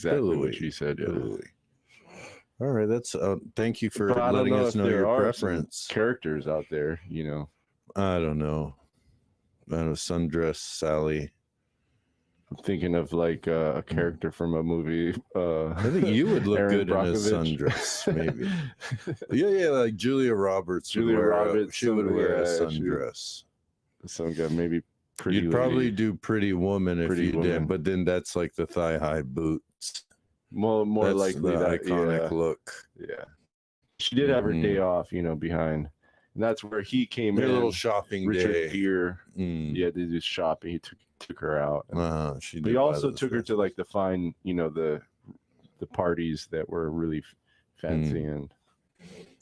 exactly what she said. Yeah. Billowy. All right, that's thank you for But I don't letting know us if know there your are some preference. characters out there, you know. I don't know. Sundress Sally. I'm thinking of like a character from a movie. I think you would look Erin good in a Brockovich. sundress, maybe. Yeah, like Julia Roberts. Julia Roberts. She would wear a yeah, sundress. Some guy, maybe Pretty You'd Lady. probably do Pretty Woman if Pretty you Woman. did, but then that's like the thigh-high boots. More That's likely the that iconic look. Yeah, she did have her day off, you know, behind, and that's where he came in. A little shopping Richard day. Gere. Yeah, they do shopping. He took her out. And, but he also took her to like the fine, you know, the parties that were really fancy. And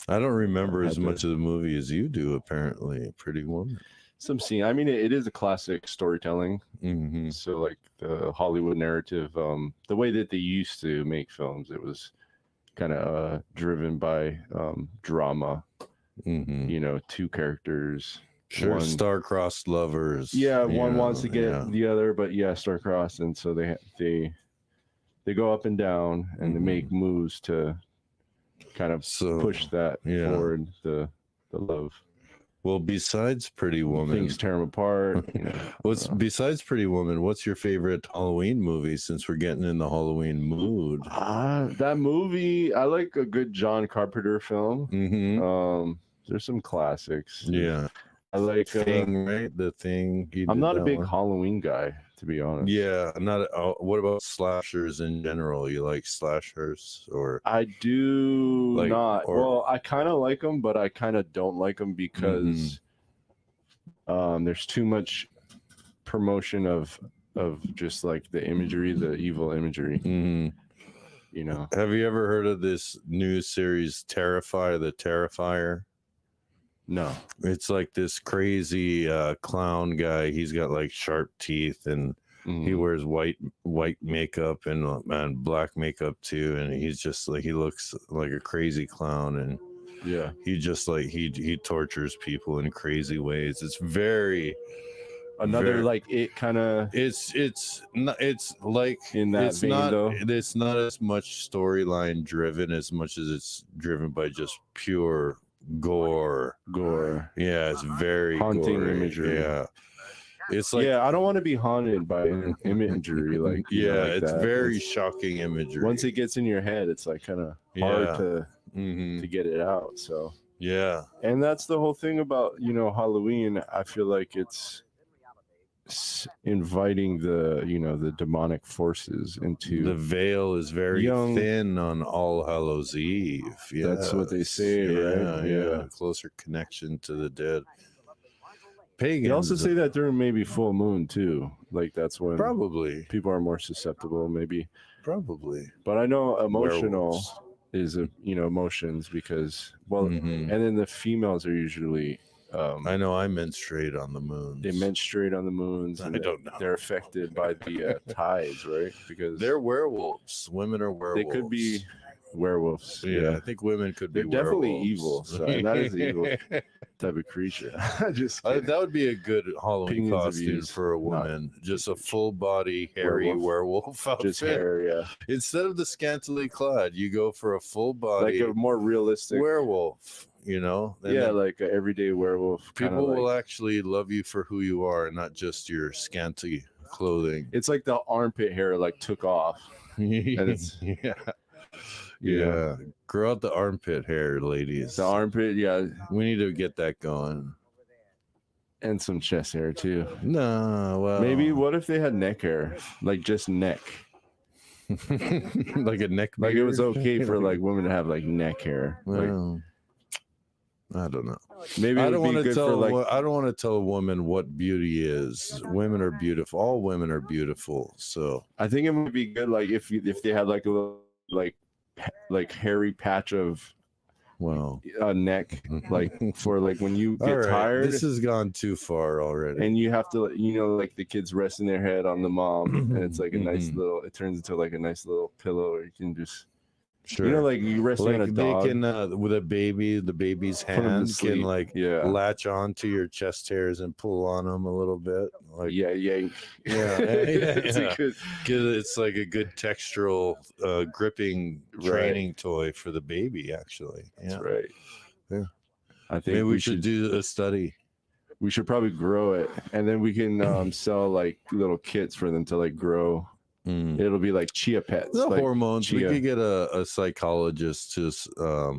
I don't remember as much of the movie as you do. Apparently, Pretty Woman. Some scene. I mean, it is a classic storytelling. Mm-hmm. So like the Hollywood narrative, the way that they used to make films, it was kind of driven by drama. Mm-hmm. You know, two characters. Sure, star-crossed lovers. Yeah, one wants to get the other, but star-crossed, and so they go up and down, and they make moves to kind of push that forward. The love. Well, besides Pretty Woman, things tear them apart. You know, besides Pretty Woman? What's your favorite Halloween movie? Since we're getting in the Halloween mood, that movie, I like a good John Carpenter film. Mm-hmm. There's some classics. Yeah, I like Thing, right? The Thing. I'm not a big Halloween guy, to be honest. Yeah, not. What about slashers in general? You like slashers, or I do not. Well, I kind of like them, but I kind of don't like them because there's too much promotion of just like the imagery, the evil imagery. Mm-hmm. You know. Have you ever heard of this new series, Terrifier the Terrifier? No. It's like this crazy clown guy. He's got like sharp teeth, and he wears white makeup and black makeup too, and he's just like, he looks like a crazy clown, and he just like he tortures people in crazy ways. It's very like it kind of it's like in that it's vein, not though. It's not as much storyline driven as much as it's driven by just pure gore. Yeah, it's very haunting gory. imagery. Yeah, it's like, I don't want to be haunted by imagery. Like, it's very shocking imagery. Once it gets in your head, it's like kind of hard to get it out. So and that's the whole thing about, you know, Halloween. I feel like it's inviting the demonic forces into. The veil is very thin on All Hallows Eve. That's what they say, right? Yeah, closer connection to the dead. Pagans. They also say that during maybe full moon too. Like that's when probably people are more susceptible, maybe. Probably. But I know emotional is emotions, because and then the females are usually. I know I menstruate on the moons. They menstruate on the moons. And I don't know. They're affected by the tides, right? Because they're werewolves. Women are werewolves. They could be werewolves. Yeah, I think women could be. They're werewolves. definitely evil. So and that is the evil type of creature. Just that would be a good Halloween costume for a woman. Just a full body hairy werewolf outfit. Just hair, Instead of the scantily clad, you go for a full body, like a more realistic werewolf. You know, like an everyday werewolf. People will actually love you for who you are, and not just your scanty clothing. It's like the armpit hair like took off. And it's grow out the armpit hair, ladies. The armpit, we need to get that going. And some chest hair too. No, well, maybe what if they had neck hair, like just neck, like a neck, like it was okay for like women to have like neck hair. Well, I don't know. Maybe I don't want to tell. I don't want to tell a woman what beauty is. Women are beautiful. All women are beautiful. So I think it would be good, like if they had like a little like hairy patch of neck, like for like when you get tired. This has gone too far already. And you have to, like the kids resting their head on the mom, and it's like a nice little. It turns into like a nice little pillow, where you can just Sure. You know, like you resting on a dog. They can with the baby's hand can like latch onto your chest hairs and pull on them a little bit. Like yeah. It's like a good textural gripping training toy for the baby. Actually, that's right. Yeah, I think maybe we should do a study. We should probably grow it, and then we can sell like little kits for them to like grow. It'll be like chia pets. The like hormones. We could get a psychologist to or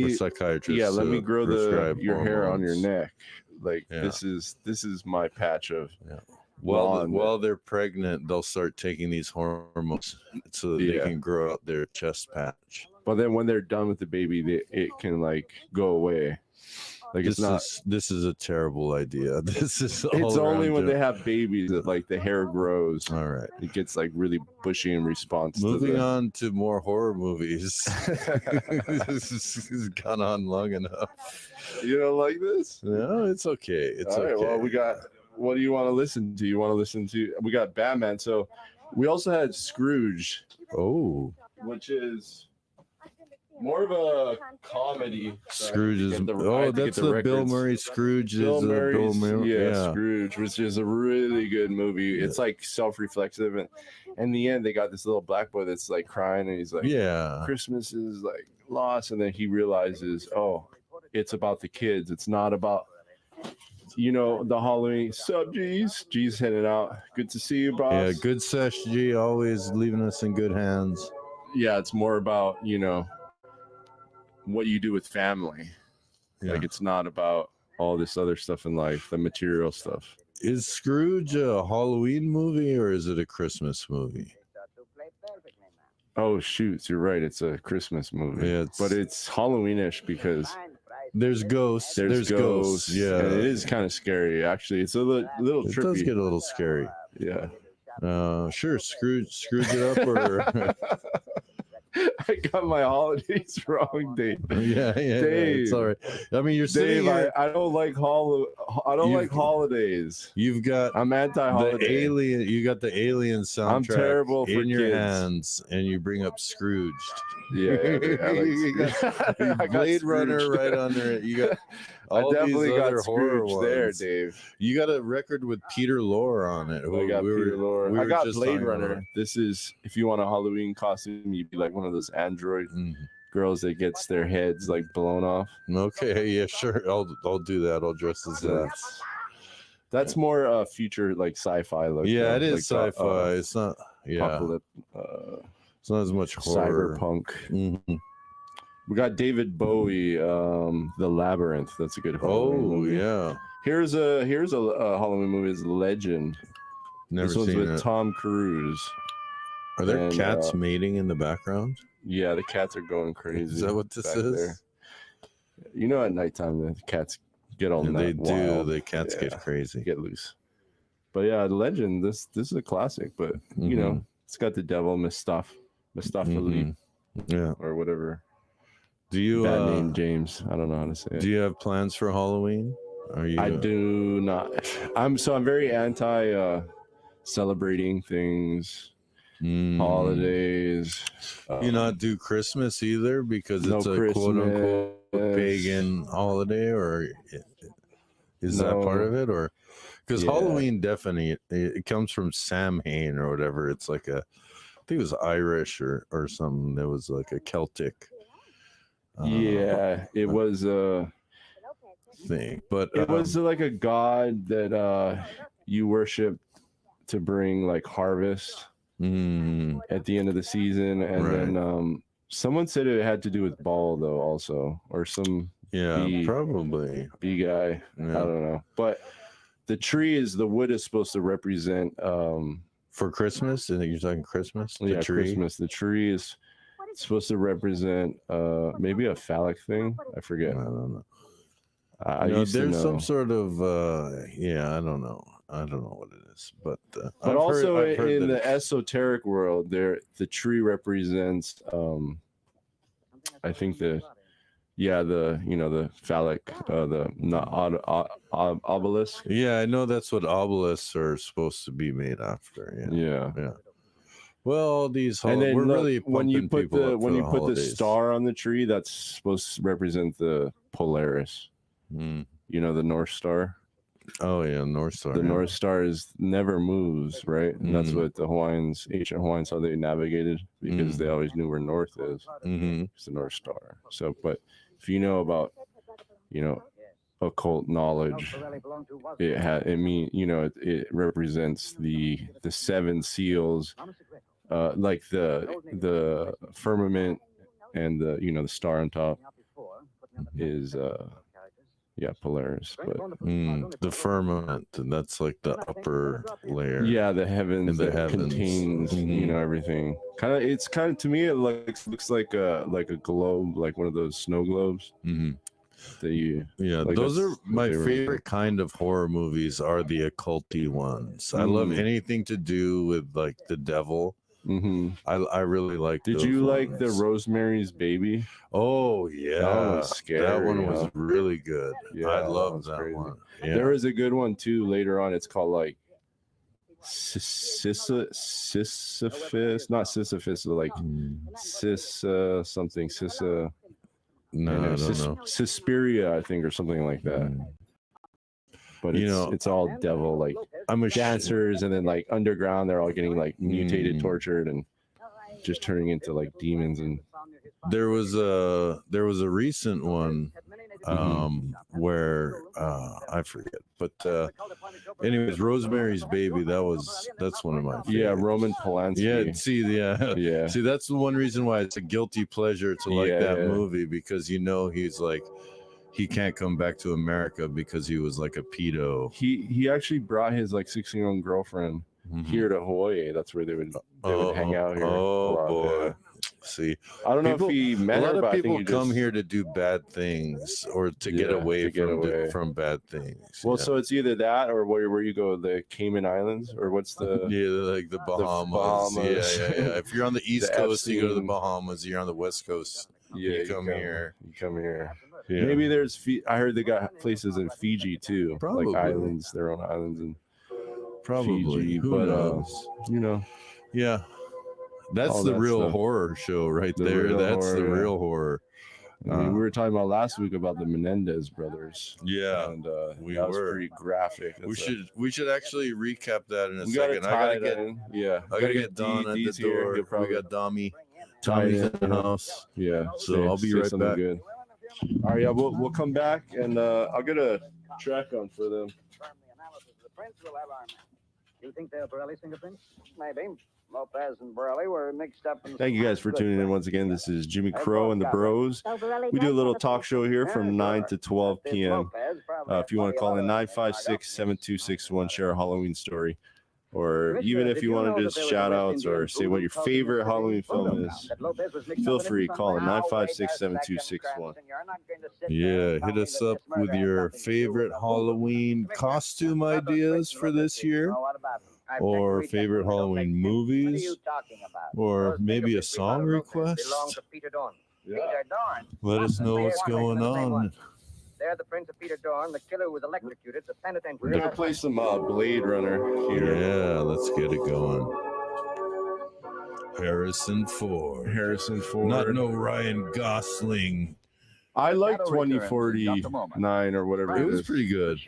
psychiatrist. Yeah, let me grow your hormones. hair on your neck. Like this is my patch of. Yeah. While they're pregnant, they'll start taking these hormones so that they can grow out their chest patch. But then when they're done with the baby, it can like go away. Like this is a terrible idea. It's only when they have babies that like the hair grows. All right, it gets like really bushy in response. Moving on to more horror movies. This has gone on long enough. You don't like this? No, it's okay. It's all right. Okay. Well, we got. What do you want to listen to? You want to listen to? We got Batman. So we also had Scrooge. Oh, which is more of a comedy. Scrooge is that's the Bill Murray Scrooge. Bill Murray, yeah, Scrooge, which is a really good movie. It's like self-reflexive, and in the end, they got this little black boy that's like crying, and he's like, Christmas is like lost, and then he realizes, oh, it's about the kids. It's not about the Halloween. Sup, G's heading out. Good to see you, boss. Yeah, good sesh, G. Always leaving us in good hands. Yeah, it's more about what you do with family. Like it's not about all this other stuff in life, the material stuff. Is Scrooge a Halloween movie or is it a Christmas movie? Oh shoot, you're right, it's a Christmas movie. But it's Halloweenish because there's ghosts. There's ghosts. Yeah, and it is kind of scary actually. It's a little trippy. It does get a little scary. Yeah. Sure, Scrooge it up or I got my holidays wrong, Dave. Yeah, Dave. It's all right. I mean, you're saying I don't like like holidays. I'm anti-holiday. You got the Alien soundtrack. I'm terrible for in your hands, and you bring up Scrooge. Yeah, you got Blade Runner right under it. You got. I definitely got Scrooge there, Dave. You got a record with Peter Lorre on it. I got Peter Lorre. I got Blade Runner. This is if you want a Halloween costume, you'd be like one of those android girls that gets their heads like blown off. Okay, yeah, sure. I'll do that. I'll dress as that. That's more future like sci-fi look. Yeah, it is like sci-fi. It's not. Yeah. It's not as much horror. Cyberpunk. We got David Bowie, The Labyrinth. That's a good Halloween movie. Yeah. Here's a Halloween movie. It's Legend. Never this one's seen with it. Tom Cruise. Are there cats mating in the background? Yeah, the cats are going crazy. Is that what this is? There. At nighttime the cats get all they wild. do. The cats get crazy, get loose. But yeah, Legend. This is a classic. But it's got the devil Mustapha or whatever. Do you bad name James? I don't know how to say it. Do you have plans for Halloween? I do not. I'm very anti celebrating things, holidays. You not do Christmas either because it's a quote unquote pagan holiday, or is that part of it? Or because Halloween definitely it comes from Samhain or whatever. It's like I think it was Irish or something. That was like a Celtic. It was a thing, but it was like a god that you worship to bring like harvest at the end of the season, and then someone said it had to do with Baal though, also, or some probably bee guy. I don't know, but the wood is supposed to represent for Christmas. I think you're talking Christmas. The tree. Christmas. The tree is supposed to represent maybe a phallic thing. I forget. I don't know. There's some sort of I don't know what it is, but also in the esoteric world, the tree represents I think the phallic, the obelisk. Yeah, I know that's what obelisks are supposed to be made after. Yeah. Well, these And then we're look, really when you pumping put people the up when for you the put the holidays. star on the tree, that's supposed to represent the Polaris. Mm. You know, the North Star. Oh yeah, North Star. The North Star never moves, right? And that's what the ancient Hawaiians, how they navigated, because they always knew where north is. It's the North Star. So, but if you know about, occult knowledge, it represents the seven seals, like the firmament, and the star on top is Polaris. But the firmament, that's like the upper layer. Yeah, the heavens that contains everything. It's kind of, to me, it looks like a globe, like one of those snow globes. Those are my favorite kind of horror movies, are the occulty ones. I love anything to do with like the devil. I really like. Did you like the Rosemary's Baby? Oh yeah, that one was scary. That one was really good. Yeah, I love that crazy. one. Yeah. There was a good one too later on. It's called like Sisyphus, not Sisyphus, like something No, I don't know. Suspiria, I think, or something like that. But it's all devil, like dancers, and then like underground, they're all getting like mutated, tortured, and just turning into like demons. And there was a recent one where I forget, but anyways, Rosemary's Baby, that's one of my favorites. Yeah, Roman Polanski. See, that's the one reason why it's a guilty pleasure to like that movie, because he's like, he can't come back to America because he was like a pedo. He actually brought his like 16-year-old girlfriend here to Hawaii. That's where they would hang out here. Oh boy. Yeah. See, I don't know if he met her. A lot of people come just here to do bad things or to get away from bad things. Well, so it's either that or where you go, the Cayman Islands, or what's the like the Bahamas. Yeah. If you're on the East Coast, you go to the Bahamas. You're on the West Coast, you come here. You come here. Yeah. Maybe I heard they got places in Fiji too, probably. Like islands, their own islands in probably. Fiji. Who knows? Yeah. That's the real horror show right there. That's the real horror. I mean, we were talking about last week about the Menendez brothers. Yeah, and that was pretty graphic. We should actually recap that in a second. I gotta get Don at the door. We got Tommy's in the house. Yeah, so I'll be right back. Good. All right, yeah, we'll come back, and I'll get a track on for them. Do you think they're Borelli's fingerprints? Maybe. Lopez and Borelli were mixed up. Thank you guys for tuning in once again. This is Jimmy Crow and the Bros. We do a little talk show here from 9 to 12 p.m. If you want to call in 956-7261, share a Halloween story. Or even if you want to just shout outs or say what your favorite Halloween film is, feel free, call in 956-7261. Yeah, hit us up with your favorite Halloween costume ideas for this year, or favorite Halloween movies, or maybe a song request. Let us know what's going on. They're the Prince of Peter Dorn, the killer who was electrocuted, the penitentiary. We're going to play some Blade Runner here. Yeah, let's get it going. Harrison Ford. Not no Ryan Gosling. I like 2049 or whatever it is. It was pretty good.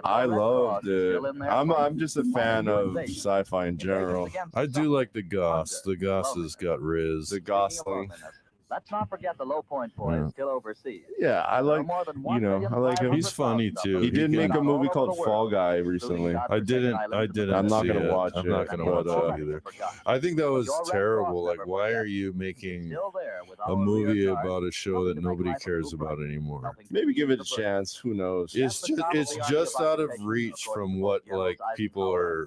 I loved it. I'm just a fan of sci-fi in general. I do like the Goss. The Goss has got Riz. The Gosling. Let's not forget the low point for him still overseas. Yeah, I like him. He's funny too. He did make a movie called Fall Guy recently. I didn't. I'm not gonna watch it. I'm not gonna watch it either. I think that was terrible. Like, why are you making a movie about a show that nobody cares about anymore? Maybe give it a chance. Who knows? It's just out of reach from what like people are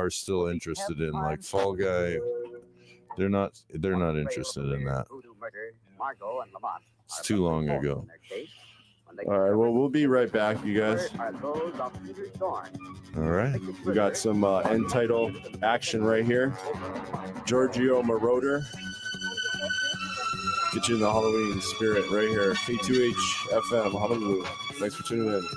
still interested in. Like Fall Guy. They're not interested in that. It's too long ago. All right, well, we'll be right back, you guys. All right. We got some end title action right here. Giorgio Moroder. Get you in the Halloween spirit right here. KTUH FM, Honolulu. Thanks for tuning in.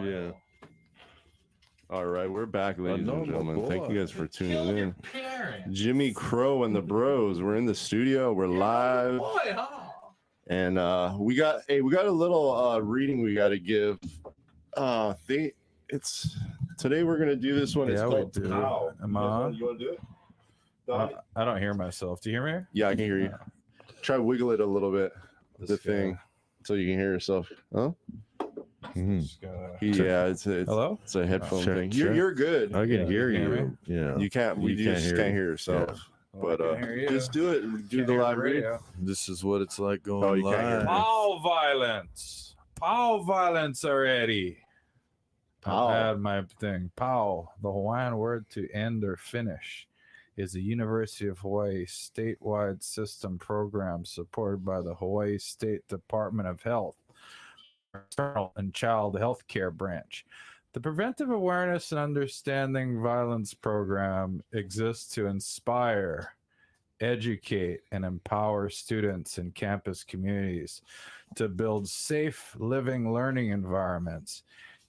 Yeah. All right, we're back, ladies know and my gentlemen. Thank boy. you guys for tuning in. Jimmy Crow and the Bros. We're in the studio. We're live, and we got a little reading we got to give. It's today we're gonna do this one. It's called Pow. Am I on? You want to do it? Donnie? I don't hear myself. Do you hear me? Yeah, I can hear you. Try wiggle it a little bit. The thing, so you can hear yourself. Huh? Yeah, it's Hello. It's a headphone Check, thing. check. You're good. I can hear you can hear you. Yeah. You can't. You just can't can't hear hear yourself. Well, But I can hear you. just do it. Do Can't the hear live read. radio. This is what it's like going Oh, you can't hear live. me. Pow violence. Pow violence already. Pow. I had my thing. Pow, the Hawaiian word to end or finish, is a University of Hawaii statewide system program supported by the Hawaii State Department of Health, Maternal and Child Health Care Branch. The Preventive Awareness and Understanding Violence program exists to inspire, educate, and empower students in campus communities to build safe living learning environments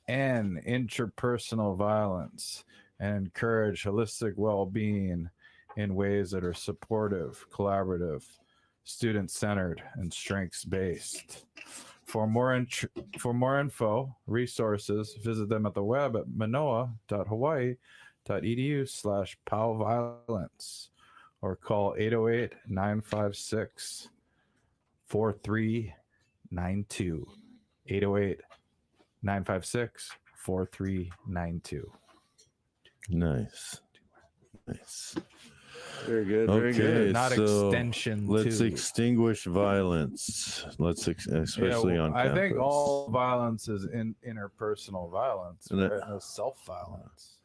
and interpersonal violence, and encourage holistic well-being in ways that are supportive, collaborative, student-centered, and strengths-based. For more info, resources, visit them at the web at manoa.hawaii.edu/powviolence or call 808-956-4392. 808-956-4392. Nice. Very good. Very good. Not so extension let's two. extinguish violence. Especially on I campus. think all violence is interpersonal violence, And right? No self-violence.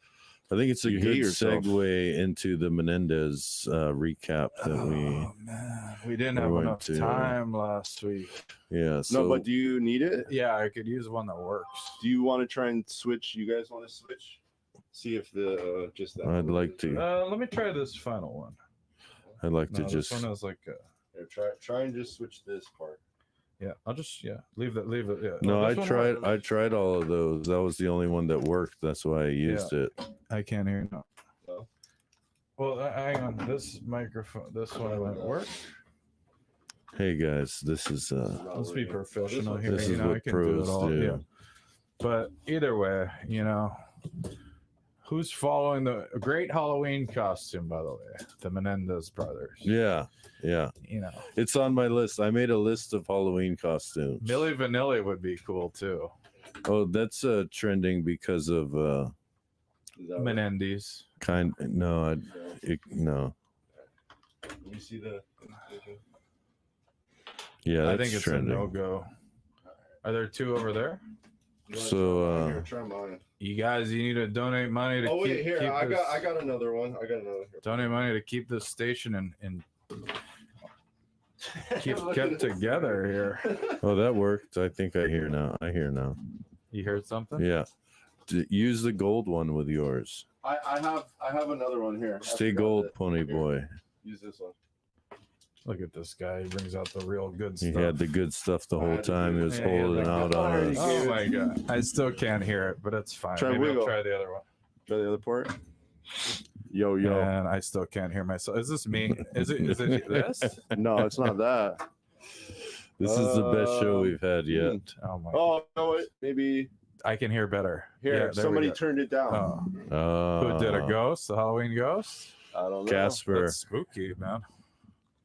I think it's a You good hate yourself. segue into the Menendez recap that Man, we didn't have we're enough going to- time last week. yeah. So No, but do you need it? Yeah, I could use one that works. Do you want to try and switch? You guys want to switch? See if the just that. I'd like to. Let me try this final one. I'd like No, to just. this one is like, Here, try and just switch this part. yeah. I'll just leave it. Yeah. No, I this one tried. works. I tried all of those. That was the only one that worked. That's why I used it. I can't hear you now. No? Well, hang on. This microphone. This one won't work. Hey guys, this is Let's be professional here. this is I what can pros it all. do. Yeah. But either way, who's following the great Halloween costume, by the way? The Menendez brothers. Yeah. It's on my list. I made a list of Halloween costumes. Milli Vanilli would be cool too. Oh, that's trending because of Menendez. no. You see the? Yeah, I that's think it's trending. a no-go. Are there two over there? So Here, try mine. You guys, you need to donate money to Oh wait, keep here I this, got another one. I got another. Here. donate money to keep this station and kept together here. oh, that worked. I think I hear now. You heard something? Yeah. Use the gold one with yours. I have another one here. I Stay forgot gold, that. pony Here. boy. Use this one. Look at this guy. He brings out the real good He stuff. had the good stuff the whole time. He was Yeah, holding the out good on part. us. Oh my god! I still can't hear it, but it's fine. Try Maybe I'll wiggle. try the other one. Try the other port. Yo. And I still can't hear myself. Is this me? Is it this? No, it's not that. This is the best show we've had yet. Oh my! Oh no, it maybe I can hear better. here. Yeah, there we Somebody go. turned it down. Oh. Who did a ghost? The Halloween ghost? I don't know. Casper. That's spooky, man.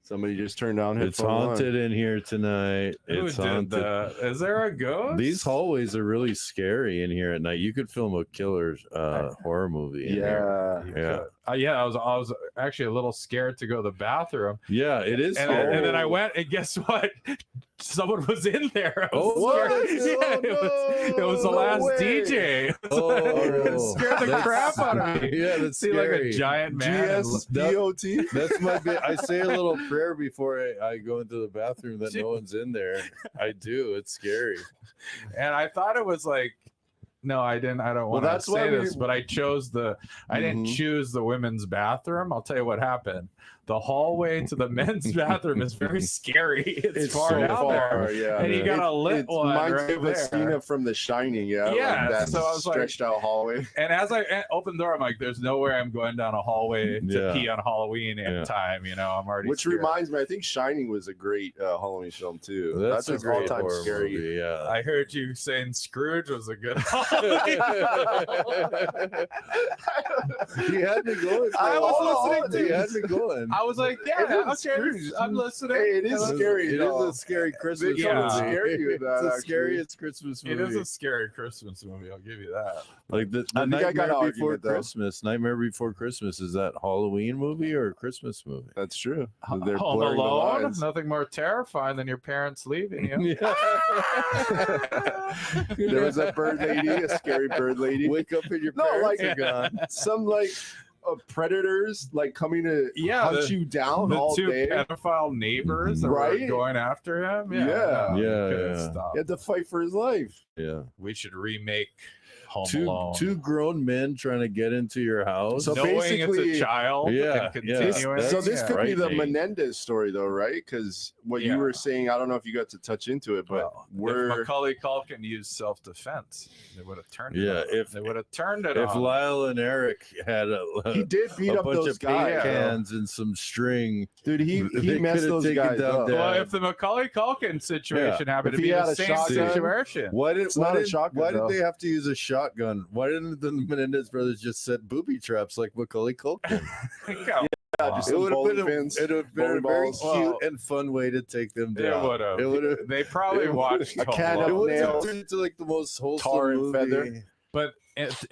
Somebody just turned down. It's headphone haunted one. in here tonight. Who It's did haunted. that? Is there a ghost? These hallways are really scary in here at night. You could film a killer horror movie in here. Yeah. You Yeah. could. I was actually a little scared to go to the bathroom. Yeah, it is And scary. then I went, and guess what? Someone was in there. I was Oh, what? scared. Yeah, it was the No last way. DJ. It scared the that's- crap out of me. Yeah, that's See like a scary. giant man. and- GSDOT. That's my bit. I say a little prayer before I go into the bathroom that no one's in there. I do. It's scary. And I thought it was like, no, I didn't. I don't want that's to why say we- this, but I chose I didn't Mhm. choose the women's bathroom. I'll tell you what happened. The hallway to the men's bathroom is very scary. It's far so down far, there. yeah. And you got a lit It one reminds right me of a there. scene from The Shining, yeah. Yeah, like that so I was like- stretched out hallway. And as I opened the door, I'm like, there's no way I'm going down a hallway to Yeah. pee on Halloween in Yeah. time. You know, I'm already Which scared. reminds me, I think Shining was a great Halloween film too. That's a an great all-time horror scary. movie. Yeah. I heard you saying Scrooge was a good Halloween. He had me going. I was listening to He you. had me going. I was like, yeah, It is okay, Scrooge. I'm listening. Hey, it is It scary. It though. is a scary Christmas Yeah. movie. Scary with that, It's the actually. scariest Christmas movie. It is a scary Christmas movie. I'll give you that. Like the I think I got Nightmare an Before argument, though. Christmas. Nightmare Before Christmas, is that Halloween movie or a Christmas movie? That's true. They're Home blurring the Alone. lines. Nothing more terrifying than your parents leaving you. There was a bird lady, a scary bird lady. Wake up and your No, parents like- are gone. Some predators like coming to Yeah, hunt you down The all two day. pedophile neighbors that were Right? going after him. Yeah. no, you Yeah, couldn't yeah. stop. He had to fight for his life. Yeah. We should remake Home Two Alone. grown men trying to get into your house. So knowing it's basically- a child Yeah, and yeah. continuing. That's So this could be the frightening. Menendez story, though, right? Because what Yeah. you were saying, I don't know if you got to touch into it, but Well, if we're Macaulay Culkin used self-defense, they would have turned it Yeah, on. if- they would have turned it If on. Lyle and Eric had he did beat a up bunch those of paint guys, cans and some string, dude. He They messed could've those taken guys down up. Dad. Well, if the Macaulay Culkin situation happened If to he be had the a same shotgun- situation, Why It's not a shotgun, Why though. did they have to use a shotgun? Why didn't the Menendez brothers just set booby traps like Macaulay Culkin? Come Yeah, just It some would have bowling been pins. it would have been a bowling very balls. cute Well, and fun way to take them It down. would have. It would have. They probably watched A Home can It of Alone. would have nails. turned into like the most wholesome Tar and movie. feather. But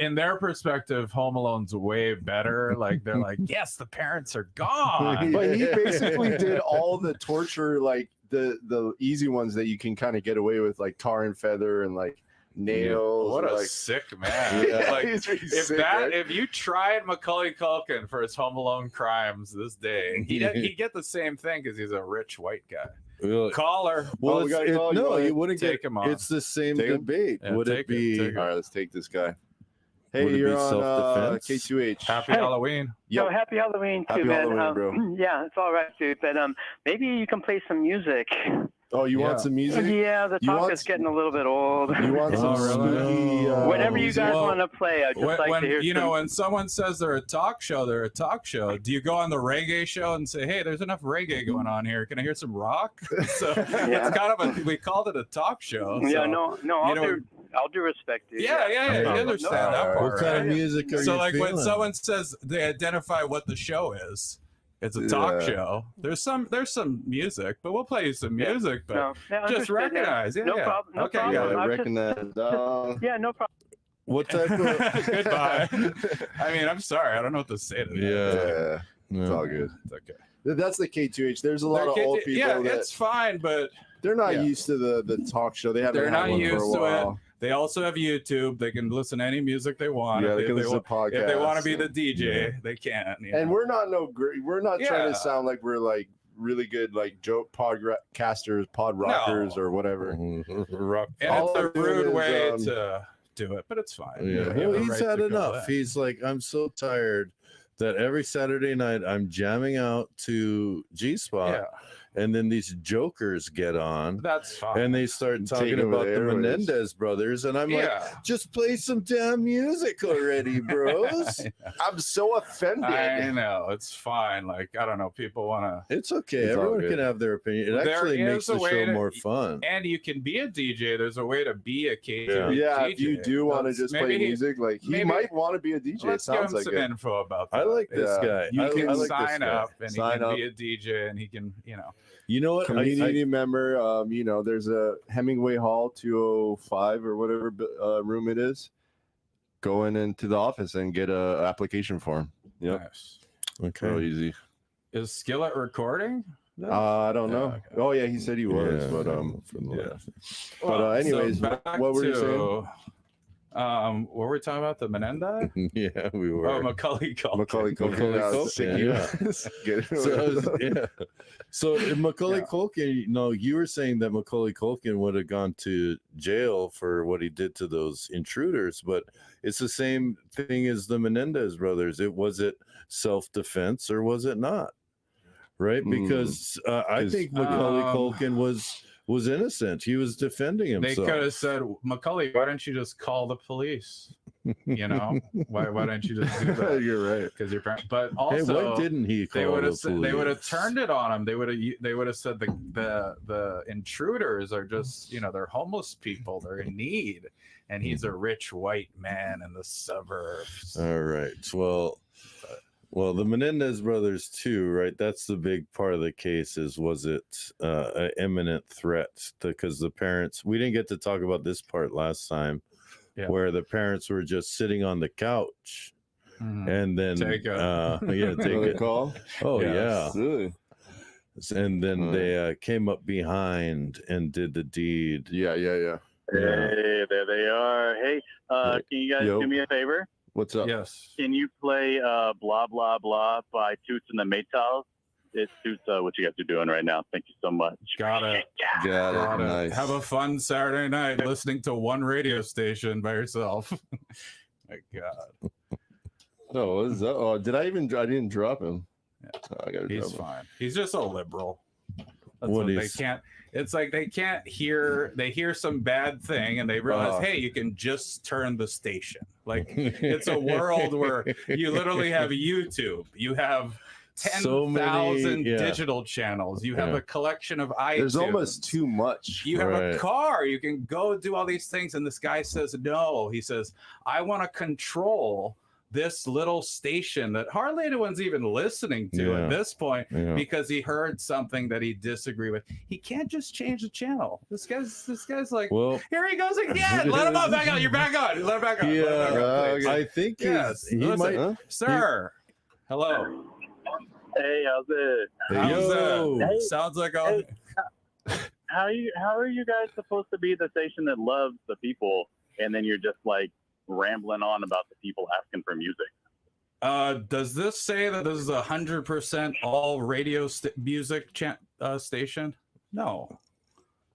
in their perspective, Home Alone's way better. Like they're like, yes, the parents are gone. But he basically did all the torture, like the easy ones that you can kind of get away with, like tar and feather and like nails. What a like, sick man! Yeah, Like he's pretty if sick, that right? if you tried Macaulay Culkin for his Home Alone crimes this day, he'd get the same thing because he's a rich white guy. Well, Caller, well, we it's- gotta call you no, on it. you wouldn't take get. him on. It's the same Take him? debate. Yeah, Would take it be? take all right, let's take this guy. Hey, Would it be you're on self-defense? KTUH. Happy Hey. Halloween. Yep. So happy Halloween too, Happy man. Halloween, bro. Yeah, it's all right, dude. But maybe you can play some music. Oh, you Yeah. want some music? Yeah, the You talk want is getting a little bit old. You want some Oh, really? spooky? Whatever you guys well, want to play, I'd just like to hear. You some... know, when someone says they're a talk show, they're a talk show. Do you go on the reggae show and say, "Hey, there's enough reggae going on here. Can I hear some rock?" So Yeah. it's kind of we called it a talk show. Yeah, so- no, you know- I'll do respect, dude. Yeah, you No, understand no, that part, What kind of right? music are So you like when feeling? someone says they identify what the show is, it's a talk Yeah. show. There's some music, but we'll play you some music, but No, yeah, just understood, man. recognize. Yeah, No yeah. problem. No Okay, problem. Yeah, I I was reckon that. Yeah, no problem. What type of? Goodbye. I mean, I'm sorry. I don't know what to say to that. Yeah. Yeah, it's all good. It's okay. That's the KTUH. There's a lot of old people yeah, that it's fine, but they're not yeah. used to the talk show. They haven't They're had not one for a used to it. while. they also have YouTube. They can listen to any music they want. Yeah, if they can listen to podcasts. if they want to be the DJ, they can. You And know? we're not no great. We're not trying Yeah. to sound like we're like really good like joke podcasters, pod rockers, No. or whatever. Rock. and all it's I'm a doing rude is, way to do it, but it's fine. Yeah, You have well, a he's right had to go enough. there. He's like, I'm so tired that every Saturday night I'm jamming out to G Spot, Yeah. and then these jokers get on. That's fine. And they start talking over about the the airwaves. Menendez brothers, and I'm like, just play some damn music already, bros. I'm so offended. I know, it's fine. Like, I don't know, people want to. It's okay. It's all Everyone good. can have their opinion. It There actually makes is a the way show to- more fun. And you can be a DJ. There's a way to be a KTUH Yeah, DJ. if you do want to Let's- just play maybe- music, like he maybe- might want to be a DJ. It Let's give him sounds like some it. info about that. I like this Yeah. guy. You I can like this sign guy. up and Sign he can up. be a DJ and he can, You know what? Community member. There's a Hemingway Hall 205 or whatever room it is. Go into the office and get a application form. Yep, Nice. Okay. real easy. Is Skillet recording? I don't know. okay. Oh yeah, he said he was, Yeah, but from the yeah. last- Well, anyways, so what were you saying? What were we talking about? The Menendez? Yeah, we were. Oh, Macaulay Culkin. Macaulay Culkin. Macaulay Yeah, Culkin, sick yeah. Get it So, over. so Macaulay Yeah. Culkin, you were saying that Macaulay Culkin would have gone to jail for what he did to those intruders, but it's the same thing as the Menendez brothers. Was it self-defense or was it not? Right? Because I think Macaulay Culkin was innocent. He was defending They himself. could have said, Macaulay, why don't you just call the police? Why don't you just do that? You're right. Because your parents. But Hey, also, why didn't he call they would have the they would have police? turned it on him. They would have said the intruders are just they're homeless people. They're in need, and he's a rich white man in the suburbs. All right. Well, the Menendez brothers too, right? That's the big part of the case. Was it an imminent threat? Because the parents, we didn't get to talk about this part last time, where the parents were just sitting on the couch, and then Take it. take it. Call. Oh Yes. yeah, Really? and then they came up behind and did the deed. Yeah. Yeah. Hey, there they are. Hey, can you guys Yo. do me a favor? What's up? Yes. Can you play Blah, Blah, Blah by Toots and the Maytals? It suits what you guys are doing right now. Thank you so much. Got it. Got it. Got it. Nice. Have a fun Saturday night listening to one radio station by yourself. My God. Oh, what is that? Oh, I didn't drop him. Yeah. Oh, I gotta He's drop him. fine. He's just a liberal. That's What what they is- can't. It's like they can't hear. They hear some bad thing and they realize, Oh. hey, you can just turn the station. Like it's a world where you literally have YouTube. You have So many, 10,000 yeah. digital channels. You have Yeah. a collection of iTunes. There's almost too much. You have a Right. car. You can go do all these things. And this guy says, no. He says, I want to control this little station that hardly anyone's even listening to Yeah. at this point Yeah. because he heard something that he disagreed with. He can't just change the channel. This guy's like, Well, here he goes again. Let him up. Back on. You're back on. Let him back on. Let him back on, please. I think Yes. he Listen, might. Huh? Sir. Hello. Hey, how's it? How's Yo. that? Hey. Sounds like all. How are you guys supposed to be the station that loves the people, and then you're just like rambling on about the people asking for music? Does this say that this is 100% all radio music station? No.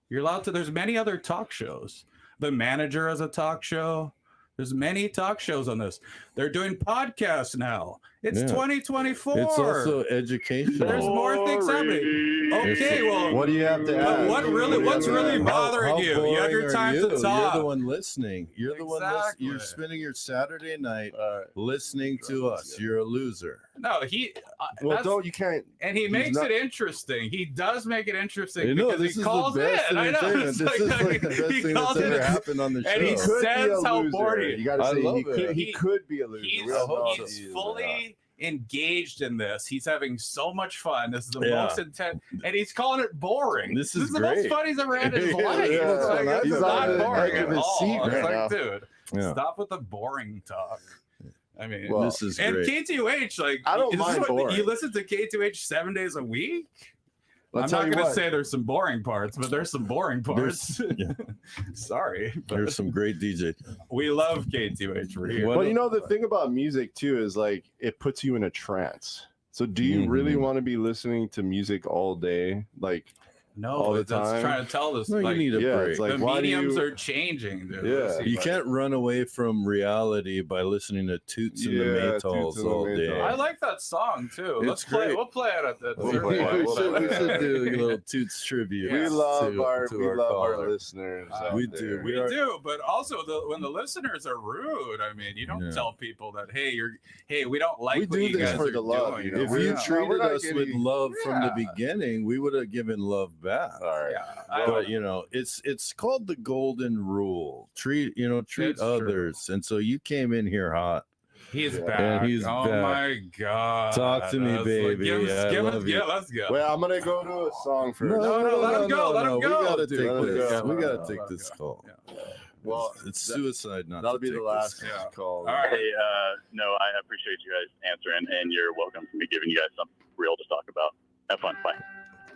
You're allowed to. There's many other talk shows. The Manager has a talk show. There's many talk shows on this. They're doing podcasts now. It's Yeah. 2024. It's also educational. There's more things happening. Okay, well, What do you have to But add? what's really How- bothering how you? You have your boring time are to you? talk. You're the one listening. You're the one Exactly. you're spending your Saturday night All right. listening to us. You're a loser. No, Well, you can't. and he he's makes not- it interesting. He does make it interesting You know, because this he is calls the best in. I know. entertainment. It's This is like the best he thing calls that's in ever and- happened on the show. and he Could be says a how loser. bored he is. You got to I say love he it. he could be a loser. He's, We all know he's he is fully engaged in this. He's having so much fun. This is the Yeah. most intense, and he's calling it boring. This is the most great. fun he's ever had in his Yeah, life. yeah, It's like, that's it's what not I'm boring saying. at His all. seat It's right like, now. dude, Yeah. stop with the boring talk. I mean, Well, This is and great. KTUH, like, I don't is this mind what- boring. You listen to KTUH 7 days a week? I'll I'm tell not you going to what. say there's some boring parts, but there's some boring parts. yeah. Sorry, but There's some great DJ. we love KTUH. We're here. What- Well, you know, the thing about music too is like it puts you in a trance. So do you really Mhm. want to be listening to music all day? Like No, all the that's time. trying to tell us. No, like, you need a yeah, break. it's like the why do mediums you? are changing, dude. Yeah. Let's see, You like- can't run away from reality by listening to Toots and the Yeah, Toots Maytals and the all day. Maytals. I like that song too. It's Let's play. great. We'll play it at the We'll certain play it. point. We should do a little Toots tribute. We Yeah. love to our caller. listeners. Uh, out We there. do. We We are- do, but also when the listeners are rude, I mean, you don't Yeah. tell people that hey, we don't like We what do you this guys for are the love, doing. you know? If We're you not- treated we're not us with getting- love from the Yeah. beginning, we would have given love back. All right. Yeah, But you know, it's called the golden rule. Treat It's true. others. And so you came in here hot. he's Yeah. back. And he's oh back. my god! Talk to me, That's baby. I love you. let's go. Well, I'm gonna go to a song first. No, let him go, let him go, We gotta dude. take Let him this. go. We Let gotta him take go. this call. Yeah. Well, It's suicide not that'll to be the take last this. Yeah. call. All right. Hey, no, I appreciate you guys answering, and you're welcome for me giving you guys something real to talk about. Have fun. Bye.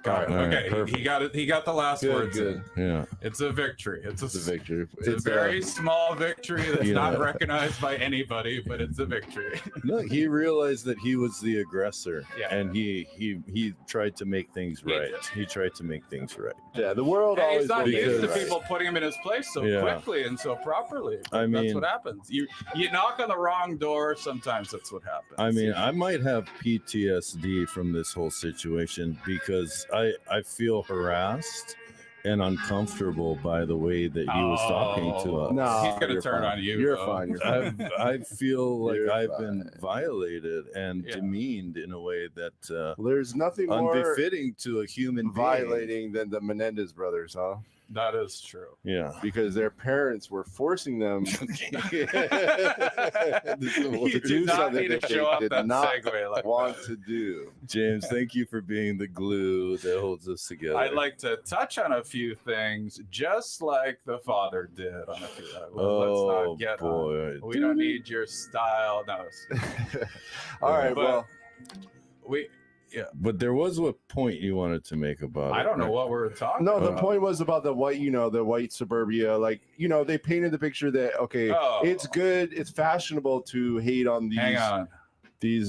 Got it. All right, Okay, perfect. he got it. He got the last Good, words. good. In. Yeah. It's a victory. It's It's a victory. It's a very small victory that's You not know. recognized by anybody, but it's a victory. No, he realized that he was the aggressor, Yeah. and he tried to make things He right. did. He tried to make things right. Yeah, the world And always he's not will make used it to right. people putting him in his place so Yeah. quickly and so properly. I That's mean- what happens. You knock on the wrong door. Sometimes that's what happens. I mean, I might have PTSD from this whole situation because I feel harassed and uncomfortable by the way that he was talking to us. No, he's gonna you're turn fine. on you. You're though. fine. You're fine. I feel like You're I've been violated and Yeah. demeaned in a way that There's nothing more unbefitting to a human being. violating than the Menendez brothers, huh? That is true. Yeah. Because their parents were forcing them You to did do not something need that to they show off did that not segue like want that. to do. James, thank you for being the glue that holds us together. I'd like to touch on a few things, just like the father did on a few. Let's not get boy. on. We don't need your style. No. All right, But- well, But there was a point you wanted to make about it. I don't know right? what we're talking no, the about. point was about the white, the white suburbia. Like, they painted the picture that, okay, Oh. it's good, it's fashionable to hate on Hang on. these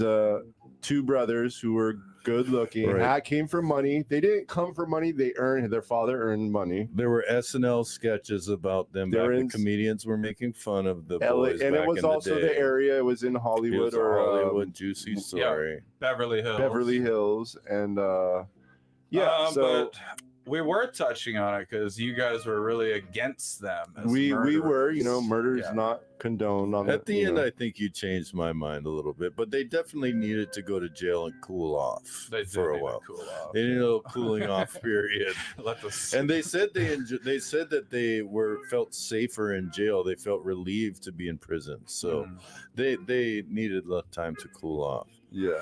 two brothers who were good looking, Right. came from money. They didn't come from money. Their father earned money. There were SNL sketches about them. They're Back in- the comedians were making fun of the LA, boys and back it was in also the, day. the area. It was in It Hollywood was a or Hollywood juicy story. Beverly Hills. Beverly Hills, and so but we were touching on it because you guys were really against them. As we were, murderers. murder is Yeah. not condoned. On At the you end, know. I think you changed my mind a little bit, but they definitely needed to go to jail and cool off They did for a need to while. Cool off. They needed a little cooling off period. Let the And they said they said that they felt safer in jail. They felt relieved to be in prison. So they needed a time to cool off. yeah.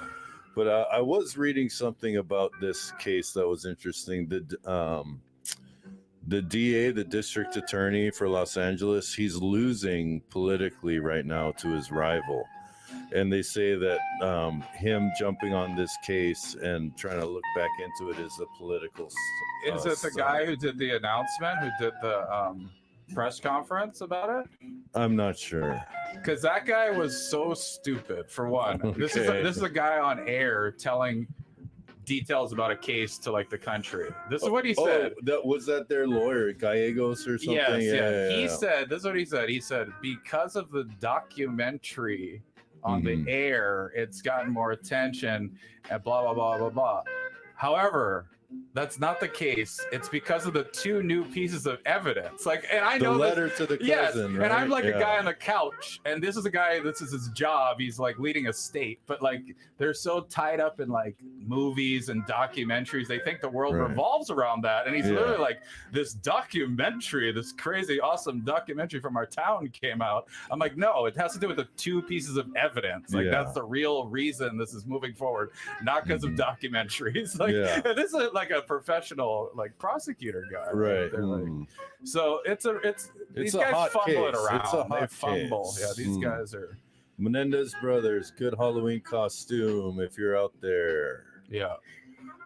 But I was reading something about this case that was interesting. The DA, the district attorney for Los Angeles, he's losing politically right now to his rival. And they say that him jumping on this case and trying to look back into it is a political. Is it the guy who did the announcement, who did the press conference about it? I'm not sure. Because that guy was so stupid. For one, this is a guy on air telling details about a case to like the country. This is what he said. Was that their lawyer, Gallegos or something? Yes, He said, this is what he said. He said, because of the documentary on the air, it's gotten more attention and blah, blah, blah, blah, blah. However, that's not the case. It's because of the two new pieces of evidence. Like, and I know the this- letter to the cousin, yes, right? and I'm like a Yeah. guy on the couch, and this is a guy. This is his job. He's like leading a state, but like they're so tied up in like movies and documentaries. They think the world Right. revolves around that, and he's Yeah. literally like, this documentary, this crazy, awesome documentary from our town came out. I'm like, no, it has to do with the two pieces of evidence. Like Yeah. that's the real reason this is moving forward, not because of documentaries. Like Yeah. this is like a professional like prosecutor guy, Right. They're like, Mm. so it's these a guys hot fumble it case. around. It's a They hot fumble. case. Yeah, these Mm. guys are. Menendez brothers, good Halloween costume if you're out there. Yeah,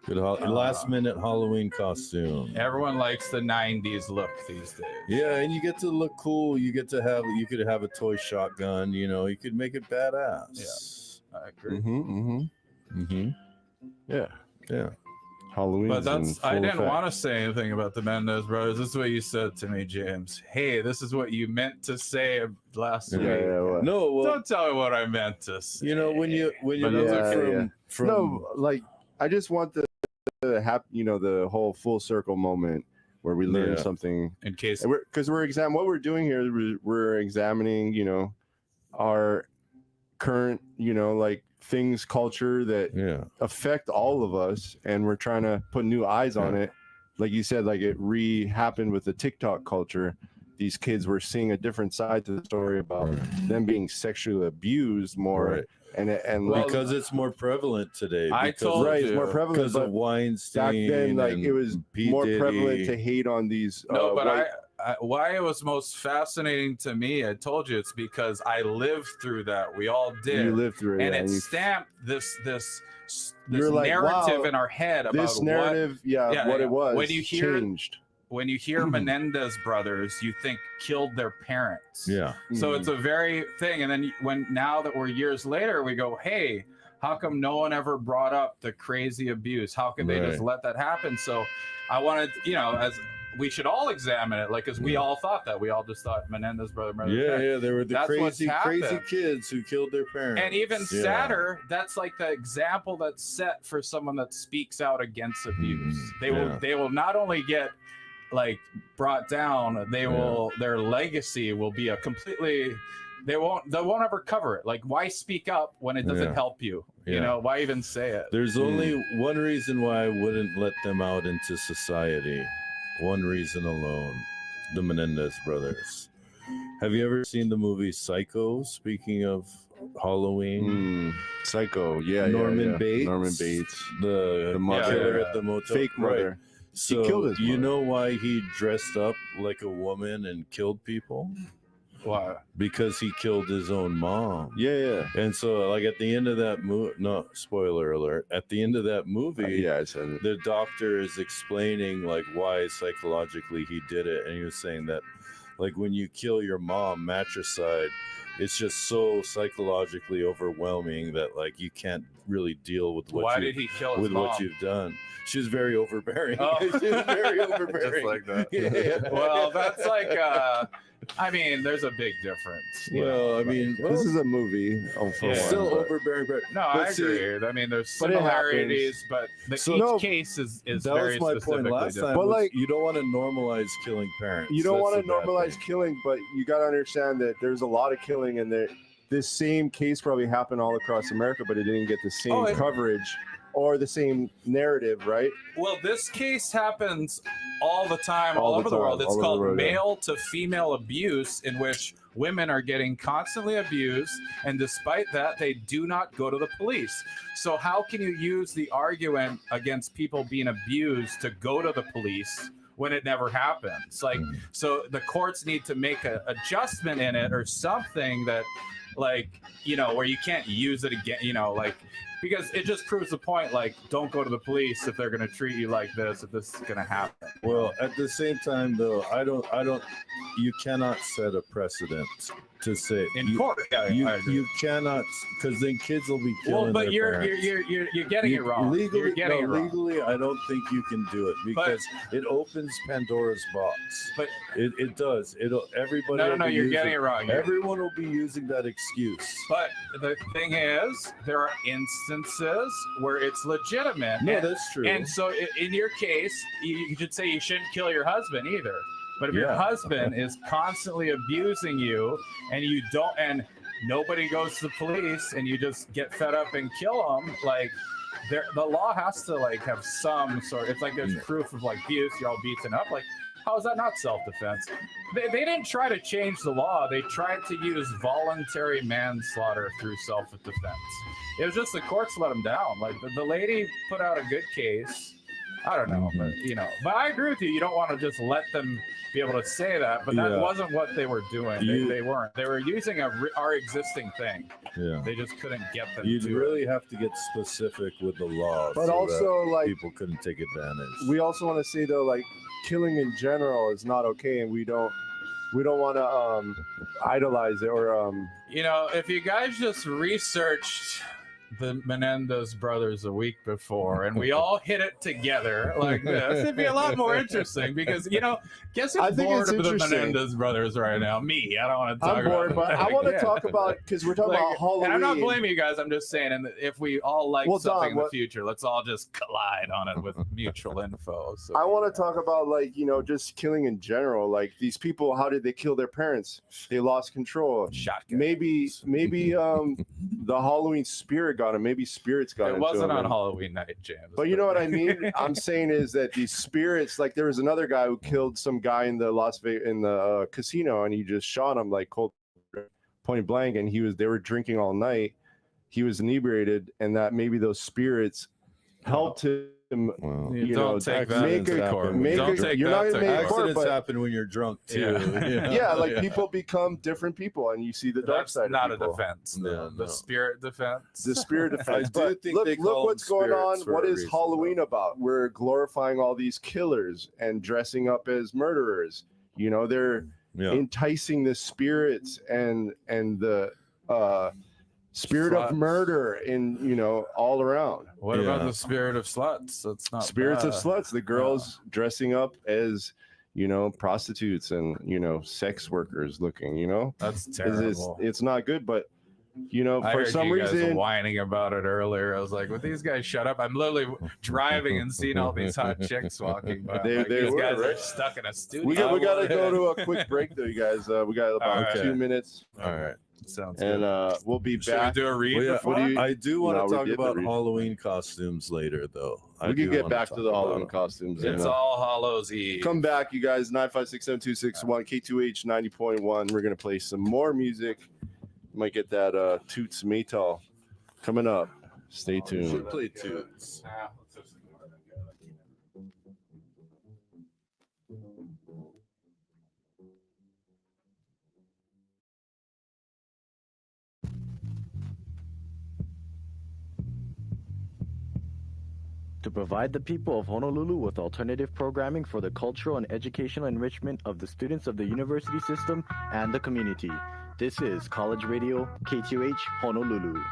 Good last minute Halloween costume. everyone likes the '90s look these days. Yeah, and you get to look cool. You could have a toy shotgun. You could make it badass. I agree. Mm-hmm. Mm-hmm. Yeah. Yeah. Halloween. But I didn't want to say anything about the Mendez brothers. This is what you said to me, James. Hey, this is what you meant to say last week. No, well, don't tell me what I meant to say. You know, when you from no, like I just want the the whole full circle moment where we learn something in case because what we're doing here, we're examining our current like things, culture that affect all of us, and we're trying to put new eyes on it. Like you said, like it happened with the TikTok culture. These kids were seeing a different side to the story about them being sexually abused more, and because it's more prevalent today. It's more prevalent because of Weinstein. Back then, like it was more Diddy. prevalent to hate on these. No, but why it was most fascinating to me, I told you, it's because I lived through that. We all did. You lived through it, and yeah, it and stamped this like, narrative wow, in our head about this narrative, what it was. When you hear changed. When you hear Menendez brothers, you think killed their parents. Yeah. So it's a very thing. And then now that we're years later, we go, hey, how come no one ever brought up the crazy abuse? How could they just let that happen? So I wanted, as we should all examine it, like, because we all thought that. We all just thought Menendez brother. They were the crazy kids who killed their parents. And even sadder, that's like the example that's set for someone that speaks out against abuse. They will not only get like brought down, their legacy will be a completely, they won't ever cover it. Like, why speak up when it doesn't help you? Why even say it? There's only one reason why I wouldn't let them out into society. One reason alone: the Menendez brothers. Have you ever seen the movie Psycho? Speaking of Halloween, Psycho, Norman Bates, the killer at the motel, fake mother. Right. So he killed his mother. You know why he dressed up like a woman and killed people? Why? Because he killed his own mom. Yeah. And so, like, at the end of that movie, no, spoiler alert, at the end of that movie, I said it. The doctor is explaining, like, why psychologically he did it. And he was saying that, like, when you kill your mom, matricide, it's just so psychologically overwhelming that, like, you can't really deal with what did he kill his mom? What you've done. She was very overbearing. Oh. She was very overbearing. Just like that. Yeah. Well, that's like, I mean, there's a big difference. Well, I mean, this is a movie. Still overbearing. No, I agree. I mean, there's similarities, but each case is very my point last time. But like, you don't want to normalize killing parents. You don't want to normalize killing, but you got to understand that there's a lot of killing, and this same case probably happened all across America, but it didn't get the same coverage or the same narrative, right? Well, this case happens all the time, all over the world. It's called male to female abuse, in which women are getting constantly abused, and despite that, they do not go to the police. So how can you use the argument against people being abused to go to the police when it never happens? Like, so the courts need to make an adjustment in it or something that, like, where you can't use it again, like, because it just proves the point, like, don't go to the police if they're going to treat you like this, if this is going to happen. Well, at the same time, though, you cannot set a precedent to say in court. You cannot, because then kids will be killing. Well, but you're getting it wrong. Legally, I don't think you can do it because it opens Pandora's box. But it does. Everybody. No, you're getting it wrong. Everyone will be using that excuse. But the thing is, there are instances where it's legitimate. No, that's true. And so, in your case, you should say you shouldn't kill your husband either. But if your husband is constantly abusing you, and you don't, and nobody goes to the police, and you just get fed up and kill him, like, the law has to, like, have some sort. It's like there's proof of, like, abuse. You're all beaten up. Like, how is that not self-defense? They didn't try to change the law. They tried to use voluntary manslaughter through self-defense. It was just the courts let them down. Like, the lady put out a good case. I don't know, but I agree with you. You don't want to just let them be able to say that, but that wasn't what they were doing. They weren't. They were using our existing thing. Yeah. They just couldn't get them. You'd really have to get specific with the law, but also, like, people couldn't take advantage. We also want to say, though, like, killing in general is not okay, and we don't want to idolize it or if you guys just researched the Menendez brothers a week before, and we all hit it together like this, it'd be a lot more interesting because, guess I who's think bored it's of the interesting. Menendez brothers right now? Me. I don't want to talk I'm bored, about but I want to talk about, because we're talking about Halloween. And I'm not blaming you guys. I'm just saying, and if we all like something in the Don, future, let's all just collide on it with mutual info. So I want to talk about, like, just killing in general. Like, these people, how did they kill their parents? They lost control. Shotgun. Maybe the Halloween spirit got him. Maybe spirits got him. It wasn't on Halloween night, James. But you know what I mean? I'm saying is that these spirits, like, there was another guy who killed some guy in the Las Vegas casino, and he just shot him like cold point blank, and they were drinking all night. He was inebriated, and that maybe those spirits helped him. Well, don't take that make to a court. make Don't a, take you're that not to gonna make court. court, accidents but happen when you're drunk too. yeah, like people become different people, and you see the dark That's side. not of a people. defense. Yeah, No. The no. spirit defense. The spirit defense. I do But think look, they call look what's them going on. spirits for What a is reason, Halloween about? We're glorifying all these killers and dressing up as murderers. They're enticing the spirits and the spirit Sluts. of murder in all around. What about the spirit of sluts? That's not Spirits of bad. sluts, the girls dressing up as prostitutes and sex workers looking. That's terrible. It's not good, but I for heard some you guys reason whining about it earlier. I was like, "Would these guys shut up?" I'm literally driving and seeing all these hot chicks walking by. They these were, guys are right? stuck in a studio. we got to go to a quick break though, you guys. We got about Okay. 2 minutes, All right. Sounds and good. we'll be Should we back. do a read Well, yeah, before? do I do want No, to we talk did the about read. Halloween costumes later, though. We can get back to the Halloween costumes. It's and, All Hallows Eve. come back, you guys. 956-7261 KTUH 90.1. We're gonna play some more music. Might get that Toots Maytal coming up. Stay tuned. Should play Toots. To provide the people of Honolulu with alternative programming for the cultural and educational enrichment of the students of the university system and the community. This is College Radio, KTUH, Honolulu.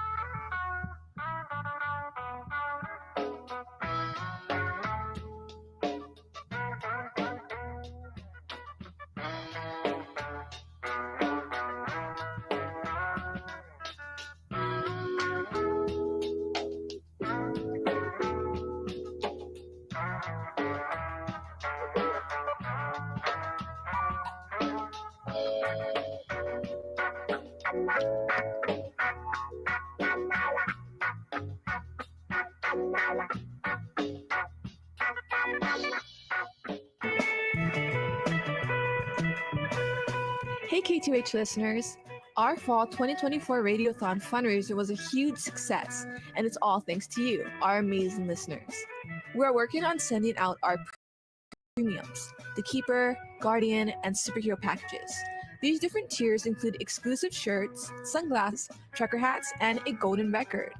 Hey KTUH listeners, our fall 2024 Radiothon fundraiser was a huge success, and it's all thanks to you, our amazing listeners. We're working on sending out our premiums, the Keeper, Guardian, and Superhero packages. These different tiers include exclusive shirts, sunglasses, trucker hats, and a golden record.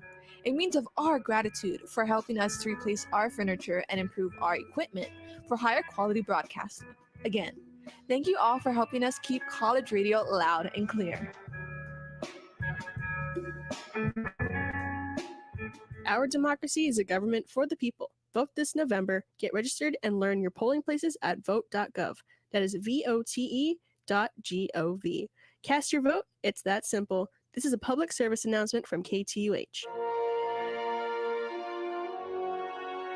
A means of our gratitude for helping us to replace our furniture and improve our equipment for higher quality broadcasting. Again, thank you all for helping us keep college radio loud and clear. Our democracy is a government for the people. Vote this November. Get registered and learn your polling places at vote.gov. That is vote.gov. Cast your vote. It's that simple. This is a public service announcement from KTUH.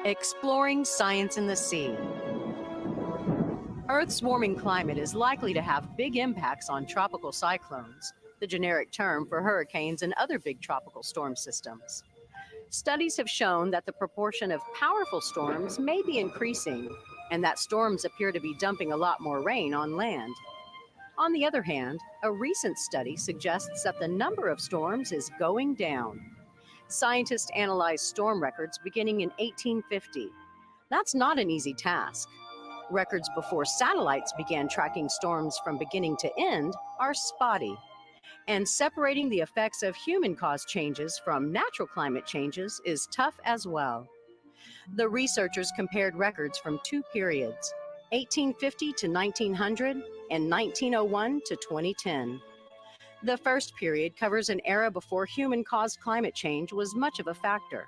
Exploring science in the sea. Earth's warming climate is likely to have big impacts on tropical cyclones, the generic term for hurricanes and other big tropical storm systems. Studies have shown that the proportion of powerful storms may be increasing, and that storms appear to be dumping a lot more rain on land. On the other hand, a recent study suggests that the number of storms is going down. Scientists analyzed storm records beginning in 1850. That's not an easy task. Records before satellites began tracking storms from beginning to end are spotty. And separating the effects of human-caused changes from natural climate changes is tough as well. The researchers compared records from two periods, 1850 to 1900 and 1901 to 2010. The first period covers an era before human-caused climate change was much of a factor.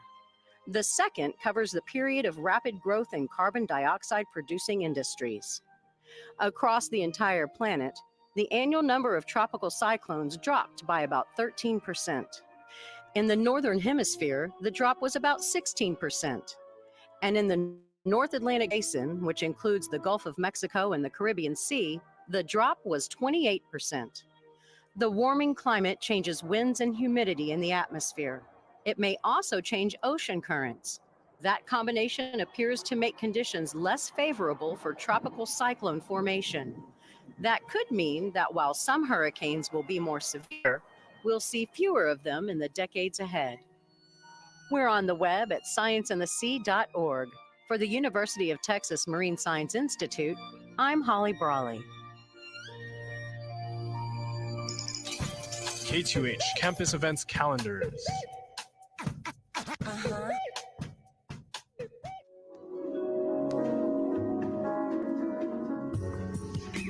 The second covers the period of rapid growth in carbon dioxide-producing industries. Across the entire planet, the annual number of tropical cyclones dropped by about 13%. In the Northern Hemisphere, the drop was about 16%. And in the North Atlantic Basin, which includes the Gulf of Mexico and the Caribbean Sea, the drop was 28%. The warming climate changes winds and humidity in the atmosphere. It may also change ocean currents. That combination appears to make conditions less favorable for tropical cyclone formation. That could mean that while some hurricanes will be more severe, we'll see fewer of them in the decades ahead. We're on the web at scienceandthesea.org. For the University of Texas Marine Science Institute, I'm Holly Brawley. KTUH Campus Events Calendars.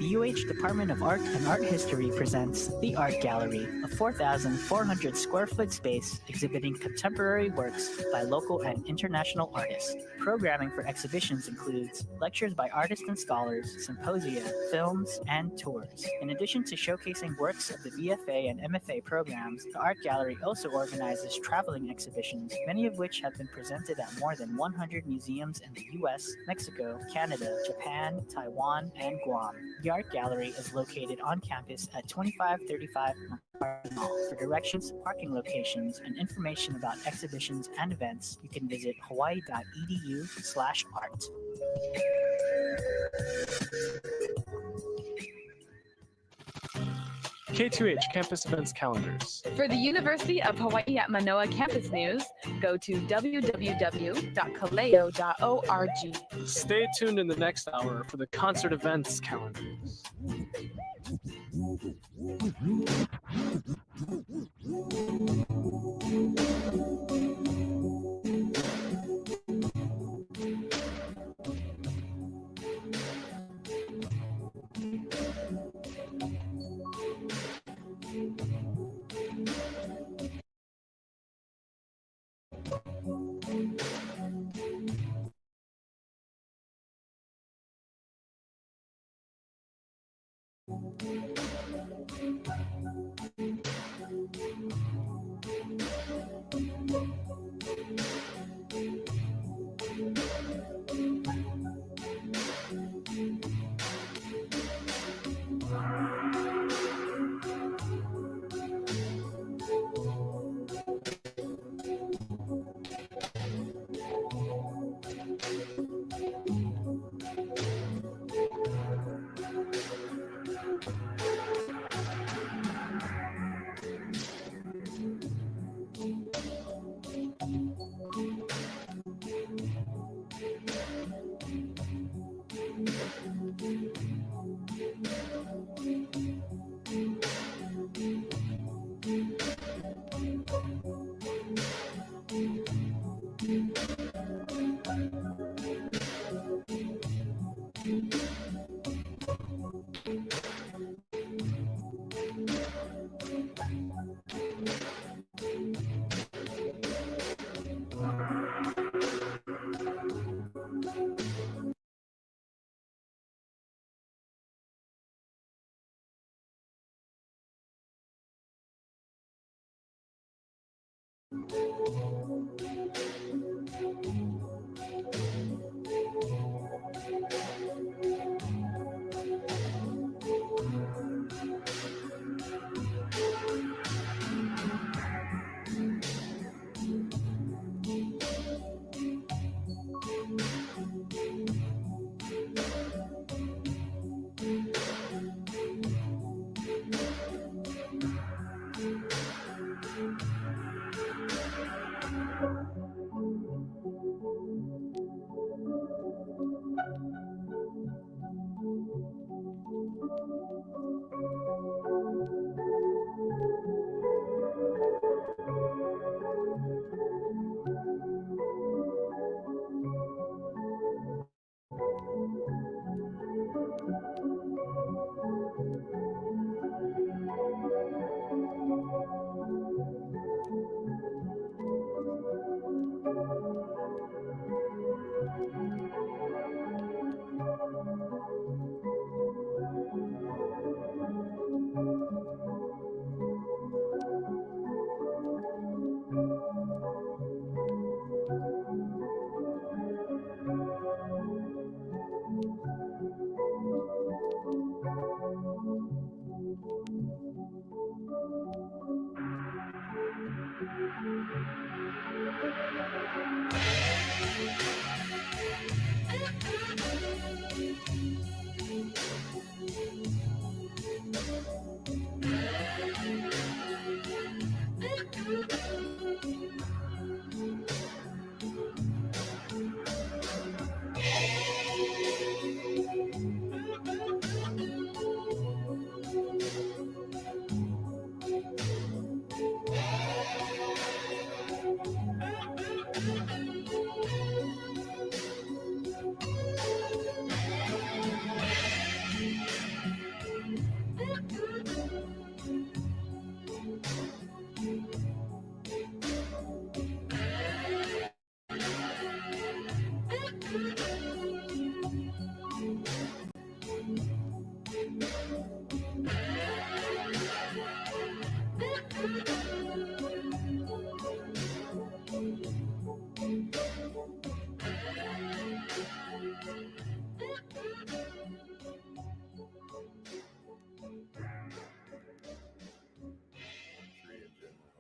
The UH Department of Art and Art History presents The Art Gallery, a 4,400 square foot space exhibiting contemporary works by local and international artists. Programming for exhibitions includes lectures by artists and scholars, symposia, films, and tours. In addition to showcasing works of the BFA and MFA programs, the Art Gallery also organizes traveling exhibitions, many of which have been presented at more than 100 museums in the US, Mexico, Canada, Japan, Taiwan, and Guam. The Art Gallery is located on campus at 2535 McCarthy Mall. For directions, parking locations, and information about exhibitions and events, you can visit hawaii.edu/art. KTUH Campus Events Calendars. For the University of Hawaii at Manoa campus news, go to www.kaleo.org. Stay tuned in the next hour for the concert events calendars.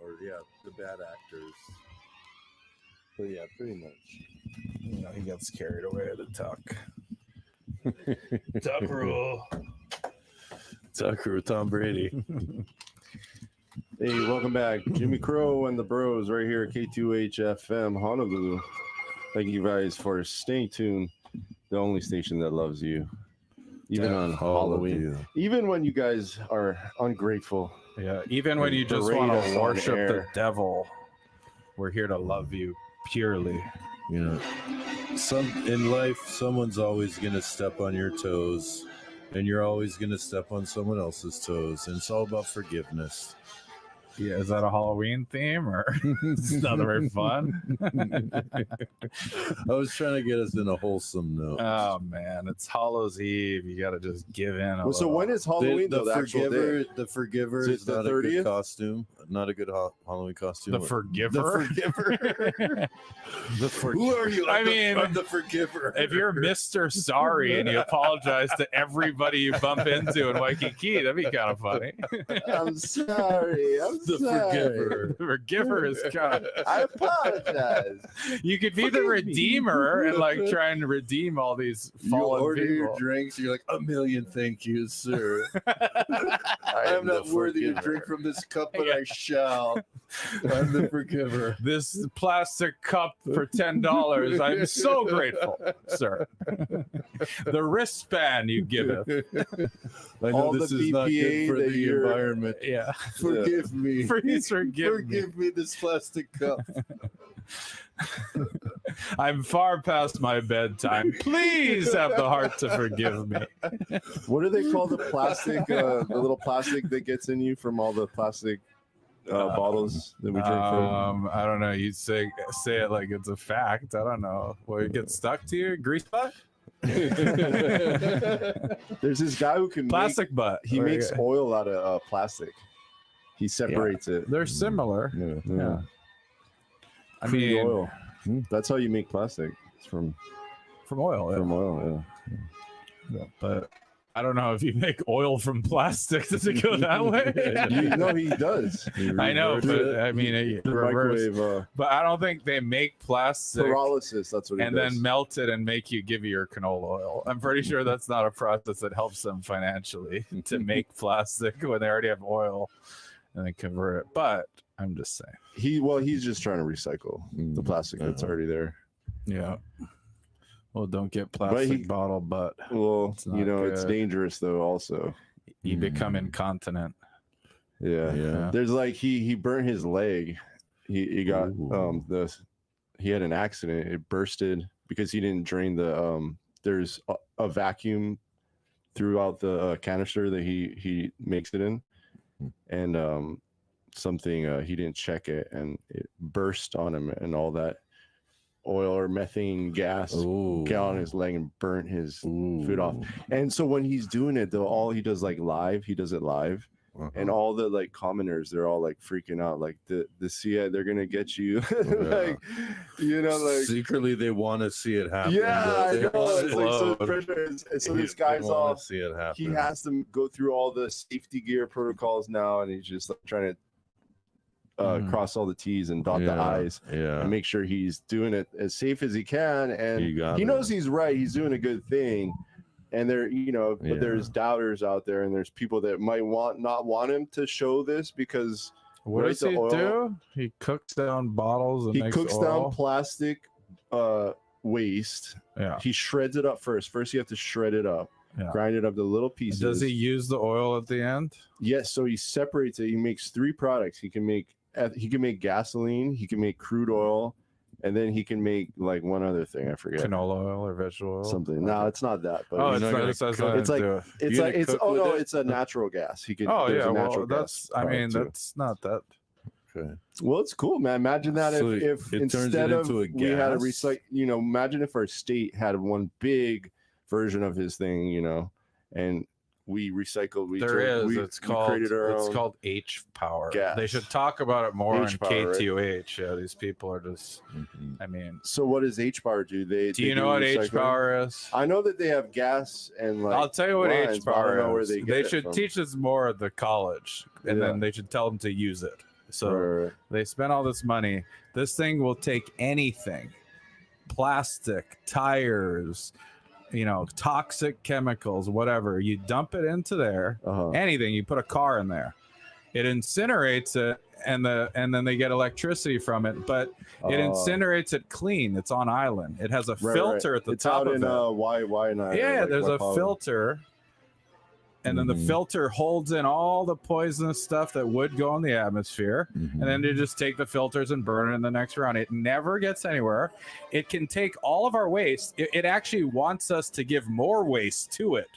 Or yeah, the bad actors. But yeah, pretty much. You know, he gets carried away at the tuck. Tuck rule. Tucker, Tom Brady. Hey, welcome back. Jimmy Crow and the Bros right here at KTUH FM Honolulu. Thank you guys for staying tuned. The only station that loves you. Even on Halloween. Even when you guys are ungrateful. Yeah, even when you just want to worship the devil, we're here to love you purely. You know, in life, someone's always going to step on your toes, and you're always going to step on someone else's toes, and it's all about forgiveness. Yeah, is that a Halloween theme or it's not very fun? I was trying to get us in a wholesome note. Oh man, it's Hallows Eve. You got to just give in. Well, so when is Halloween? The Forgiver. The Forgiver is not a good costume. Not a good Halloween costume. The Forgiver. The Forgiver. Who are you? I'm the Forgiver. If you're Mr. Sorry and you apologize to everybody you bump into in Waikiki, that'd be kind of funny. I'm sorry. The Forgiver. The Forgiver is kind of. I apologize. You could be the Redeemer and like trying to redeem all these fallen You order people. your drinks. You're like, a million thank yous, sir. I am not worthy to drink from this cup, but I shall. I'm the Forgiver. This plastic cup for $10. I'm so grateful, sir. The wristband you give it. I know this is not good for the environment. Yeah. Forgive me. Please forgive me this plastic cup. I'm far past my bedtime. Please have the heart to forgive me. What do they call the plastic, the little plastic that gets in you from all the plastic bottles that we drink from? I don't know. You say it like it's a fact. I don't know. Will it get stuck to you? Grease butt? There's this guy who can plastic butt. He makes oil out of plastic. He separates it. They're similar. Yeah. I Crude mean, oil. That's how you make plastic. It's from oil. From oil, yeah. But I don't know if you make oil from plastic. Does it go that way? No, he does. I know, but I mean, reverse. But I don't think they make plastic pyrolysis. That's what he and does. then melt it and make you give you your canola oil. I'm pretty sure that's not a process that helps them financially to make plastic when they already have oil and then convert it. But I'm just saying. He's just trying to recycle the plastic that's already there. Yeah. Well, don't get plastic bottle butt. Well, It's not it's good. dangerous though. Also, You become incontinent. yeah. There's like he burnt his leg. He got he had an accident. It bursted because he didn't drain the there's a vacuum throughout the canister that he makes it in, and something he didn't check it and it burst on him, and all that oil or methane gas got on his leg and burnt his foot off. And so when he's doing it though, all he does he does it live. And all the like commoners, they're all like freaking out, like the CIA, they're gonna get you. Like, like secretly they want to see it happen. Yeah, I know. It's like so pressure. So this guy's all see it happen. He has to go through all the safety gear protocols now, and he's just like trying to cross all the T's and dot the I's, and make sure he's doing it as safe as he can. And he knows he's right. He's doing a good thing. And there, but there's doubters out there, and there's people that might not want him to show this because what does he do? He cooks down bottles and he cooks oil. down plastic waste. Yeah. He shreds it up first. First, you have to shred it up. Yeah. Grind it up to little pieces. Does he use the oil at the end? Yes. So he separates it. He makes 3 products. He can make gasoline. He can make crude oil, and then he can make like one other thing. I forget. Canola oil or vegetable oil. Something. No, it's not that. But Oh, he's it's not not. gonna It's like it's oh no, it's a natural gas. He can. Oh there's yeah, a well natural that's. gas I mean, product, too. that's not that. Okay. Well, it's cool, man. Imagine that So if it turns instead it of into a we had a gas? recycle, imagine if our state had one big version of his thing, and we recycled. It's created our own called H power. gas. They should talk about it more H on power, right? KTUH. Yeah, these people are just. I mean, So what does H power do? do you know what H power is? I know that they have gas and like. I'll tell you what lines, H but I don't power know where is. they get They it should from. teach us more at the college, and Yeah. then they should tell them to use it. So Right. they spend all this money. This thing will take anything, plastic, tires, toxic chemicals, whatever. You dump it into there, anything. You put a car in there, it incinerates it, and then they get electricity from it. But it incinerates it clean. It's on island. It has a filter at the it's top out of in it. why not? Yeah, like, there's a Wapala. filter, and then the filter holds in all the poisonous stuff that would go in the atmosphere, and then they just take the filters and burn it in the next round. It never gets anywhere. It can take all of our waste. It actually wants us to give more waste to it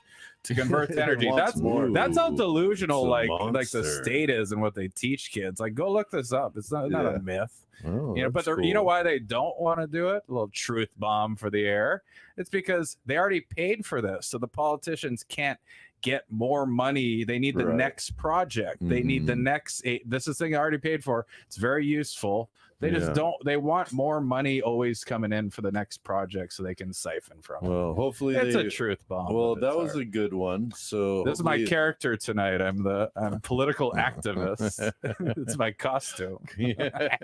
to convert to It energy. wants more. That's how delusional It's a like the monster. state is and what they teach kids. Like, go look this up. It's not Yeah. a myth. Oh, But that's you know cool. why they don't want to do it? A little truth bomb for the air. It's because they already paid for this, so the politicians can't get more money. They need the Right. next project. They need the next. This is thing I already paid for. It's very useful. They just Yeah. don't. They want more money always coming in for the next project, so they can siphon from it. Well, hopefully It's they. a truth bomb. Well, but that it's was hard. a good one. So This is my hopefully- character tonight. I'm a political activist. It's my costume. Yeah.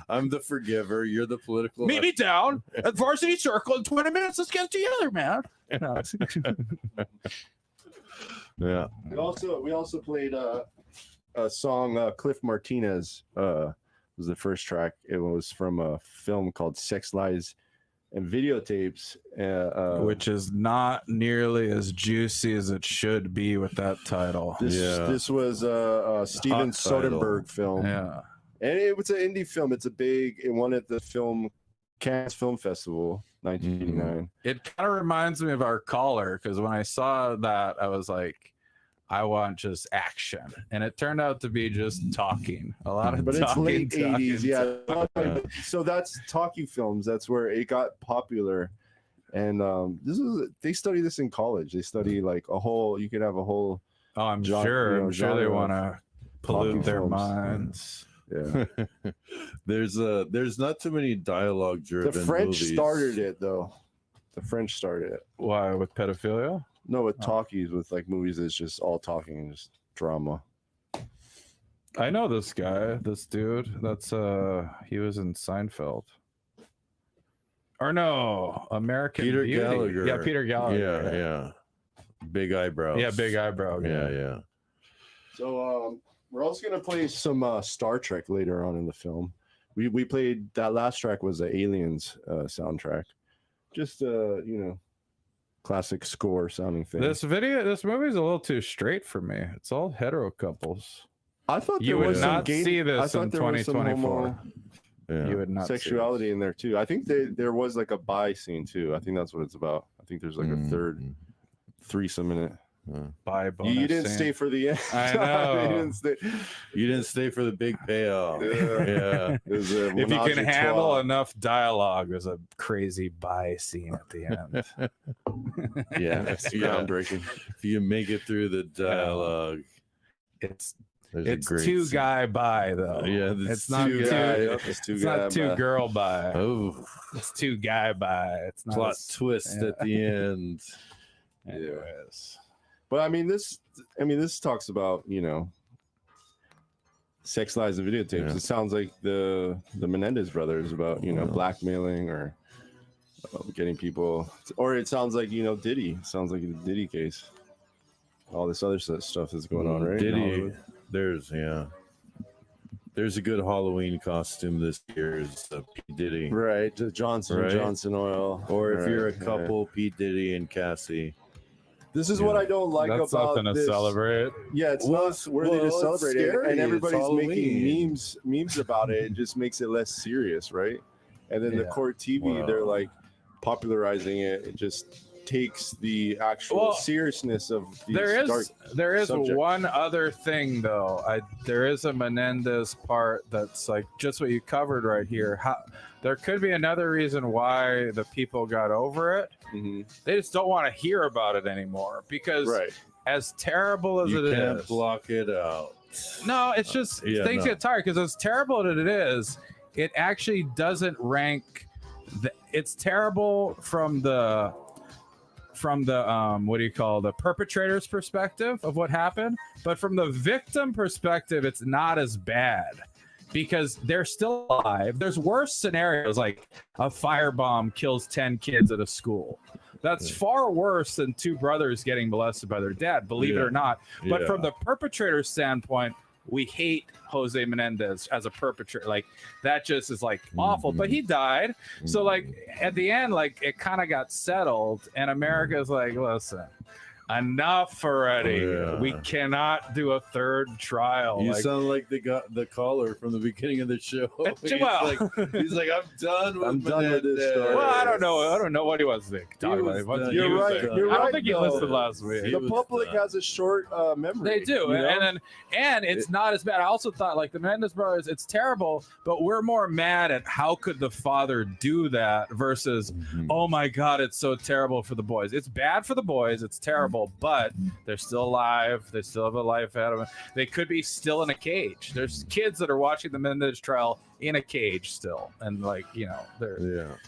I'm the forgiver. You're the political. Meet me down at Varsity Circle in 20 minutes. Let's get together, man. No. Yeah. We also played a song. Cliff Martinez was the first track. It was from a film called Sex, Lies, and Videotapes, Which is not nearly as juicy as it should be with that title. This was a Steven Hot title. Soderbergh film. Yeah. And it was an indie film. It won at the Cannes Film Festival, 1989. It kind of reminds me of Our Caller, because when I saw that, I was like, I want just action. And it turned out to be just talking. A lot of But it's talking. late 80s, talking. yeah. So that's talking films. That's where it got popular. And they study this in college. They study like you could have a whole. Oh, I'm sure they genre want of to pollute talking their films. minds. Yeah. There's not too many dialogue driven. The French movies. started it though. The French started it. Why, with pedophilia? No, with talkies, with like movies that's just all talking and just drama. I know this guy, this dude. That's he was in Seinfeld. Or no, American Peter Beauty. Gallagher. Yeah, Peter Gallagher. Yeah. Big eyebrows. Yeah, big eyebrow. Yeah. So we're also gonna play some Star Trek later on in the film. We played that last track was the Aliens soundtrack. Just classic score sounding thing. This movie is a little too straight for me. It's all hetero couples. I thought You there would was some not see this I thought in there was some 2024. Yeah. You would not see sexuality in there too. I think there was like a bi scene too. I think that's what it's about. I think there's like a third threesome in it. Bi You didn't scene. stay for the end. I know. You didn't stay for the big payoff. Yeah. Yeah. It was a If you menage can a handle trois. enough dialogue, there's a crazy bi scene at the end. Yeah, it's groundbreaking. If you make it through the dialogue, It's there's a it's great two scene. guy bi though. Yeah, it's not two two. guy, yep, it's two It's guy not two bi. girl bi. Oh, It's two guy bi. It's not plot as- twist yeah. at the end. Anyways. But I mean, this talks about sex, lies, and videotapes. Yeah. It sounds like the Menendez brothers about blackmailing or getting people, or it sounds like Diddy. It sounds like the Diddy case. All this other stuff is going on, right? in Diddy, Hollywood. there's a good Halloween costume this year. Is P Diddy, Right, Johnson Right? Johnson oil. Or if you're a Right, yeah. couple, P Diddy and Cassie. This is what I don't like That's about something to this. celebrate. Yeah, it's Well, not worthy well, to it's celebrate it, scary. and It's everybody's making Halloween. memes about it. It just makes it less serious, right? and then the court TV, they're like popularizing it. It just takes the actual seriousness of these there is subjects. one other thing though. There is a Menendez part that's like just what you covered right here. There could be another reason why the people got over it. They just don't want to hear about it anymore because as terrible as you it can't is, block it out. No, it's just things get tired because as terrible as it is, it actually doesn't rank. It's terrible from the what do you call the perpetrator's perspective of what happened, but from the victim perspective, it's not as bad because they're still alive. There's worse scenarios like a firebomb kills 10 kids at a school. That's far worse than two brothers getting molested by their dad, believe it or not. But from the perpetrator's standpoint, we hate Jose Menendez as a perpetrator. Like that just is like awful, but he died. So like at the end, like it kind of got settled and America's like, listen, enough already. We cannot do a third trial. You sound like the caller from the beginning of the show. He's like, I'm done with this story. Well, I don't know what he was thinking. You're right. I don't think he listened last week. The public has a short memory. They do, you know? and it's not as bad. I also thought like the Menendez brothers, it's terrible, but we're more mad at how could the father do that versus oh my God, it's so terrible for the boys. It's bad for the boys. It's terrible. But they're still alive. They still have a life ahead of them. They could be still in a cage. There's kids that are watching the Menendez trial in a cage still, and like they're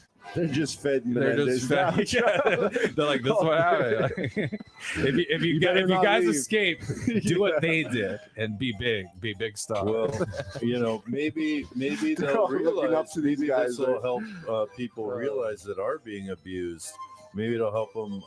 just fed Menendez. They're like, this is what happened. if you guys escape, do what they did and be big stuff. Well, maybe they'll realize up to these guys will help people realize that are being abused. Maybe it'll help them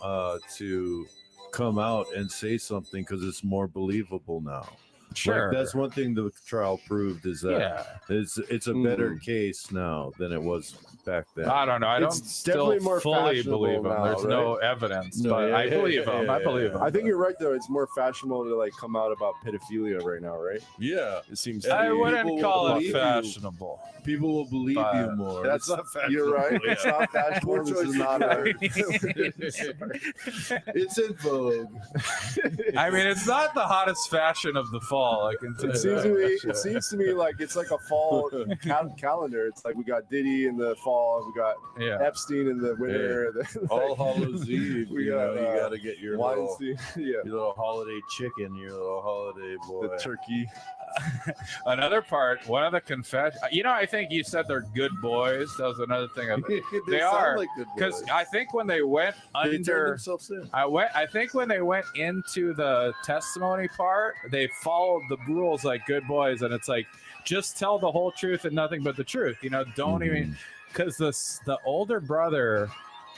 to come out and say something because it's more believable now. Sure, like, that's one thing the trial proved is that it's a better case now than it was back then. I don't know. I don't definitely still more fully believe him. now, There's no evidence, but I believe him. I believe him. I think you're right though. It's more fashionable to like come out about pedophilia right now, right? Yeah, it seems. I wouldn't call it fashionable. People will believe you more. That's not fashionable. You're right. It's not fashionable. This is not it's in vogue. I mean, it's not the hottest fashion of the fall. I can tell you. It seems to me like it's like a fall calendar. It's like we got Diddy in the fall, we got Epstein in the winter. All Hallows Eve. We you got got to get your your little holiday chicken, your little holiday boy, the turkey. Another part, one of the confessions. I think you said they're good boys. That was another thing. They are, because I think when they went under, I think when they went into the testimony part, they followed the rules like good boys, and it's like just tell the whole truth and nothing but the truth. Don't even, because the older brother,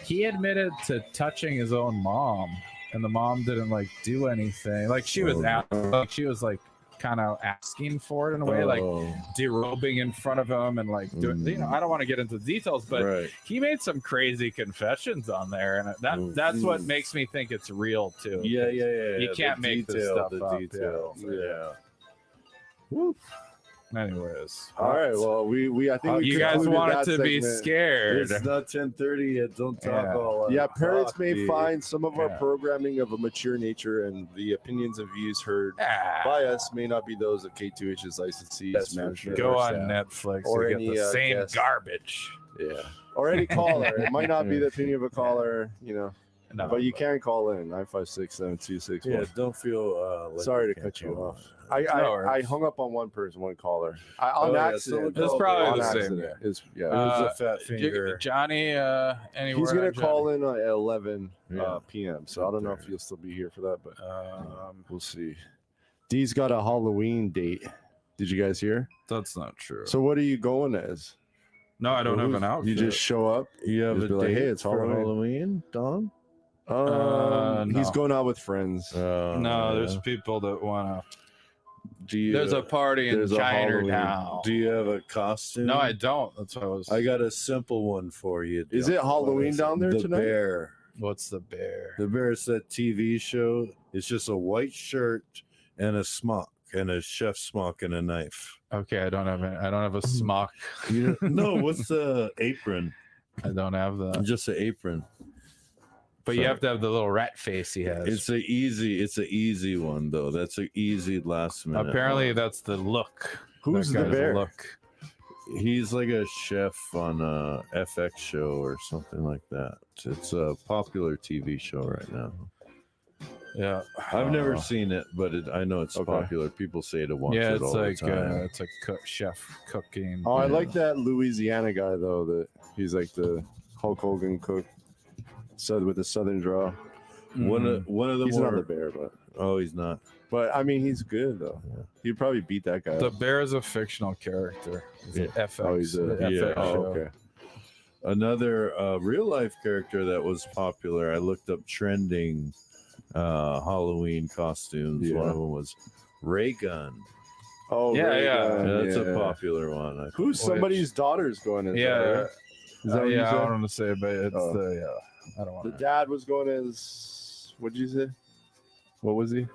he admitted to touching his own mom, and the mom didn't like do anything. Like she was like kind of asking for it in a way, like derobing in front of him and like doing, I don't want to get into details, but he made some crazy confessions on there, and that's what makes me think it's real too. Yeah. You can't make this stuff up. Yeah. Woo. Anyways, all right. Well, I think you guys wanted to be scared. It's not 10:30 yet. Don't talk all. Parents may find some of our programming of a mature nature, and the opinions and views heard by us may not be those of K2H's licensees, management. Go on Netflix or and get the same garbage. Yeah, or any caller. It might not be the opinion of a caller, but you can call in 956-7261. Yeah, don't feel. Sorry to cut you off. I hung up on one caller. On accident. It's probably the same. It was a fat finger. Johnny, he's going to call in at 11 p.m. So I don't know if you'll still be here for that, but we'll see. D's got a Halloween date. Did you guys hear? That's not true. So what are you going as? No, I don't have an outfit. You just show up. You have a date hey, it's for Halloween, Don? He's going out with friends. No, there's people that want to. There's a party in Chinatown. Do you have a costume? No, I don't. That's what I got a simple one for you. Is it Halloween down there tonight? The bear. What's the bear? The bear is that TV show. It's just a white shirt and a smock. and a chef smock and a knife. Okay, I don't have a smock. No, what's the apron? I don't have that. Just an apron. But you have to have the little rat face he has. It's a easy one though. That's an easy last minute. Apparently, that's the look. Who's That the guy's bear? Look. He's like a chef on a FX show or something like that. It's a popular TV show right now. Yeah, I've never seen it, but I know it's popular. People say to watch it all the time. It's like chef cooking. Oh, I like that Louisiana guy though. That he's like the Hulk Hogan cook, with the Southern draw. One of the He's more, not the bear, but he's not. But I mean, he's good though. Yeah. He'd probably beat that guy. The bear is a fictional character. He's an FX. Oh, he's a FX show. okay. Another real life character that was popular. I looked up trending Halloween costumes. Yeah. One of them was Ray Gun. Oh, yeah. That's a popular one. I think. Who's somebody's daughter's going as? Yeah, that, right? Is that what you I said? don't want to say, but it's I don't want The to. dad was going as. What'd you say? What was he?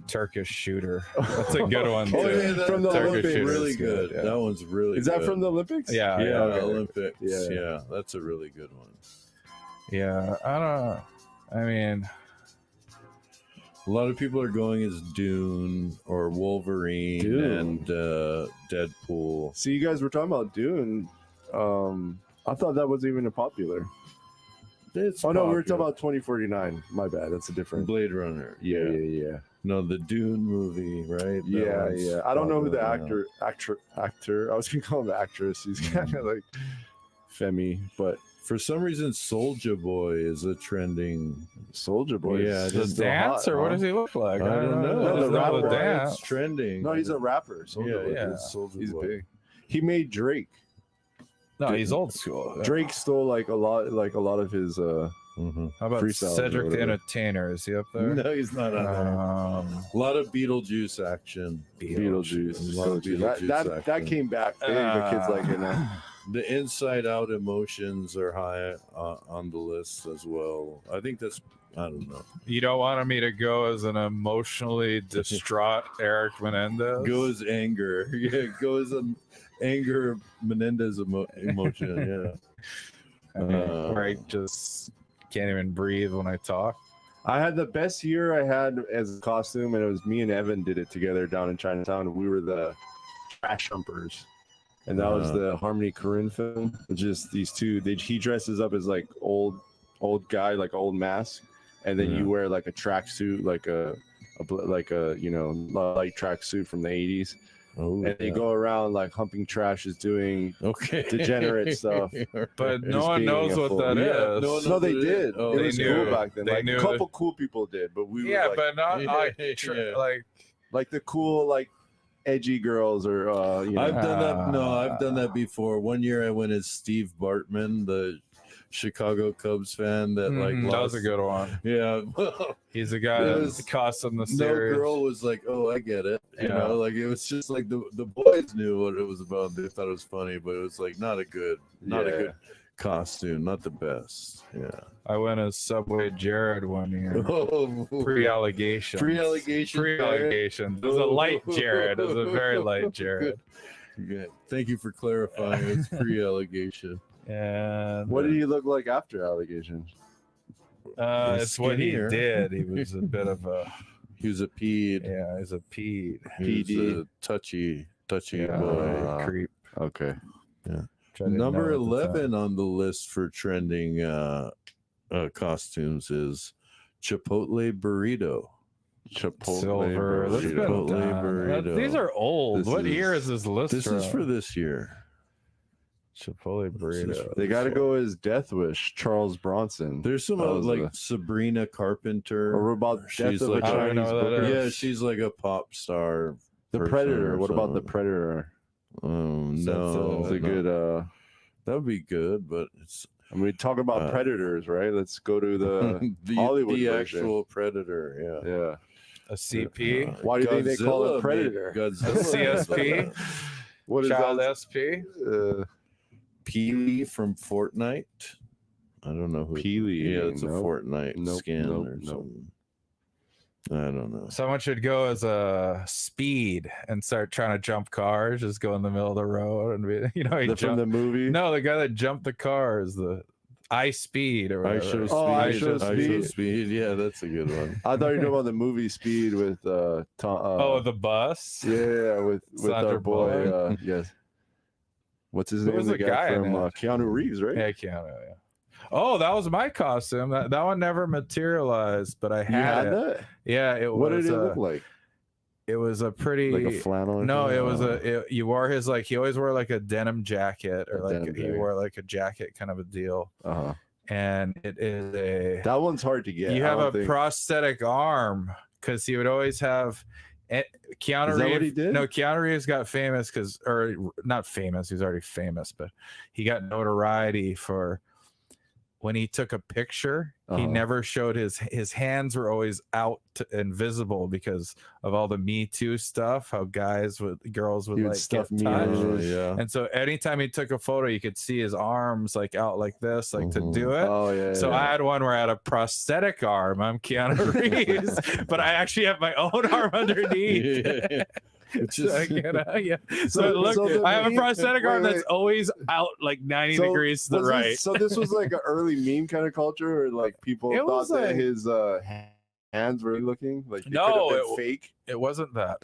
Turkish shooter. That's a good one. Oh too. yeah, From the Turkish Olympics. shooter really is good. Yeah. That one's really. Is that good. from the Olympics? Yeah, Yeah, okay. Olympics. Yeah. Yeah, that's a really good one. Yeah, I don't. I mean, A lot of people are going as Dune or Wolverine Dune. and Deadpool. See, you guys were talking about Dune. I thought that wasn't even a popular. It's Oh no, we were popular. talking about 2049. My bad. That's a different. Blade Runner. Yeah. No, the Dune movie, right? That one's I don't know who the popular, actor. I was gonna call him the actress. He's kind of like Femi, but For some reason, Soldier Boy is a trending. Soldier Boy. Yeah, is the just still dance, hot, or what huh? does he look like? I don't know. No, the It's not rapper. a dance. It's It's trending. No, he's a rapper. Soldier Boy. Yeah. He's Soulja He's Boy. big. He made Drake. No, he's old school. Drake stole like a lot of his. Mhm. How about freestyles or Cedric the whatever. Entertainer? Is he up there? No, he's not on there. A lot of Beetlejuice action. Beetlejuice. A lot of Beetlejuice That action. came back big. The kids like it now. The Inside Out emotions are high on the list as well. I think that's, I don't know. You don't want me to go as an emotionally distraught Eric Menendez? Go as anger. Yeah, go as an anger Menendez emotion. I mean, where I just can't even breathe when I talk. I had the best year I had as a costume, and it was me and Evan did it together down in Chinatown. We were the trash humpers, and that was the Harmony Korine film. Just these two. He dresses up as like old guy, like old mask, and then you wear like a tracksuit, like a light tracksuit from the 80s. Oh, and they go around like humping trash, is doing degenerate stuff. But no Just one being knows a what fool. that is. No, they did. Oh, It they was knew. cool back then. They Like knew a couple cool people did, but we Yeah, were like, but not like Yeah. like the cool like edgy girls or I've done that. No, I've done that before. One year I went as Steve Bartman, the Chicago Cubs fan that like that was lost. a good one. Yeah, He's the guy It that was- cost him the no series. girl was like, "Oh, I get it." You Yeah. know, like it was just like the boys knew what it was about. They thought it was funny, but it was like not a good Yeah. costume, not the best. Yeah. I went as Subway Jared one year. Pre-allegation. Pre-allegation. Pre-allegation. It was a light Jared. It was a very light Jared. Yeah. Thank you for clarifying. It's pre-allegation. And what did he look like after allegations? it's what he Skinnier. did. He was a bit of a He was a peed. yeah. He's a pede. He was PD. a touchy Yeah, boy. creep. Okay. Tried to Number know at the time. 11 on the list for trending costumes is Chipotle burrito. Chipotle Silver. That's burrito. been Chipotle done. burrito. These are old. This What is- year is this list? This is from? for this year. Chipotle burrito. They got to go as Death Wish, Charles Bronson. There's some That was like a- Sabrina Carpenter. Or what about She's Death of like a I don't Chinese know what that Booker? yeah, she's like a pop star. The person Predator. or What about the something. Predator? Oh So no, It's a good. that would be good, but it's I mean, talk about predators, right? Let's go to the the Hollywood the version. actual Predator. Yeah. Yeah. A CP. Why do you think they call it Godzilla Predator? made Godzilla. CSP. What is Child that? SP. Peely from Fortnite. I don't know who. Peely. Yeah, it's a Nope. Fortnite Nope, skin nope, or nope. something. I don't know. Someone should go as a Speed and start trying to jump cars. Just go in the middle of the road and be, you know, From the movie. No, the guy that jumped the cars, the I Speed or whatever. I Show Speed. Yeah, that's a good one. I thought you were talking about the movie Speed with Tom. The bus. Yeah, with Sandra our boy. Bullock. Yes. What's his Who name? was The the guy guy in from that? Keanu Reeves, right? Yeah, Keanu. Yeah. Oh, that was my costume. That one never materialized, but I You had it. that? Yeah, it What was. did it look like? It was a pretty Like a flannel? Or No, something? it was you wore his like he always wore like a denim jacket or like denim he jacket. wore like a jacket kind of a deal. Uh-huh. And it is a That one's hard to get. you I have don't a think. prosthetic arm because he would always have Keanu Is that Reeves. what he did? No, Keanu Reeves got famous or not famous. He was already famous, but he got notoriety for when he took a picture. He Uh-huh. never showed his hands were always out and visible because of all the Me Too stuff. How girls would He would like stuff get me touched. in. Yeah. And so anytime he took a photo, you could see his arms like out like this, like to do it. Oh yeah. So yeah. I had one where I had a prosthetic arm. I'm Keanu Reeves, but I actually have my own arm underneath. Yeah. Which So, is yeah. So- look, so the I have a meme- prosthetic arm wait, that's wait. always out like 90 So, degrees to the was right. this- so this was like an early meme kind of culture, or like people It thought was that like- his hands were looking like they No, could have been it- fake. It wasn't that.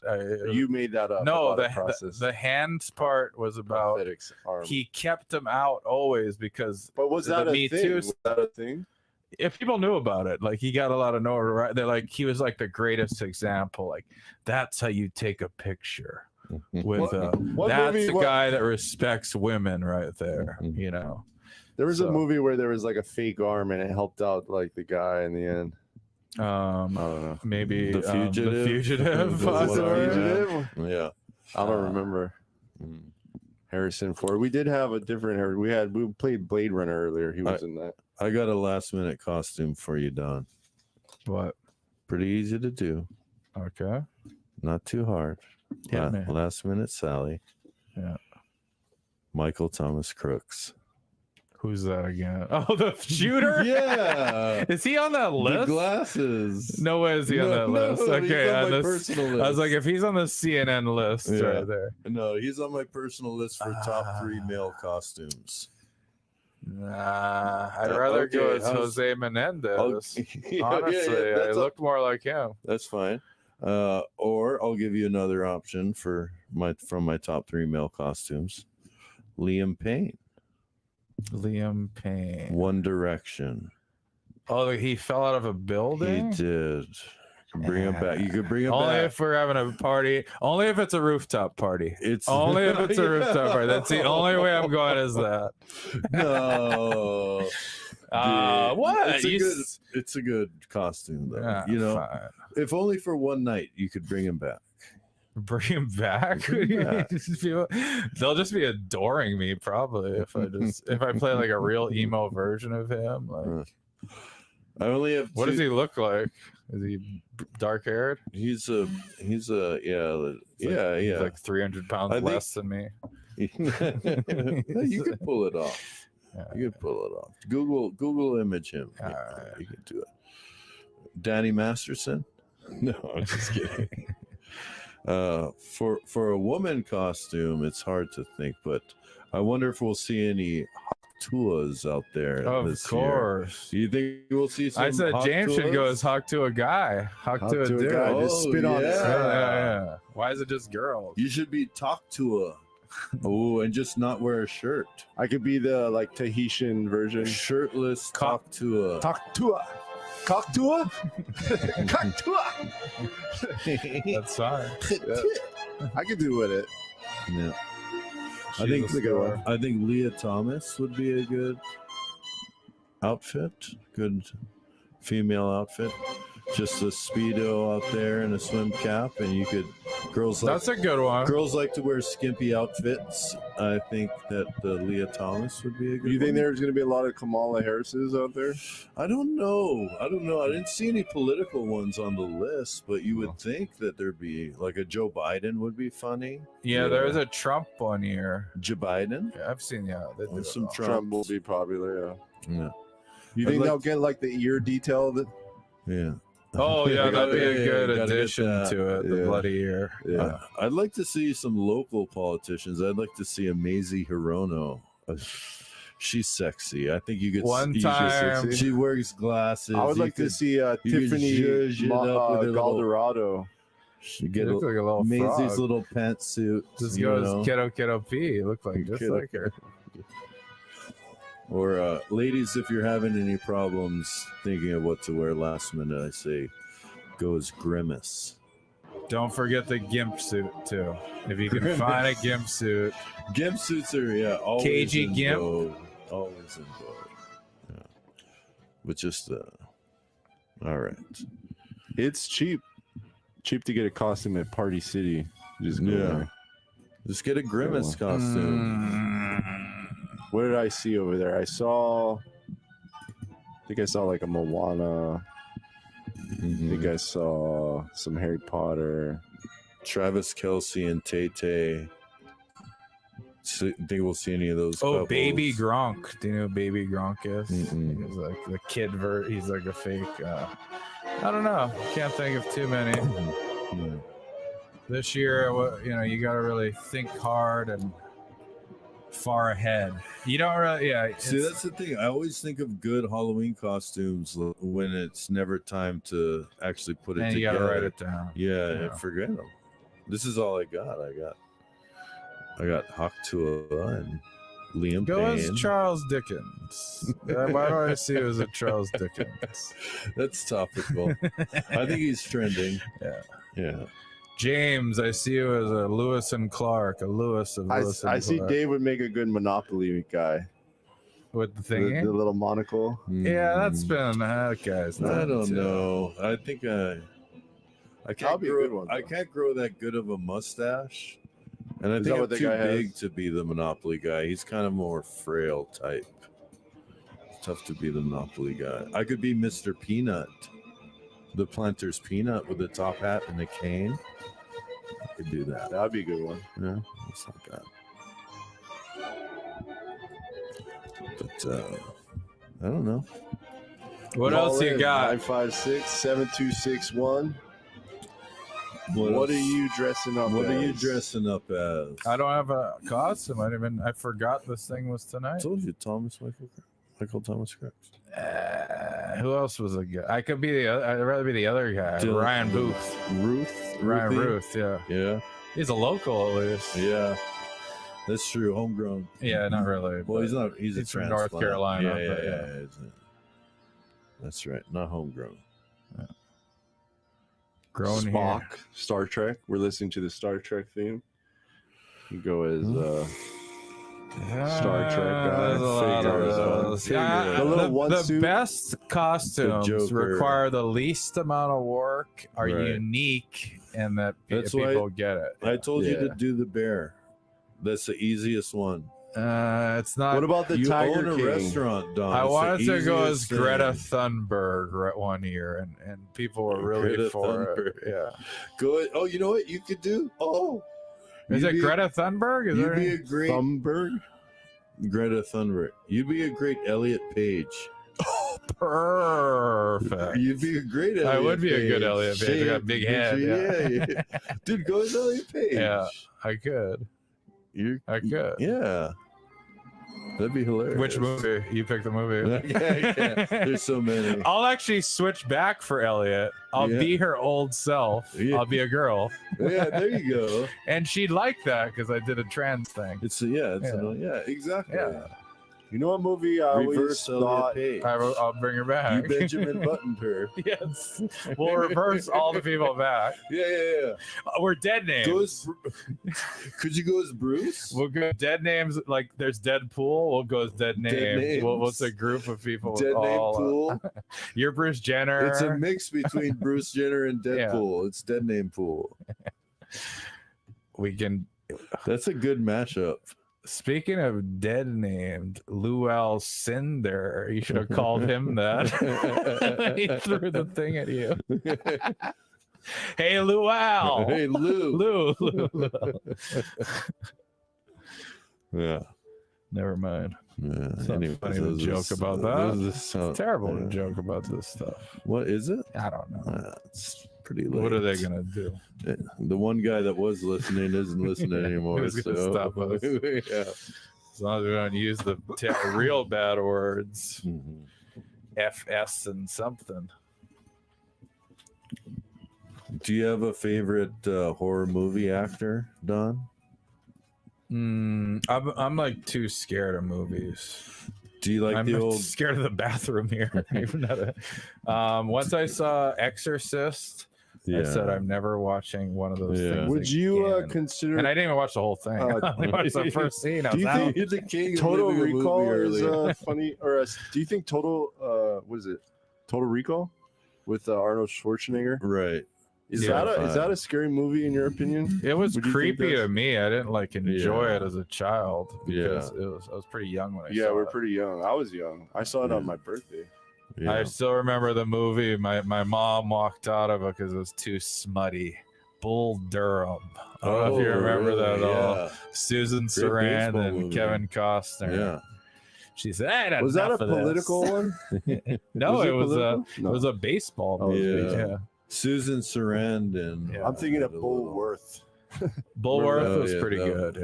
You made that up. No, about the, a process. the hand part was about prosthetics arm. he kept them out always because But was that the a Me thing? Too Was that a thing? if people knew about it, like he got a lot of notoriety. They're like he was like the greatest example. Like that's how you take a picture with what that's movie- the what- guy that respects women right there. You know, There was a So- movie where there was like a fake arm and it helped out like the guy in the end. I don't know. maybe The Fugitive? The Fugitive. Was it The possibly. Fugitive? Yeah. I don't remember. Harrison Ford. We did have a different. We played Blade Runner earlier. He was in that. I got a last minute costume for you, Don. What? Pretty easy to do. Okay. Not too hard. Hit me. Last minute Sally. Yeah. Michael Thomas Crooks. Who's that again? Oh, the shooter. Yeah. Is he on that list? The glasses. No way is he on that list. he's Okay, on on my this- personal list. I was like, if he's on the CNN list Yeah. right there. No, he's on my personal list for top 3 male costumes. Nah, I'd rather go okay, as how's- Jose Menendez. Yeah, Honestly, I that's look more like him. That's fine. Or I'll give you another option from my top 3 male costumes. Liam Payne. Liam Payne. One Direction. Oh, he fell out of a building? He did. Bring him back. You could bring him Only back. if we're having a party. Only if it's a rooftop party. It's only if it's a Yeah. rooftop party. That's the only way I'm going is that. No. What? It's a good costume though. Yeah, you know, fine. if only for one night you could bring him back. Bring him back? Yeah. They'll just be adoring me probably if I play like a real emo version of him. Like, I only have. what does he look like? Is he dark haired? He's a yeah. He's like 300 pounds I think- less than me. You could pull it off. You could pull it off. Google image him. You can do it. Danny Masterson? No, I'm just kidding. For a woman costume, it's hard to think, but I wonder if we'll see any Haktuas out there. Of this course. Year. Do you think we'll see some I said James should go Haktuas? as Hawk to a guy. Hawk to a to a dude. guy. Just spit on it. Yeah. Why is it just girls? You should be talk to a. Oh, and just not wear a shirt. I could be the like Tahitian version. Shirtless talk to a. Coctua. Coctua? Coctua. That's fine. I could do with it. Yeah. She's a star. I think Leah Thomas would be a good outfit. Good female outfit. Just a Speedo out there and a swim cap, and you could That's a good one. Girls like to wear skimpy outfits. I think that Leah Thomas would be a good You think one. there's going to be a lot of Kamala Harrises out there? I don't know. I didn't see any political ones on the list, but you would think that there'd be like a Joe Biden would be funny. Yeah, there's a Trump one here. Joe Biden. Yeah, I've seen they do some it all. Trump will be popular, yeah. Yeah. You I'd think like- they'll get like the ear detail that Yeah. Oh yeah, that'd be a good gotta get addition that. to it. The Yeah. bloody ear. Yeah. I'd like to see some local politicians. I'd like to see a Maisie Hirono. She's sexy. I think you could. One you should- time- she wears glasses. I would You like to could- see you could Tiffany zhuzh it up with a little- Galdorado. You get You look like a little Maisie's frog. little pantsuit. Just you know. goes kiddo P. Look like just Kiddo, like her. Or ladies, if you're having any problems thinking of what to wear last minute, I say go as Grimace. Don't forget the gimp suit too. If you can find a gimp suit, Gimp suits are always KG in gimp. vogue. Always in vogue. Yeah. But just all right. It's cheap to get a costume at Party City. Just go there. Just get a Grimace costume. What did I see over there? I think I saw like a Moana. I think I saw some Harry Potter. Travis Kelce and Tay Tay. Think we'll see any of those? oh, couples? Baby Gronk. Do you know who Baby Gronk is? Mm-mm. He's like the kid he's like a fake. I don't know. Can't think of too many. This year, you got to really think hard and far ahead. You don't really, See, that's the thing. I always think of good Halloween costumes when it's never time to actually put it and together. you got to write it down. Yeah, Yeah. and forget them. This is all I got. I got Hawk Tuah and Liam Go Payne. as Charles Dickens. Why do I see you as a Charles Dickens? That's topical. I think he's trending. Yeah. James, I see you as a Lewis and Clark, a Lewis of Lewis and I see Clark. Dave would make a good Monopoly guy. With the thingy? The little monocle. Yeah, that's been guy's I done don't too. know. I think I That'll can't be a grow. good one, I though. can't grow that good of a mustache, and I Is think that I'm what the too guy has? big to be the Monopoly guy. He's kind of more frail type. It's tough to be the Monopoly guy. I could be Mr. Peanut, the Planter's Peanut with the top hat and the cane. I could do that. That'd be a good one. Yeah, that's not bad. But I don't know. What else you got? 956-7261. What else? are you dressing up What as? are you dressing up as? I don't have a costume. I forgot this thing was I tonight. told you, Michael Thomas Crooks. Who else was a guy? I could be I'd rather be the other guy. Dylan- Ryan Booth. Ryan Ruthie? Ruth, yeah. Yeah, He's a local at least. yeah. That's true. Homegrown. Yeah, not really. Well, but he's not. He's a from transplant. North Carolina. Yeah, but yeah. Isn't it? That's right. Not homegrown. Grown Spock, here. Star Trek. We're listening to the Star Trek theme. You go as Star Trek guy. There's a lot of those. Yeah, The little the one-suit. best costumes Joker. require the least amount of work, are Right. unique, and that That's why people get it. I told you to Yeah. do the bear. That's the easiest one. It's not. What about the you Tiger own a King? restaurant, Don. I It's the wanted to go as easiest thing. Greta Thunberg one year, and people were really Greta for it. Thunberg. Yeah. Go. Oh, you know what you could do? Oh, Is you'd it be- Greta Thunberg? Is You'd there be any- a great Thunberg? Greta Thunberg. You'd be a great Elliot Page. Perfect. You'd be a great Elliot I would be a good Page. Elliot Page. I got a big head. Yeah. Dude, go as Elliot Page. Yeah, I could. I could. Yeah. That'd be hilarious. Which movie? You pick the movie. Yeah. There's so many. I'll actually switch back for Elliot. I'll Yeah. be her old self. Yeah. I'll be a girl. Yeah, there you go. And she'd like that because I did a trans thing. Exactly. Yeah. You know what movie I always Reverse Elliot thought? Page. I'll bring her back. You Benjamin Button her. Yes. We'll reverse all the people back. Yeah. We're dead names. Go as, could you go as Bruce? We'll go dead names. Like there's Deadpool. We'll go as dead names. names. What's a group of people? with Dead name all, pool. You're Bruce Jenner. It's a mix between Bruce Jenner and Deadpool. It's Dead Name Pool. We can. That's a good mashup. Speaking of dead named, Luel Cinder, you should have called him that. He threw the thing at you. Hey, Luel. Hey, Lou. Lou. Yeah. Never mind. Yeah. It's not funny to joke about that. It's terrible to joke about this stuff. What is it? I don't know. It's pretty late. What are they gonna do? The one guy that was listening isn't listening anymore. Who's gonna so, stop us? Yeah. As long as we don't use the real bad words. FS and something. Do you have a favorite horror movie actor, Don? I'm like too scared of movies. Do you like I'm the old? Scared of the bathroom here. Once I saw Exorcist, I said I'm never watching one of those things. Would you again. Consider? And I didn't even watch the whole thing. I only watched the first scene. Do you think You're the king of Total living a movie Recall is early. funny? Or do you think Total? What is it? Total Recall with Arnold Schwarzenegger? Right. Is that a scary movie in your opinion? It was Would you think creepy that's- to me. I didn't like enjoy it as a child because Yeah. I was pretty young when I Yeah, saw we're it. pretty young. I was young. I saw it on my birthday. Yeah. I still remember the movie. My mom walked out of it because it was too smutty. Bull Durham. I don't know if you remember that at all. Yeah. Susan Great Sarandon baseball and movie. Kevin Costner. Yeah. She said, "I had Was that a enough of this." political one? No, Was it it was political? it was a baseball movie. Yeah. Yeah. Susan Sarandon. Yeah. I'm thinking of Bullworth. Bullworth Oh, was yeah, pretty that- good.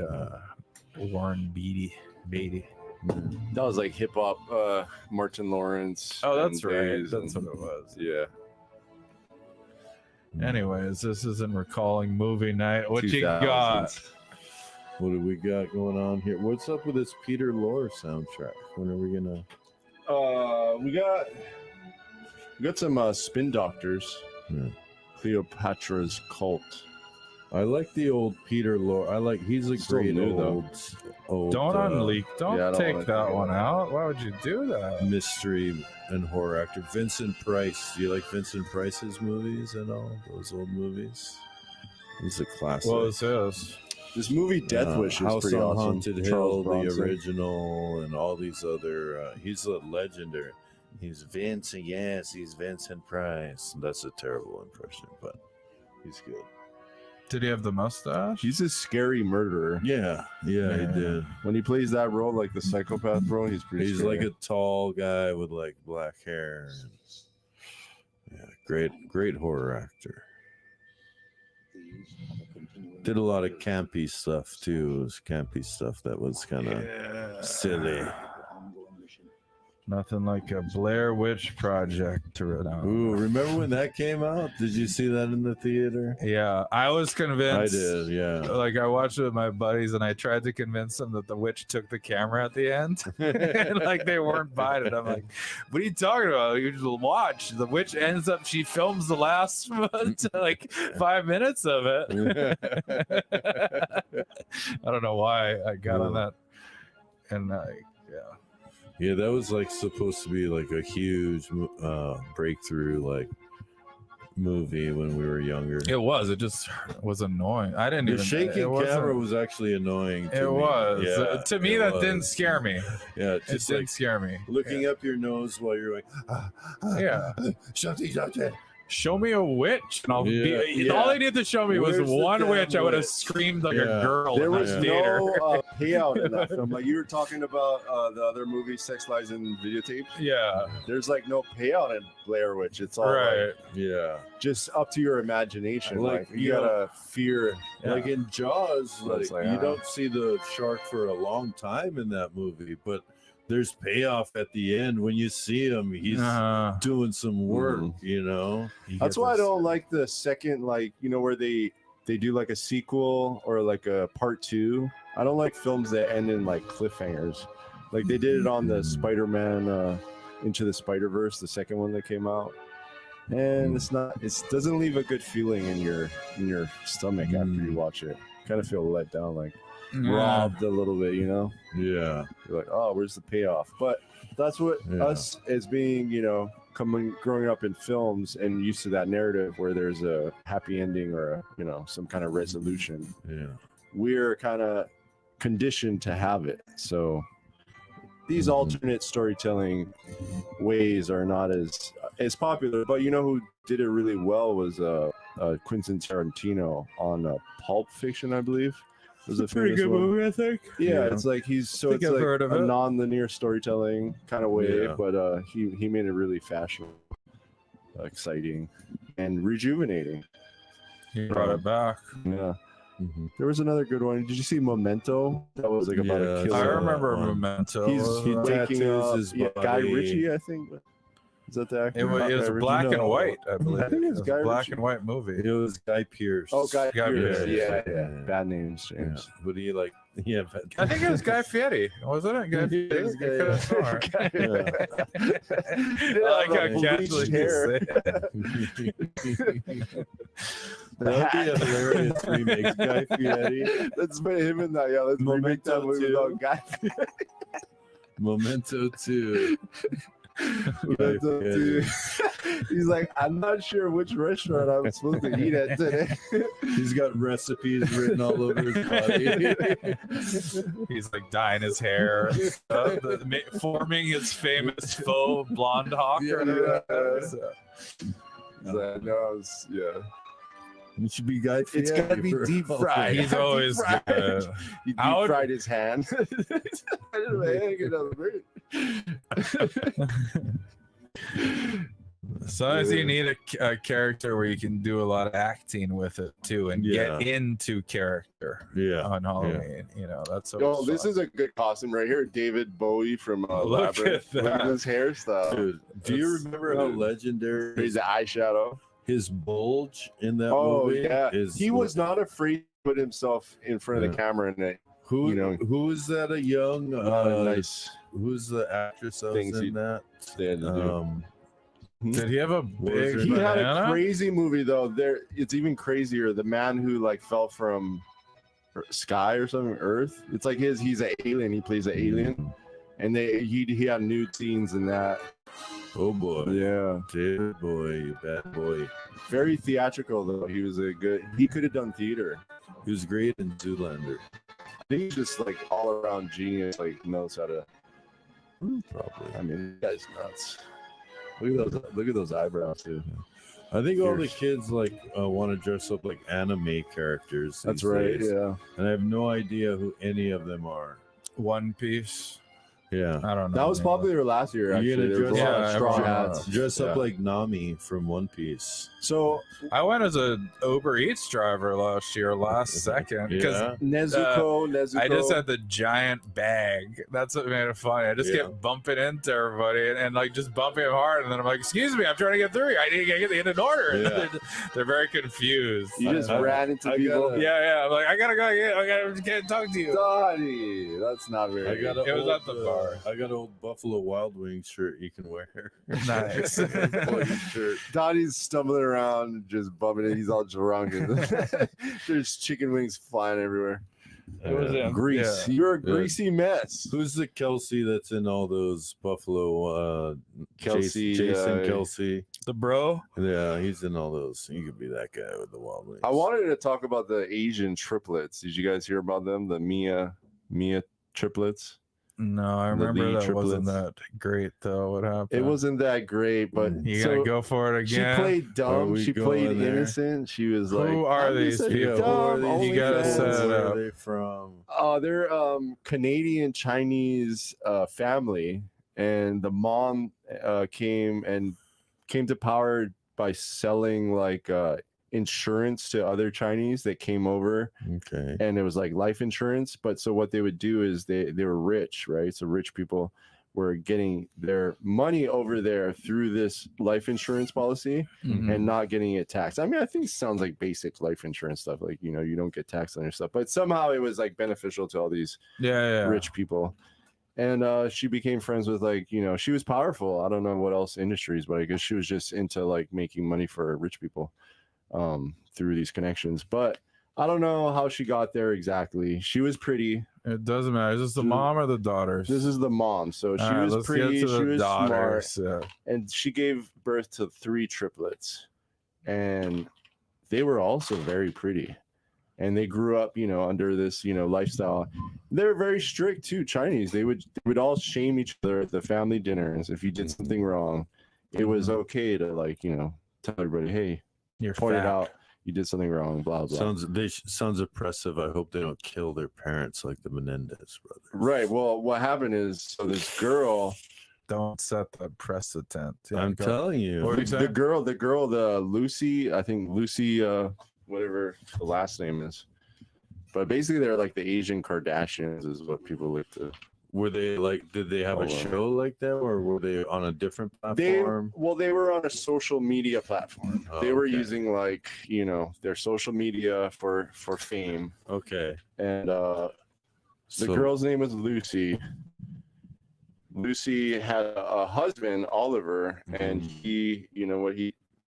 Yeah. Warren Beatty. That was like hip hop, Martin Lawrence. Oh, that's and right. Days That's and- what it was. Yeah. Anyways, this isn't recalling movie night. What you 2000s. got? What do we got going on here? What's up with this Peter Lorre soundtrack? When are we gonna? We got some Spin Doctors. Yeah. Cleopatra's Cult. I like the old Peter Lorre. He's a Still great new, though. old. Don't unleak. Don't yeah, I don't take wanna that take one that. out. Why would you do that? mystery and horror actor Vincent Price. Do you like Vincent Price's movies and all those old movies? He's a classic. What was this? This movie Death Wish is House pretty on awesome. Haunted Hill, Charles the Bronson. original, and all these other. He's a legendary. He's Vincent. Yes, he's Vincent Price. That's a terrible impression, but he's good. Did he have the mustache? He's a scary murderer. Yeah, he did. When he plays that role, like the psychopath role, he's pretty. He's scary. like a tall guy with like black hair. Yeah, great horror actor. Did a lot of campy stuff too. It was campy stuff that was kind of silly. Nothing like a Blair Witch Project to read out. Ooh, remember when that came out? Did you see that in the theater? Yeah, I was convinced. I did, yeah. Like I watched it with my buddies, and I tried to convince them that the witch took the camera at the end, and like they weren't buying it. I'm like, "What are you talking about? You just watch. The witch ends up. She films the last like 5 minutes of it." I don't know why I got on that, and yeah. Yeah, that was like supposed to be like a huge breakthrough like movie when we were younger. It was. It just was annoying. I didn't The even. shaking it wasn't- camera was actually annoying. To It me. was. Yeah, To me, it that was. didn't scare me. Yeah, It just didn't like scare me. looking up your nose while you're like, Yeah. something. Show me a witch, and I'll Yeah, be. yeah. All they needed to show me was Where's the one damn witch. I would have witch? screamed like Yeah. a girl There in was that theater. no payout in that film. Like you were talking about the other movie, Sex, Lies, and Videotapes. Yeah. There's like no payout in Blair Witch. It's all Right. like Yeah. just up to your imagination. Like, Like, you you know- gotta fear. Like in Jaws, So like, it's like, you don't see the shark for a long time in that movie, but there's payoff at the end when you see him. He's doing some work, you know. That's why I don't like the second, like, you know, where they do like a sequel or like a part 2. I don't like films that end in like cliffhangers. Like they did it on the Spider-Man Into the Spider-Verse, the second one that came out. And it doesn't leave a good feeling in your stomach after you watch it. Kind of feel let down, like robbed a little bit, you know? Yeah. You're like, oh, where's the payoff? But that's what us as being, you know, growing up in films and used to that narrative where there's a happy ending or a, you know, some kind of resolution. Yeah. We're kind of conditioned to have it. So these alternate storytelling ways are not as popular. But you know who did it really well was Quentin Tarantino on Pulp Fiction, I believe. was a pretty famous good one. movie, I think. Yeah, it's like so think it's I've like heard of a it. non-linear storytelling kind of way, Yeah. but he made it really fashionable, exciting, and rejuvenating. He brought it back. Yeah. There was another good one. Did you see Memento? That was like about a Yeah, killer. I remember Memento. He's waking tattoos up. his Yeah, Guy body. Ritchie, I think. Is that the actor? It was Guy black Ritchie? and No. white, I believe. I think it was Guy black Ritchie. and white movie. It was Guy Pearce. Oh, Guy Pearce. Pearce. Yeah. Bad names, James. Yeah. But he like, yeah. I think it was Guy Fieri, wasn't it? Guy Fieri. Yeah. I could have sworn. I like how casually you say it. That would be a hilarious remake. Guy Fieri. Let's put him in that. Yeah, let's remake that movie without Guy Fieri. Memento 2. Memento 2. He's like, I'm not sure which restaurant I'm supposed to eat at today. He's got recipes written all over his body. He's like dyeing his hair, forming his famous faux blonde hawk. Yeah, or whatever. Yeah. It should be Guy Fieri. It's gotta be for deep all fried. He's always good. He deep I would- fried his hand. Sometimes you need a character where you can do a lot of acting with it too, and Yeah. get into character. Yeah. On Halloween, that's so. Oh, this is a good costume right here. David Bowie from Look Labyrinth. at Look at that. his hairstyle. Dude, do you remember how legendary He's the eyeshadow. his bulge in that Oh movie yeah, is? he was not afraid to put himself in front of the camera, and Who you know, who is that? A young nice Who's the actress that was things in he that? had to do. Did he have a big? He had a banana? crazy movie though. It's even crazier. The man who like fell from sky or something, Earth. It's like he's an alien. He plays an alien, and he had nude scenes in that. Oh boy, yeah, David Boy, you bad boy. Very theatrical though. He could have done theater. He was great in Zoolander. I think he's just like all around genius. Like knows how to. Probably. I mean, this guy's nuts. Look at those eyebrows too. I think all the Fierce. kids like want to dress up like anime characters. That's these right. days. Yeah. And I have no idea who any of them are. One Piece. Yeah. I don't know. That was popular last year. You Actually, gonna there was a dress lot of up- straw everyone- hats. Dress up Yeah. like Nami from One Piece. So I went as a Uber Eats driver last second because Yeah. Nezuko. I just had the giant bag. That's what made it funny. I just Yeah. kept bumping into everybody and like just bumping them hard, and then I'm like, "Excuse me, I'm trying to get through. I need to get in order." Yeah. They're very confused. You just I- ran into I people. gotta- Yeah. I'm like, I gotta go. I can't talk to you. Donnie, that's not very. I got It was at the bar. I got an old Buffalo Wild Wings shirt you can wear. Nice. White shirt. Donnie's stumbling around, just bumping it. He's all drunk. And there's chicken wings flying everywhere. It was him. Grease. Yeah. You're a greasy mess. Who's the Kelsey that's in all those Buffalo? Kelsey, Jason Kelsey. The bro. Yeah, he's in all those. You could be that guy with the Wild Wings. I wanted to talk about the Asian triplets. Did you guys hear about them? The Mia triplets. No, I The remember Lee that wasn't triplets. that great though. What happened? It wasn't that great, but You gotta so go for it she again. played Are dumb. we She going played there? innocent. She was like, Who are "I'm these just a people? dumb You gotta OnlyFans." set it Where up. are they from? They're Canadian Chinese family, and the mom came to power by selling like insurance to other Chinese that came over, Okay. and it was like life insurance. But so what they would do is they were rich, right? So rich people were getting their money over there through this life insurance policy and not getting it taxed. I mean, I think it sounds like basic life insurance stuff, like you don't get taxed on your stuff, but somehow it was like beneficial to all these Yeah. rich people. And she became friends with she was powerful. I don't know what else industries, but I guess she was just into like making money for rich people through these connections. But I don't know how she got there exactly. She was pretty. It doesn't matter. Is this the mom or the daughters? This is the mom. So she All right, was let's pretty. get to She the was daughters. smart, and she gave birth to 3 triplets, and they were also very pretty. And they grew up, under this, lifestyle. They're very strict too. Chinese. They would all shame each other at the family dinners if you did something wrong. It was okay to tell everybody, hey, You're point it fat. out. you did something wrong, blah blah. Sounds oppressive. I hope they don't kill their parents like the Menendez brothers. Right. Well, what happened is, so this girl. Don't set the precedent. Yeah, I'm telling you. The girl, the Lucy, I think Lucy, whatever the last name is. But basically, they're like the Asian Kardashians, is what people like to. Were they like? Did they have a show like that, or were they on a different platform? They were on a social media platform. They were using like their social media for fame. Okay. And the girl's name was Lucy. Lucy had a husband, Oliver, and he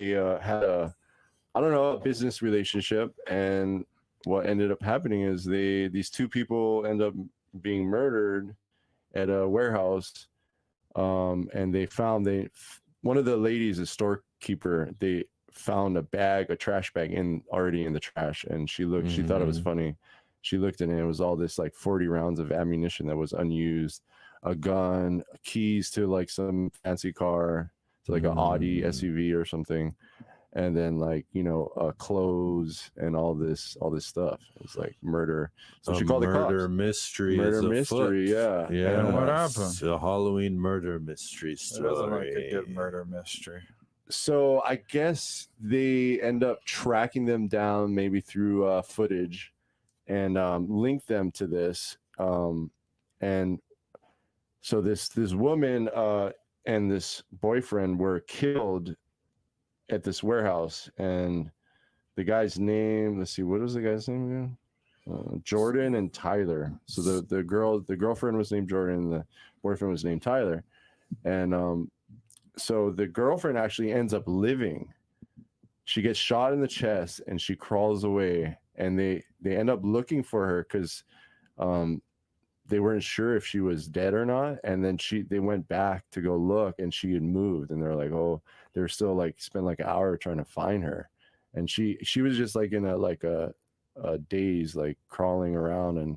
had a business relationship, and what ended up happening is these two people end up being murdered at a warehouse, and one of the ladies, a storekeeper, they found a trash bag already in the trash, and she thought it was funny. She looked in it, it was all this like 40 rounds of ammunition that was unused, a gun, keys to like some fancy car, to like an Audi SUV or something, and then like clothes and all this stuff. It was like murder. So she called the cops. Murder mystery. Yeah. And what happened? It's a Halloween murder mystery story. It doesn't like a good murder mystery. So I guess they end up tracking them down, maybe through footage, and link them to this. And so this woman and this boyfriend were killed at this warehouse, and the guy's name, let's see, what was the guy's name again? Jordan and Tyler. So the girlfriend was named Jordan, and the boyfriend was named Tyler. And so the girlfriend actually ends up living. She gets shot in the chest and she crawls away, and they end up looking for her because they weren't sure if she was dead or not. And then they went back to go look, and she had moved, and they're like, oh, they're still like spent like an hour trying to find her. And she was just like in a daze, like crawling around and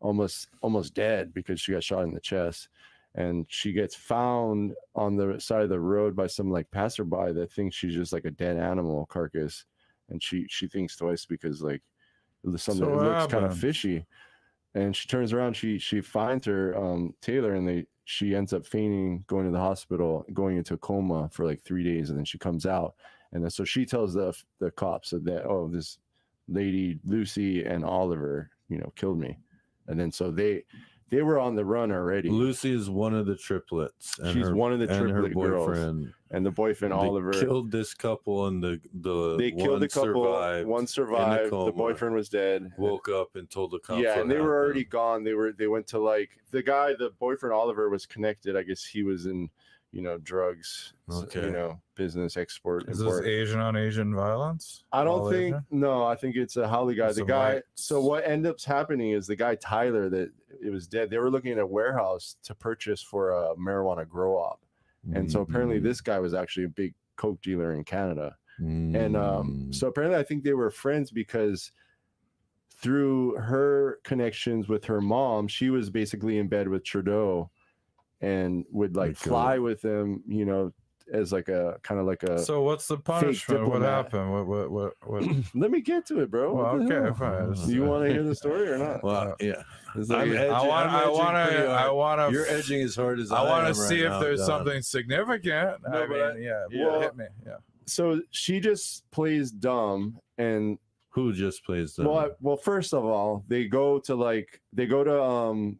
almost dead because she got shot in the chest. And she gets found on the side of the road by some like passerby that thinks she's just like a dead animal carcass. And she thinks twice because like something looks kind of fishy. And she turns around, she finds her, Taylor, and she ends up fainting, going to the hospital, going into a coma for like 3 days, and then she comes out. And then so she tells the cops that, oh, this lady Lucy and Oliver, killed me. And then so they were on the run already. Lucy is one of the triplets. And she's one of the triplet girls. And the boyfriend they Oliver killed this couple, and they killed the couple. One survived. The boyfriend was dead. Woke up and told the cops. Yeah, and they were already gone. They went to like the boyfriend Oliver was connected. I guess he was in drugs. Okay. Business import. Is this Asian on Asian violence? I don't think. Asian? No, I think it's a Holly guy. It's the a guy. white- So what ends up happening is the guy Tyler that it was dead. They were looking at a warehouse to purchase for a marijuana grow op, and so apparently this guy was actually a big coke dealer in Canada. And so apparently I think they were friends because through her connections with her mom, she was basically in bed with Trudeau and would like fly with him, as like a kind of like a. So what's the punishment? What happened? What? Let me get to it, bro. Well, okay, fine. Do you want to hear the story or not? Well, yeah. I want to. You're edging as hard as I want am to see right if now, there's Don. something significant. No, Well, hit me. Yeah. So she just plays dumb, and who just plays dumb? Well, first of all, they go to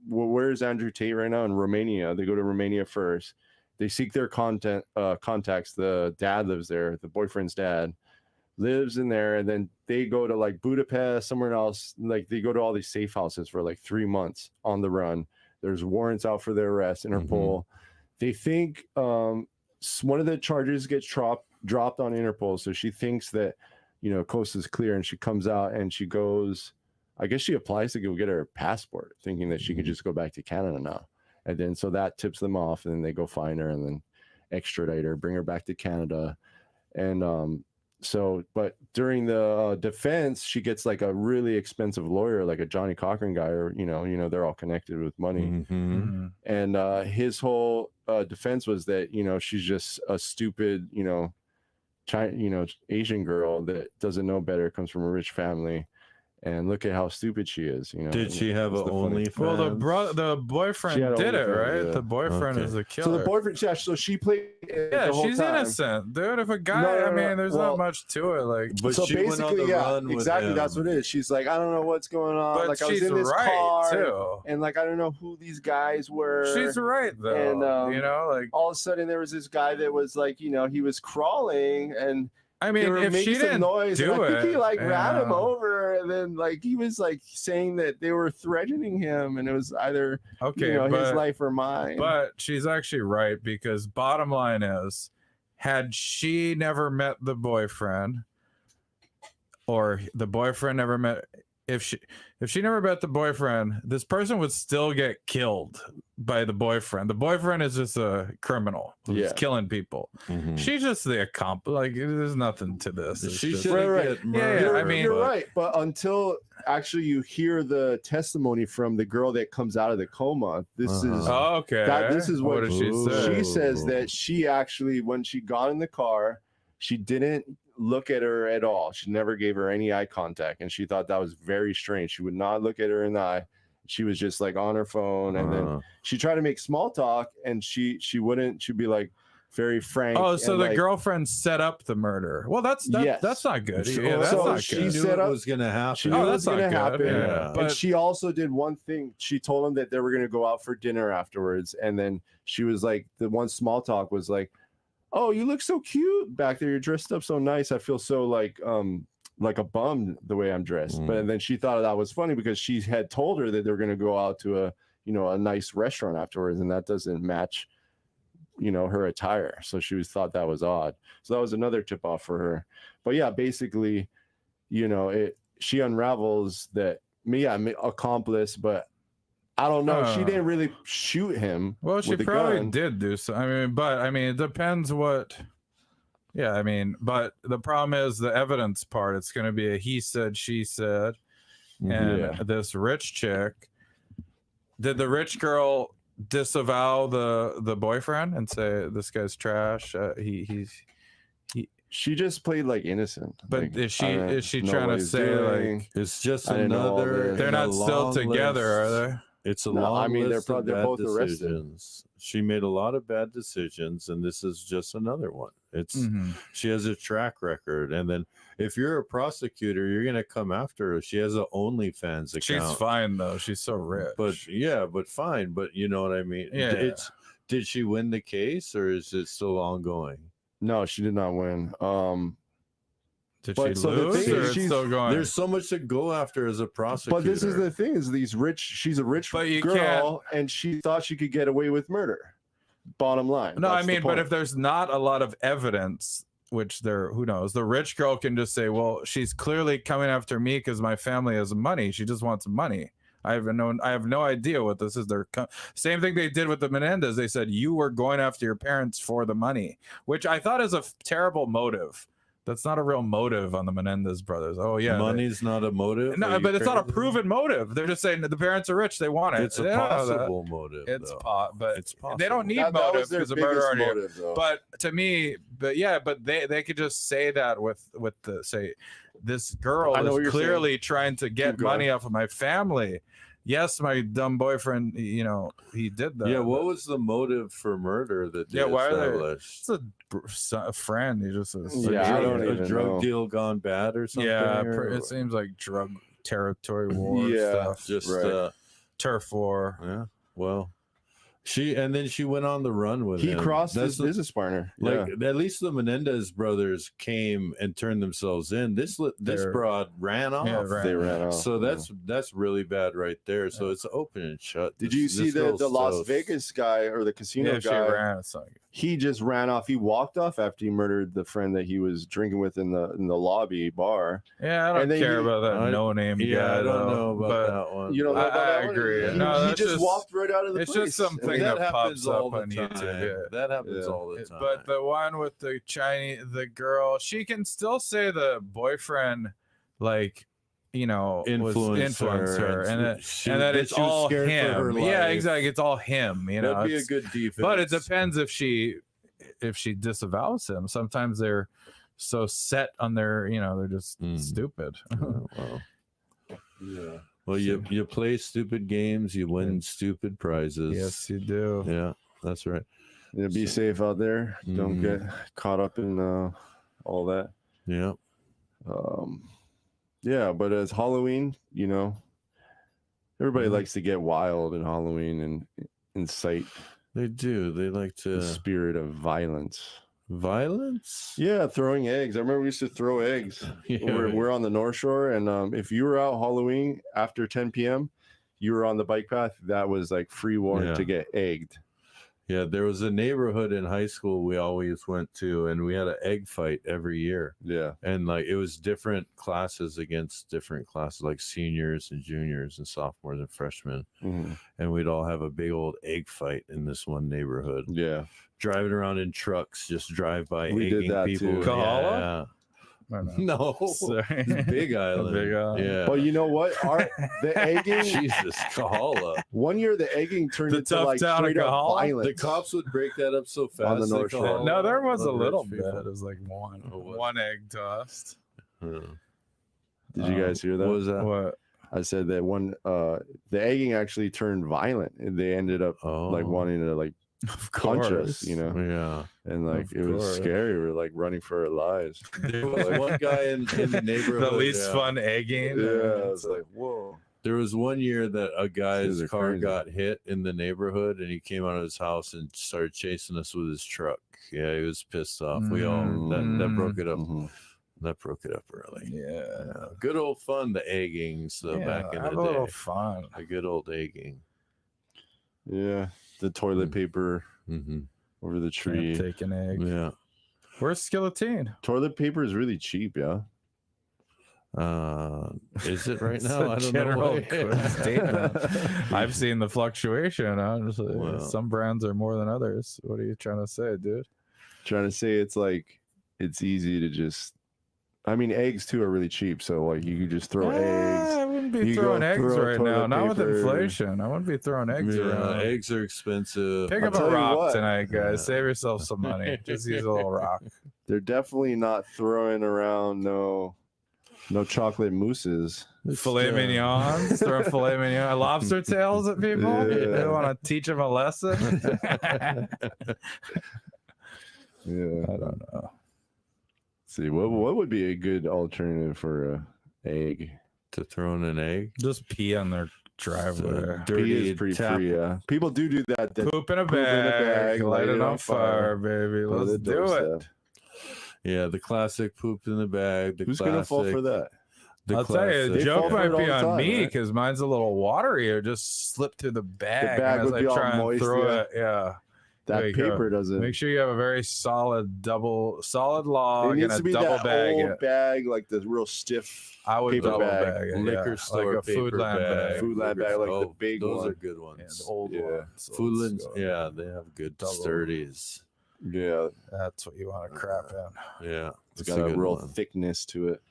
where's Andrew Tate right now in Romania? They go to Romania first. They seek their contacts. The dad lives there. The boyfriend's dad lives in there, and then they go to like Budapest, somewhere else. Like they go to all these safe houses for like 3 months on the run. There's warrants out for their arrest, Interpol. They think one of the charges gets dropped on Interpol, so she thinks that coast is clear, and she comes out and she goes. I guess she applies to go get her passport, thinking that she can just go back to Canada now. And then so that tips them off, and then they go find her and then extradite her, bring her back to Canada. And but during the defense, she gets like a really expensive lawyer, like a Johnny Cochran guy, or they're all connected with money. And his whole defense was that she's just a stupid Asian girl that doesn't know better, comes from a rich family, and look at how stupid she is. Did she have an OnlyFans? Well, the boyfriend did it, right? Yeah. The boyfriend is the killer. So the boyfriend, yeah, so she played it yeah, the whole she's time. innocent, dude. If a guy, No, I mean, there's not much to it. Like, but so she went on the run with exactly. him. That's what it is. She's like, I don't know what's going on. But like I was she's in this right, car, too. and like I don't know who these guys were. she's right though. And like all of a sudden there was this guy that was like, he was crawling, and I they mean, were if making she some didn't noise, and do I think he it, like ran him yeah. over, and then like he was like saying that they were threatening him, and it was either okay, his life or mine. But she's actually right, because bottom line is, had she never met the boyfriend, or the boyfriend never met, if she never met the boyfriend, this person would still get killed by the boyfriend. The boyfriend is just a criminal who's Yeah. killing people. Mhm. She's just the accomplice. Like, there's nothing to this. It's She just- shouldn't Right. get murdered. Yeah, I mean, you're right, but until actually you hear the testimony from the girl that comes out of the coma, this is Oh, okay. this is what does she say? she says, that she actually, when she got in the car, she didn't look at her at all. She never gave her any eye contact, and she thought that was very strange. She would not look at her in the eye. She was just like on her phone, and then she tried to make small talk, and she wouldn't. She'd be like very frank. Oh, so and, the like, girlfriend set up the murder. Well, that's Yes. not good. So- Yeah, that's so not she good. knew set it up- was going to happen. She knew Oh, it that's was going to not good. happen. Yeah. And But- she also did one thing. She told him that they were going to go out for dinner afterwards. And then she was like, the one small talk was like, oh, you look so cute back there. You're dressed up so nice. I feel so like a bum the way I'm dressed. But then she thought that was funny because she had told her that they were going to go out to a nice restaurant afterwards. And that doesn't match, her attire. So she thought that was odd. So that was another tip off for her. But yeah, basically, she unravels that accomplice, but I don't know. She didn't really shoot him. Well, she with the probably gun. did do so. I mean, it depends what. Yeah, I mean, but the problem is the evidence part. It's going to be a he said, she said, and Yeah. this rich chick. Did the rich girl disavow the boyfriend and say this guy's trash? She just played like innocent. But Like, is I don't she know trying what to he's say doing. like It's just I didn't know all another. this. they're in a not still long together, list. are they? It's a No, long I mean, they're list of they're bad both arrested. decisions. She made a lot of bad decisions, and this is just another one. It's Mhm. she has a track record, and then if you're a prosecutor, you're gonna come after her. She has an OnlyFans account. She's fine though. She's so rich. but fine. But you know what I mean. Yeah. Did she win the case, or is it still ongoing? No, she did not win. Did but she so the lose, thing or is it's she's- still going? There's so much to go after as a prosecutor. But this is the thing: is she's a rich But you girl, and she thought she could get away with murder. Bottom line. No, I That's the mean, but point. if there's not a lot of evidence, which who knows, the rich girl can just say, well, she's clearly coming after me because my family has money. She just wants money. I have no idea what this is. Same thing they did with the Menendez. They said you were going after your parents for the money, which I thought is a terrible motive. That's not a real motive on the Menendez brothers. Oh yeah, money's not a motive. No, but it's not a proven motive. They're just saying that the parents are rich. They want it. It's a They don't know that. possible motive. It's though. but it's possible. they don't need That motive was their because of murder biggest already. motive, though. But to me, but they could just say that with the say this girl I know what is you're clearly trying to get Keep going. money off of my family. Yes, my dumb boyfriend, he did that. Yeah, what was the motive for murder that they why are they? established? It's a friend. He just Yeah, I don't a even drug know. deal gone bad or something? yeah. or- It seems like drug territory war Yeah, stuff, just Right. turf war. yeah. Well, then she went on the run with He him. crossed That's his the- business partner. Like Yeah. at least the Menendez brothers came and turned themselves in. This They're- broad ran off. Yeah, They ran off. So that's really bad right there. So it's open and shut. Did you see the Las Vegas guy or the casino Yeah, she guy? ran. It's like, He just ran off. He walked off after he murdered the friend that he was drinking with in the lobby bar. yeah, I don't And then care he- about that no-name Yeah, guy. I don't though, know about but that one. You don't know I about that one? agree. He, No, he that's just walked right out of the It's place. just something And that that pops happens all up the on time. YouTube. Yeah. That happens Yeah. all the time. But the one with the the girl, she can still say the boyfriend, like, was influenced her, and that it's she was all scared for her him. Yeah, life. exactly. It's all him. That'd be a it's- good defense. But it depends if she disavows him. Sometimes they're so set on their, they're just stupid. Well, yeah. Well, you play stupid games, you win stupid prizes. Yes, you do. Yeah, that's right. Yeah, be safe out there. Don't get caught up in all that. Yeah. Yeah, but as Halloween, everybody likes to get wild in Halloween and incite. They do. They like to. The spirit of violence. Violence? Yeah, throwing eggs. I remember we used to throw eggs. We're on the North Shore, and if you were out Halloween after 10 p.m., you were on the bike path. That was like free warning to get egged. Yeah, there was a neighborhood in high school we always went to, and we had an egg fight every year. Yeah. And like it was different classes against different classes, like seniors and juniors and sophomores and freshmen. And we'd all have a big old egg fight in this one neighborhood. Yeah. Driving around in trucks, just drive by We did egging that people. too. Kahala? Yeah. No. Big Island. Big Island. Yeah. Well, you know what? The egging. Jesus, Kahala. One year, the egging turned The into tough like town of straight up Kahala? violence. The cops would break that up so fast. On the North Shore. No, there was a Rich little people. bit. It was like one egg tossed. Did you guys hear that? What was that? What? I said that the egging actually turned violent, and they ended up like wanting to like punch us, Yeah. And like it was course. scary. We were like running for our lives. There was one guy in the neighborhood. The least fun egging. Yeah, it's like whoa. There was one year that a guy's are car crazy. got hit in the neighborhood, and he came out of his house and started chasing us with his truck. Yeah, he was pissed off. We all that broke it up. That broke it up early. Yeah. Good old fun, the eggings though, back in the have day. a little fun. A good old egging. Yeah, the toilet paper over the tree. Take an egg. Yeah. Where's Skilletine? Toilet paper is really cheap, yeah. Is it right It's now? a I don't general know. statement. I've seen the fluctuation. Honestly, Well. some brands are more than others. What are you trying to say, dude? Trying to say it's like it's easy to just. I mean, eggs too are really cheap, so like you could just throw eggs. I wouldn't be You throwing go eggs throw right now. toilet Not with paper. inflation. I wouldn't be throwing eggs around. Eggs are expensive. Pick I'll up tell a you rock what. tonight, guys. Save yourself some money. Just use a little rock. They're definitely not throwing around no chocolate mousses. Filet mignons. Throw filet mignon. Lobster tails at people. Yeah. They want to teach them a lesson. Yeah, I don't know. See what would be a good alternative for a egg? To throw in an egg? Just pee on their driveway. Pee is pretty free, yeah. People do that. Poop in a bag. Light it on fire, baby. Go to Let's the do doorstep. it. Yeah, the classic poop in the bag. Who's gonna fall for that? The I'll tell you, the They joke fall for might it all be the on time, me right? because mine's a little watery. Or just slip through the bag, bag as would I be all try and moist, throw yeah. it. Yeah. That There you go. paper doesn't. Make sure you have a very solid it log and needs a to be double that bag. old it. bag, like the real stiff. I would paper double bag. bag it, Liquor yeah. store like a paper Foodland bag. Foodland bag, like the Oh, big those one. are good Yeah, ones. the old Yeah. one. So Foodlands, let's go. yeah, they have good Double. sturdies. Yeah, That's what you want to crap in. Yeah, it's that's got a good real one. thickness to it.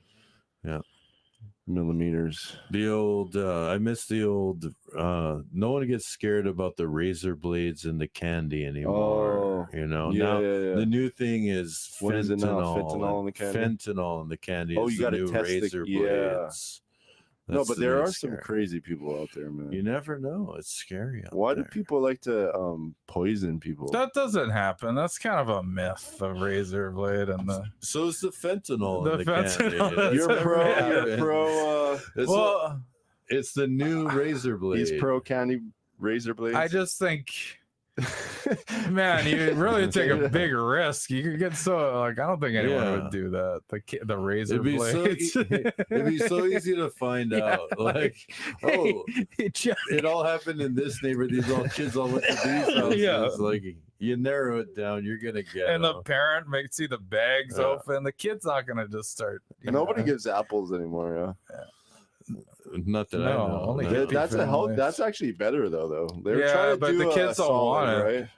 Yeah. Millimeters. The old, I miss the old. No one gets scared about the razor blades and the candy anymore. Oh, you know, yeah, now yeah. the new thing is What is it now? fentanyl. Fentanyl in the candy? Fentanyl in the candy. Oh, is you the gotta new test the- razor yeah. blades. No, That's but the there new are some scare. crazy people out there, man. You never know. It's scary. Out Why do there. people like to poison people? That doesn't happen. That's kind of a myth, the razor blade and the. So is the fentanyl. The in the fentanyl, candy. that's You're a pro. myth. You're pro. It's, Well, it's the new razor blade. He's pro candy razor blades. I just think, man, you really take a big risk. You could get so like I don't think anyone Yeah. would do that. The razor It'd be blades. it'd be so easy to find Yeah, out. Like, oh, it it all happened in this neighborhood. These all kids all went to these houses. Yeah. Like you narrow it down, you're gonna get. and the them. parent makes see the bags Yeah. open. The kid's not gonna just start. you Nobody know. gives apples anymore. Yeah, Not that I No, know. only no. hippie that's a help. families. That's actually better though. They're Yeah, trying to but do the a kids don't solid, want it. right?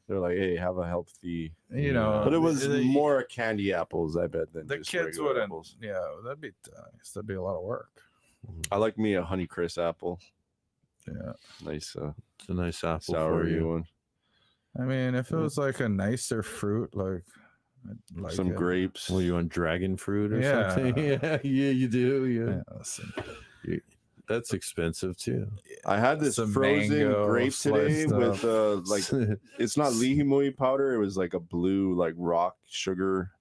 They're like, hey, have a healthy. You know, But it was the- more candy apples, I bet, than the just kids regular wouldn't. apples. Yeah, that'd be nice. That'd be a lot of work. I like me a Honeycrisp apple. Yeah, Nice It's a nice apple sour for you. one. I mean, if it was like a nicer fruit, like Like some it. grapes. Were you on dragon fruit or Yeah. something? Yeah, you do. Yeah. Yeah, That's expensive too. I had this Some frozen mango grape today sliced with up. like it's not lihimui powder. It was like a blue like rock sugar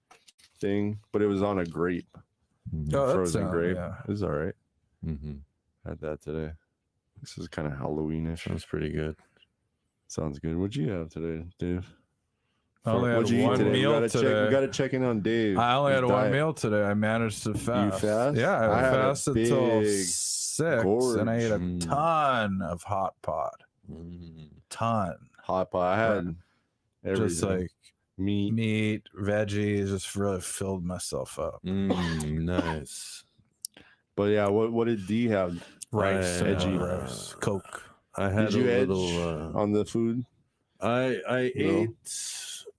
thing, but it was on a grape. Oh, Frozen grape. Yeah. It was all right. Mm-hmm. Had that today. This is kind of Halloweenish. Sounds pretty good. Sounds good. What'd you have today, Dave? I only had What'd you eat one today? meal We today. gotta check in on Dave. I only His had one diet. meal today. I managed to fast. You fast? Yeah, I I had a fasted till big 6, and I ate a gorge. ton of hot pot. Ton. Hot pot. I had Just everything. like meat, veggies, just really filled myself up. Nice. But yeah, what did D have? Rice, edgy rice, Coke. I had Did you a edge little. on the food? I No. ate.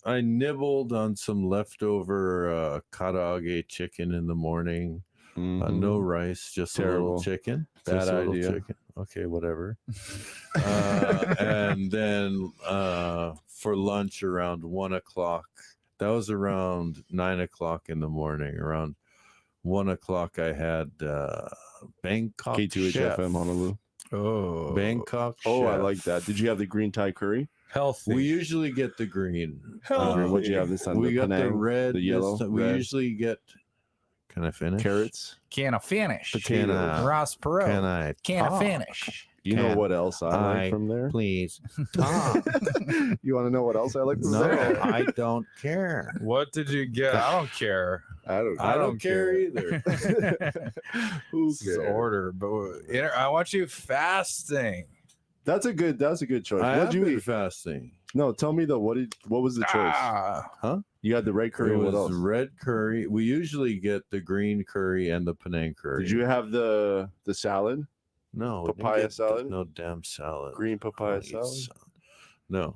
I nibbled on some leftover karaage chicken in the morning. No rice, just a Terrible. little chicken. Bad Just a little idea. chicken. Okay, whatever. And then for lunch around 1 o'clock. That was around 9 o'clock in the morning. Around 1 o'clock, I had Bangkok KTUH Chef. FM Honolulu. Oh, Bangkok. Oh, I Chef. like that. Did you have the green Thai curry? Healthy. We usually get the green. What'd you have this time? We The got the Penang? red. the yellow. We red. usually get. Can I finish? Carrots. Can I finish? Can I- Ross Perot. Can I? Can I talk? finish? You know Can what else I like from there? Please. You want to know what else I like from No, there? I don't care. What did you get? I don't care. I don't care either. Who This is cares? order, but I want you fasting. That's a good choice. I What'd have you been eat? fasting. No, tell me though. What was the choice? Huh? You had the red curry. It What was else? red curry. We usually get the green curry and the Penang curry. Did you have the salad? No. we didn't papaya get salad? No damn salad. Green papaya I'll eat salad? No.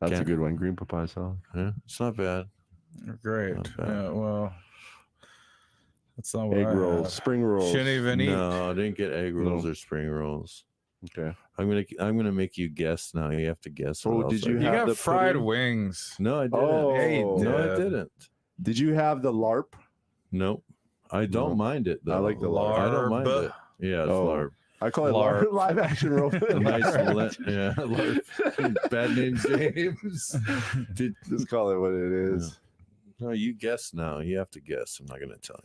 That's a Can't- good one. Green papaya salad. Yeah, it's not bad. Great. Not bad. Yeah, well, that's not what Egg I rolls, had. spring rolls. Shouldn't even eat. No, I didn't get egg rolls No. or spring rolls. Okay. I'm gonna make you guess now. You have to guess. what Oh, else did I you You got. have got the fried pudding? wings. No, I didn't. Oh, Yeah, you No, I did. didn't. Did you have the LARP? Nope. I don't No. mind it though. I like the larb. I don't mind Larb. it. Yeah, it's Oh. larb. I call it LARP. live action role. Nice yeah, larb. Bad name James. Just call it what it is. No, you guess now. You have to guess. I'm not gonna tell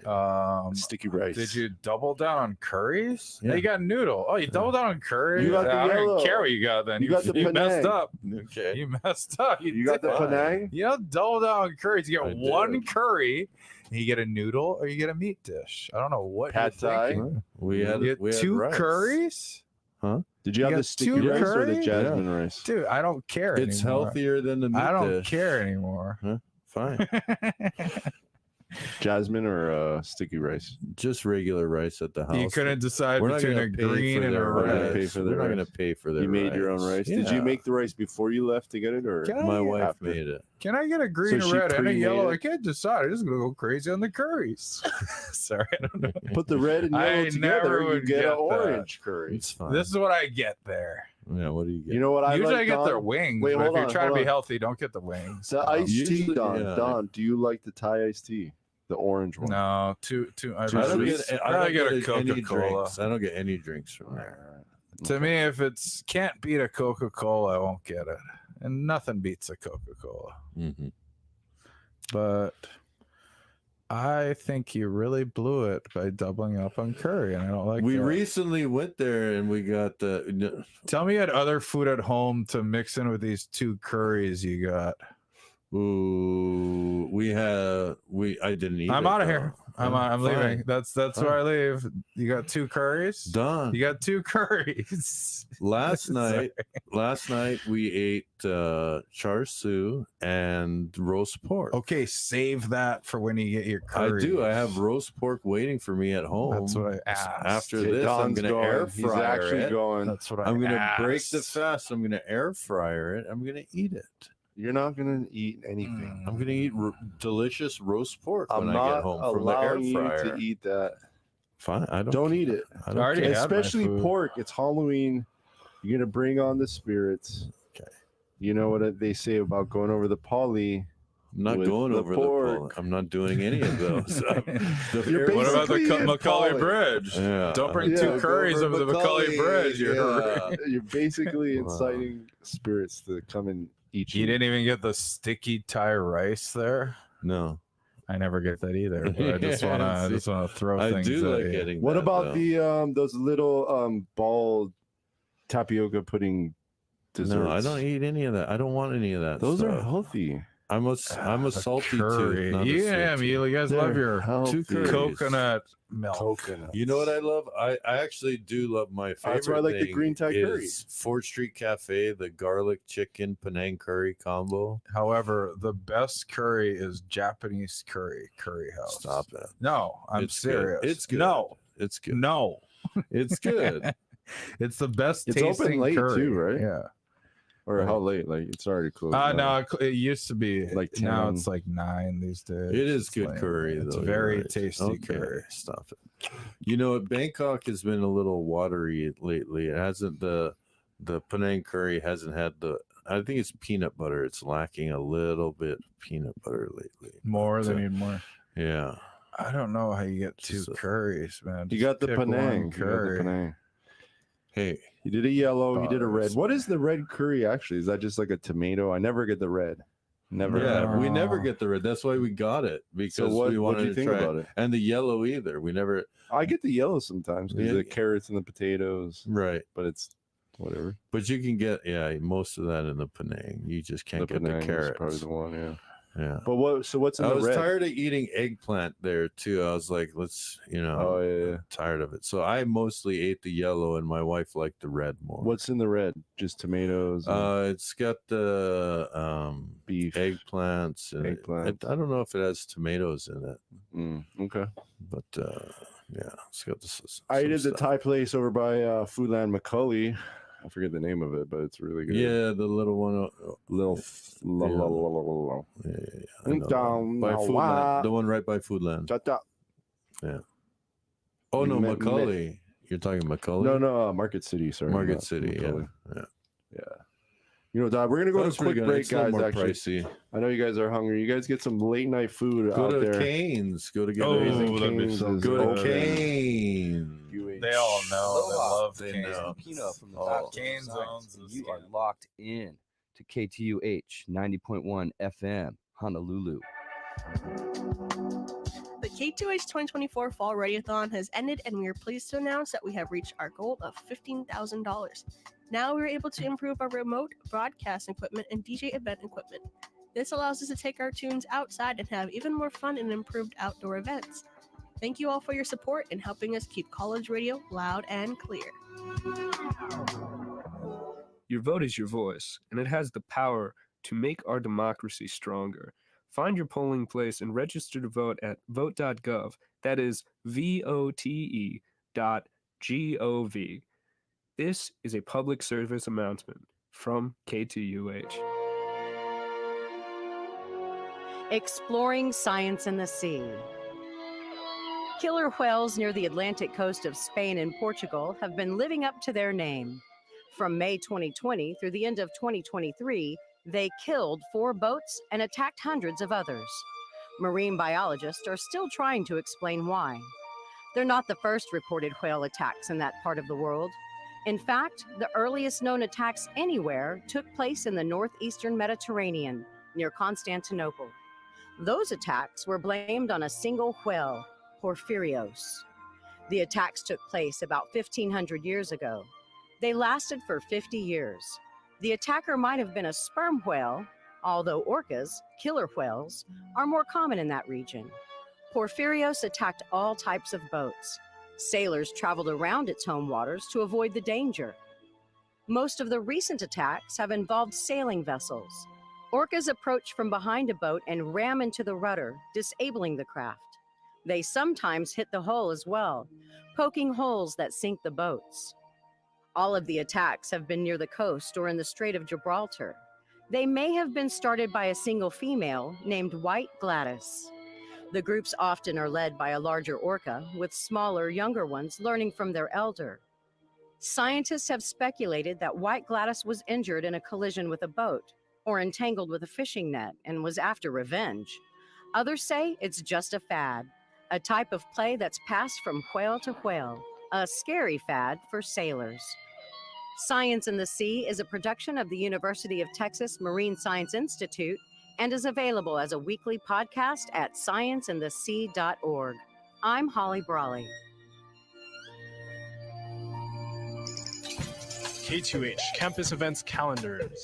you. Sticky rice. Did you double down on curries? Yeah. You got noodle. Oh, you doubled down on curries? You got the I don't yellow. even care what you got then. You got the you messed Penang. up. Okay. You messed up. You got the did. Penang? You don't double down on curries. You I get one did. curry, and you get a noodle, or you get a meat dish. I don't know what Pad you're Thai? thinking. We had You we get had two rice. curries? Huh? Did you You have got the sticky two rice or the curry? jasmine rice? Dude, I don't care It's anymore. healthier than the meat I don't dish. care anymore. Huh? Fine. Jasmine or sticky rice? Just regular rice at the house. You couldn't decide We're not between gonna a pay green for and a their We're not gonna red. pay rice. for We're their not rice. gonna pay for their You made your own rice. Did you Yeah. make the rice before you left to get it, or Can I My get- wife after? made it. Can I get a green, she a red, and a pre-made yellow? it? I can't decide. I'm just gonna go crazy on the curries. Sorry, I don't know. put the red and I yellow never together? You would get get an that. orange curry. It's fine. This is what I get there. Yeah, what do you get? You know what I Usually like? I get Don? their wings. Wait, but if hold you're on, trying to hold be on. healthy, don't get the wings. The iced tea, Usually, Don. yeah. Don, do you like the Thai iced tea? The orange one. No, too. I I don't really get, I I don't get a any Coca-Cola. drinks. I don't get any drinks from there. To me, if it's can't beat a Coca-Cola, I won't get it. And nothing beats a Coca-Cola. Mm-hmm. But I think you really blew it by doubling up on curry, and I don't like We that. recently went there and we got the. Tell me you had other food at home to mix in with these two curries you got. Ooh, I didn't eat. I'm it, out of though. here. I'm Fine. leaving. That's where I leave. You got two curries? Done. You got two curries. Last night we ate char siu and roast pork. Okay, save that for when you get your curries. I do. I have roast pork waiting for me at home. That's what I asked. After Okay, this, I'm Don's gonna going. air He's fryer actually it. going. That's what I'm gonna break the asked. fast. I'm gonna air fryer it. I'm gonna eat it. You're not gonna eat anything. I'm gonna eat delicious roast pork I'm when I not get home from the air allowing you fryer. to eat that. Fine. I Don't eat it. I I don't already care. had my Especially food. pork. It's Halloween. You're gonna bring on the spirits. Okay. You know what they say about going over the poly. I'm not going over the pole. I'm not doing any of those. What about the Macaulay Bridge? Yeah. Don't bring two curries over the Macaulay Bridge. You're basically inciting spirits to come and eat you. You didn't even get the sticky Thai rice there. No, I never get that either. But I just wanna throw things. I do at like you. getting. What that, about though. those little ball tapioca pudding desserts? No, I don't eat any of that. I don't want any of that. Those stuff. are healthy. I'm a salty curry. tooth. Not a Yeah, sweet you guys They're love your healthy. coconut milk. Coconut. You know what I love? I actually do love my favorite. That's why I like the thing green Thai curry. is 4th Street Cafe, the garlic chicken Penang curry combo. However, the best curry is Japanese curry house. Stop it. No, I'm It's serious. good. It's good. No, It's good. no, It's good. it's the best It's tasting open late curry. too, right? Yeah. Or how late? Like it's already closed. now. No, it used to be Like now 10. it's like 9 these days. It is It's good like- curry, It's though. very you're right. tasty Okay, curry. Stop it. You know, Bangkok has been a little watery lately. It hasn't the Penang curry hasn't had the. I think it's peanut butter. It's lacking a little bit of peanut butter lately. More But, than need more. yeah. I don't know how you get two Just a- curries, man. You Just got the pick one Penang. You got the curry. Penang. Hey, You did a yellow. You Oh, did a red. that's- What is the red curry actually? Is that just like a tomato? I never get the red. Never. yeah, we never No. get the red. That's why we got it because So what we do wanted you to think try about it? And the yellow either. We never. I get the yellow sometimes because Yeah. the carrots and the potatoes, Right. but it's whatever. But you can get most of that in the Penang. You just can't get Penang the is carrots. probably the one. Yeah. Yeah. But what? So what's in I the was red? tired of eating eggplant there too. I was like, Oh yeah. tired of it. So I mostly ate the yellow, and my wife liked the red more. What's in the red? Just tomatoes. And It's got the beef. eggplants. And Eggplant. I don't know if it has tomatoes in it, Okay. but yeah, it's got this. I ate at the Thai place over by Foodland Macaulay. I forget the name of it, but it's really good. Yeah, the little one. Little. Yeah. I know that. By Foodland, the one right by Foodland. Yeah. Oh no, Macaulay. You're talking Macaulay? No, Market City. Sorry, Market not City. Macaulay. Yeah. You know, Dad, we're gonna go That's to a quick pretty good. break, It's a little guys. more Actually, pricey. I know you guys are hungry. You guys get some late night food Go out to there. Cane's. Go to get Raising that'd be Cane's so is Go to open. Cane's. They all know. They love They Cane's. know. Pino from the Oh, Top Cane's Science, owns and this you are game. locked in to KTUH 90.1 FM, Honolulu. The K2H 2024 Fall Radiothon has ended, and we are pleased to announce that we have reached our goal of $15,000. Now we are able to improve our remote broadcast equipment and DJ event equipment. This allows us to take our tunes outside and have even more fun and improved outdoor events. Thank you all for your support in helping us keep college radio loud and clear. Your vote is your voice, and it has the power to make our democracy stronger. Find your polling place and register to vote at vote.gov. That is vote.gov. This is a public service announcement from KTUH. Exploring science in the sea. Killer whales near the Atlantic coast of Spain and Portugal have been living up to their name. From May 2020 through the end of 2023, they killed 4 boats and attacked hundreds of others. Marine biologists are still trying to explain why. They're not the first reported whale attacks in that part of the world. In fact, the earliest known attacks anywhere took place in the northeastern Mediterranean, near Constantinople. Those attacks were blamed on a single whale, Porphyrios. The attacks took place about 1,500 years ago. They lasted for 50 years. The attacker might have been a sperm whale, although orcas, killer whales, are more common in that region. Porphyrios attacked all types of boats. Sailors traveled around its home waters to avoid the danger. Most of the recent attacks have involved sailing vessels. Orcas approach from behind a boat and ram into the rudder, disabling the craft. They sometimes hit the hull as well, poking holes that sink the boats. All of the attacks have been near the coast or in the Strait of Gibraltar. They may have been started by a single female named White Gladys. The groups often are led by a larger orca, with smaller, younger ones learning from their elder. Scientists have speculated that White Gladys was injured in a collision with a boat, or entangled with a fishing net and was after revenge. Others say it's just a fad, a type of play that's passed from whale to whale, a scary fad for sailors. Science in the Sea is a production of the University of Texas Marine Science Institute and is available as a weekly podcast at scienceinthesea.org. I'm Holly Brawley. KTUH Campus Events Calendars.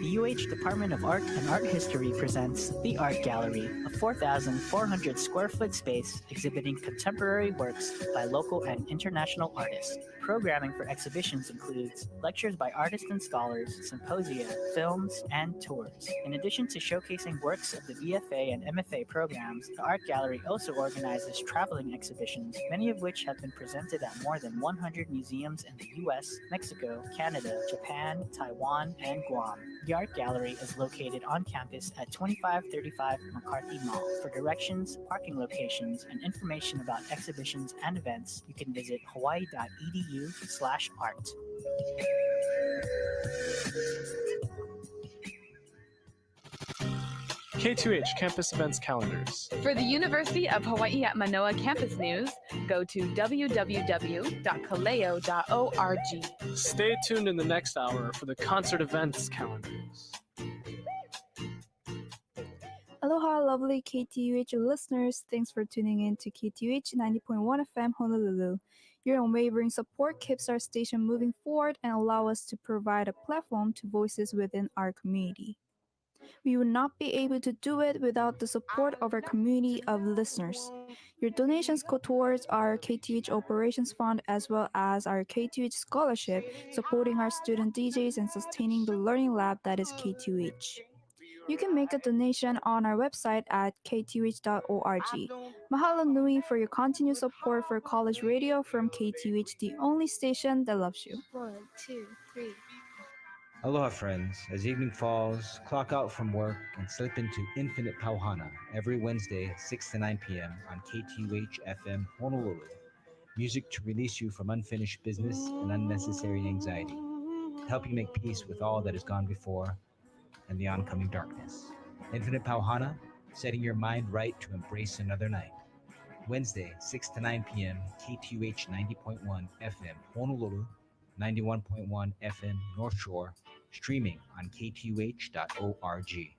The UH Department of Art and Art History presents The Art Gallery, a 4,400 square foot space exhibiting contemporary works by local and international artists. Programming for exhibitions includes lectures by artists and scholars, symposia, films, and tours. In addition to showcasing works of the BFA and MFA programs, the Art Gallery also organizes traveling exhibitions, many of which have been presented at more than 100 museums in the US, Mexico, Canada, Japan, Taiwan, and Guam. The Art Gallery is located on campus at 2535 McCarthy Mall. For directions, parking locations, and information about exhibitions and events, you can visit hawaii.edu/art. KTUH Campus Events Calendars. For the University of Hawaii at Manoa campus news, go to www.kaleo.org. Stay tuned in the next hour for the concert events calendars. Aloha, lovely KTUH listeners. Thanks for tuning in to KTUH 90.1 FM Honolulu. Your unwavering support keeps our station moving forward and allow us to provide a platform to voices within our community. We would not be able to do it without the support of our community of listeners. Your donations go towards our KTUH Operations Fund as well as our KTUH Scholarship, supporting our student DJs and sustaining the learning lab that is KTUH. You can make a donation on our website at ktuh.org. Mahalo nui for your continued support for college radio from KTUH, the only station that loves you. 1, 2, 3. Aloha, friends. As evening falls, clock out from work and slip into Infinite Pauhana every Wednesday, 6 to 9 p.m. on KTUH FM Honolulu. Music to release you from unfinished business and unnecessary anxiety. To help you make peace with all that has gone before and the oncoming darkness. Infinite Pauhana, setting your mind right to embrace another night. Wednesday, 6 to 9 p.m. KTUH 90.1 FM Honolulu, 91.1 FM North Shore, streaming on ktuh.org.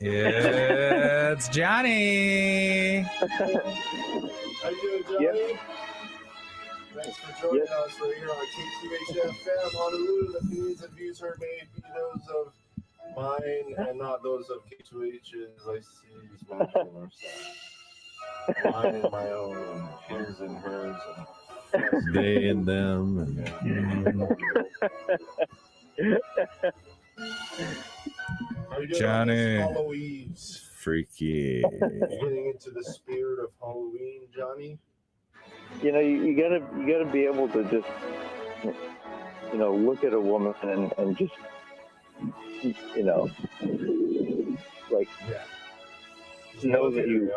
It's Johnny. How you doing, Johnny? Thanks for joining us. We're here on KTUH FM, Honolulu. The opinions and views heard may be those of mine and not those of K2H's. I see he's mentioning ourselves. Mine and my own, his and hers. And they and them. How you doing Johnny. on this Halloween? Freaky. Getting into the spirit of Halloween, Johnny? you know, you gotta be able to just, you know, look at a woman and just, you know, like know that you.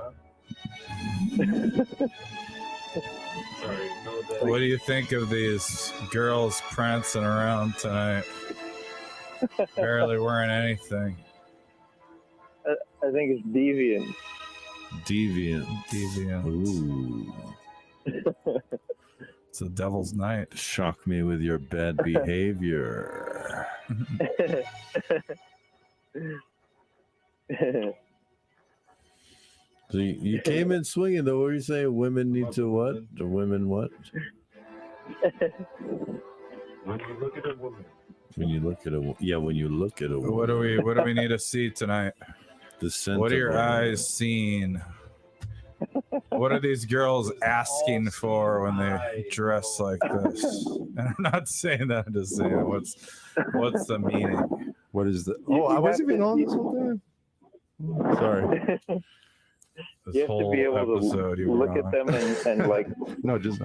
Sorry, what do you think of these girls prancing around tonight? Barely wearing anything. I think it's deviant. Deviant. Ooh. It's the devil's night. Shock me with your bad behavior. So you came in swinging, though. What are you saying? Women need to what? The women what? When you look at a woman. When you look at a when you look at a woman. What do we need to see tonight? The scent. What are of your a- eyes seeing? What are these girls asking for when they dress like this? And I'm not saying that. I'm just saying what's the meaning? What is the? Oh, I wasn't even on this whole time. Sorry. This You have to whole be able episode to you were look at on. them and like no, just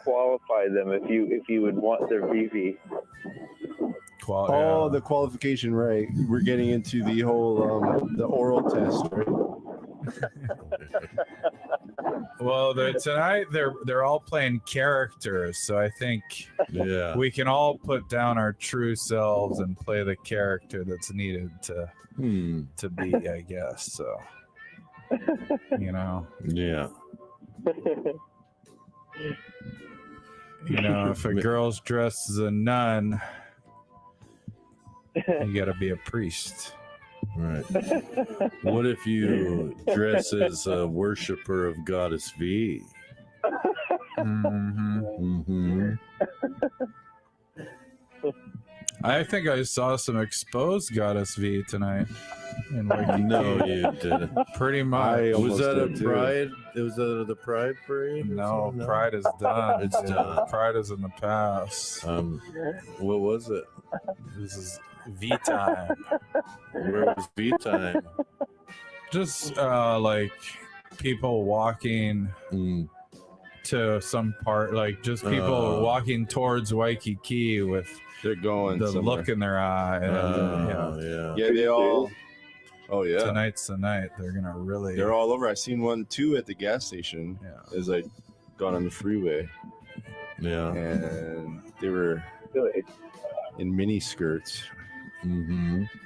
qualify them if you would want their VV. Oh, the qualification, right? We're getting into the whole the oral test, right? Well, tonight they're all playing characters, so I think we can all put down our true selves and play the character that's needed to be, I guess. So, you know. Yeah. You know, if a girl's dressed as a nun, you gotta be a priest. Right. What if you dress as a worshiper of Goddess V? I think I saw some exposed Goddess V tonight. In Waikiki. No, you didn't. Pretty much. Was that a pride? It was the Pride parade? No, Pride is done. It's done. Pride is in the past. What was it? This is V time. Where was V time? Just like people walking to some part, like just people walking towards Waikiki with they're going the somewhere. look in their eye. Yeah, they all. Oh yeah. Tonight's the night. They're gonna really. They're all over. I seen one too at the gas station as I got on the freeway. Yeah. And they were in mini skirts.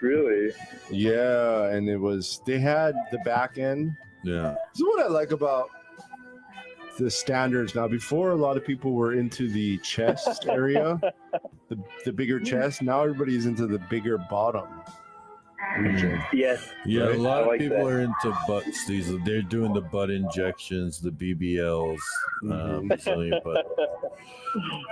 Really? Yeah, and they had the back end. Yeah. So what I like about the standards now, before a lot of people were into the chest area, the bigger chest. Now everybody's into the bigger bottom region. Yes. Yeah, Right? a lot I of like people that. are into butts. They're doing the butt injections, the BBLs, Brazilian butt,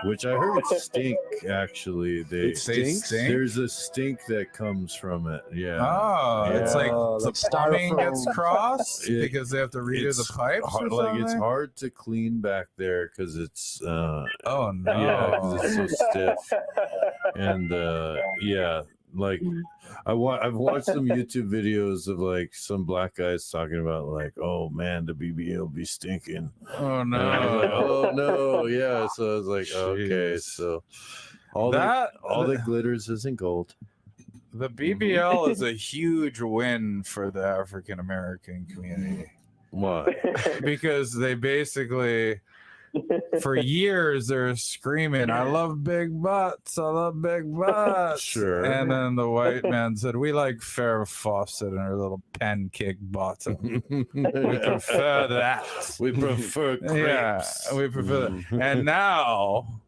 which I heard stink. Actually, It stinks? There's a stink that comes from it. Yeah. Oh, it's like the plumbing gets styrofoam. crossed because they have to redo the pipes. Hard, or like it's something? hard to clean back there because it's oh no, yeah, 'cause it's so stiff. And yeah, like I've watched some YouTube videos of like some black guys talking about like, oh man, the BBL be stinking. Oh And I was like, no. oh no, yeah. So I was like, okay, so all That- that glitters isn't gold. The BBL is a huge win for the African American community. Why? Because they basically, for years, they're screaming, "I love big butts! I love big butts!" Sure. And then the white man said, "We like Farrah Fawcett and her little pancake bottom. We prefer that. We prefer Yeah, crepes." we prefer that." And now,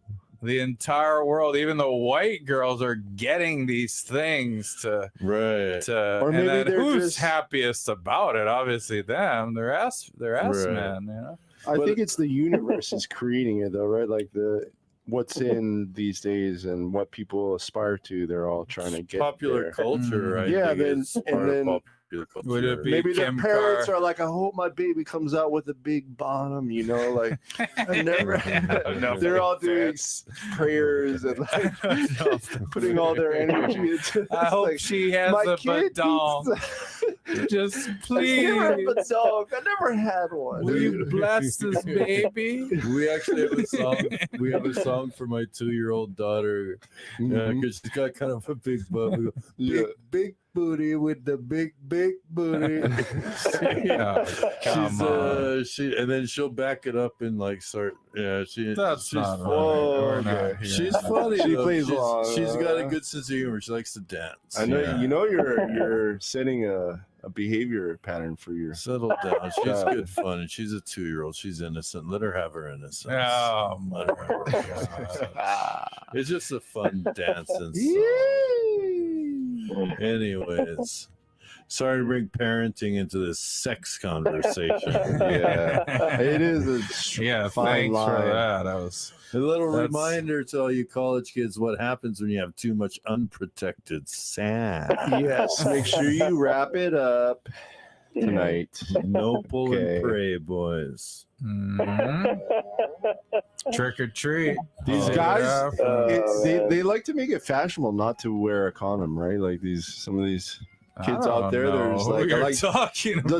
the entire world, even the white girls, are getting these things to right. Or and maybe then they're who's just- happiest about it? Obviously, them. They're ass Right. men. You know. I think it's the universe is creating it though, right? Like what's in these days and what people aspire to, they're all trying to get Popular there. culture, I Yeah, think then is and part of then popular culture. Would it be maybe their Kim parents Carr? are like, I hope my baby comes out with a big bottom, you know, like I never they're all doing prayers and like putting all their energy into this. I hope like, she has my a kid badong. needs Just I please. never have a dog. I never had one. Will you bless this baby? We actually have a song. We have a song for my 2-year-old daughter because she's got kind of a big butt. We go, big booty with the big booty. Come on. And then she'll back it up and like start. Yeah, she's not funny. right. She's funny. She though. plays along. She's got a good sense of humor. She likes to dance. I know. You know, you're setting a behavior pattern for your. Settle down. She's good fun, and she's a 2-year-old. She's innocent. Let her have her innocence. Oh my God. It's just a fun dancing song. Anyways, sorry to bring parenting into this sex conversation. Yeah, it is a fine thanks line. for that. That was a little reminder to all you college kids what happens when you have too much unprotected sand. Yes, make sure you wrap it up tonight. No pull and pray, boys. Trick or treat. These guys, they like to make it fashionable not to wear a condom, right? Like some of these kids out there, they're just like,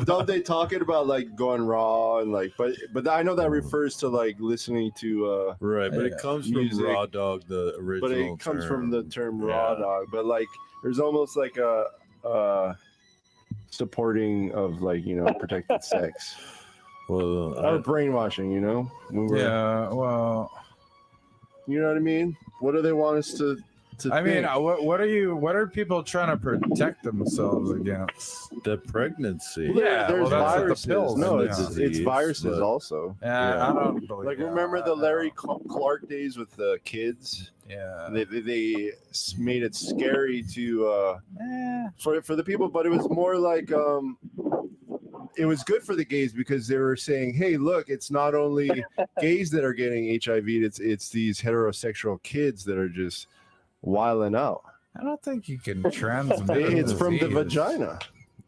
don't they talking about like going raw and like, but I know that refers to like listening to right, but it comes from raw dog, the original. But it comes from the term raw dog. But like, there's almost like a supporting of like protected sex. Well, or brainwashing, well, you know what I mean. What do they want us to I mean, what are people trying to protect themselves against? The pregnancy. Well, there's that's viruses. the pills. No, Yeah. it's viruses also. Yeah, I don't believe like that. remember the Larry Clark days with the kids. Yeah, they made it scary to for the people, but it was more like it was good for the gays because they were saying, hey, look, it's not only gays that are getting HIV, it's these heterosexual kids that are just wilding out. I don't think you can transmit. It's from the disease. vagina.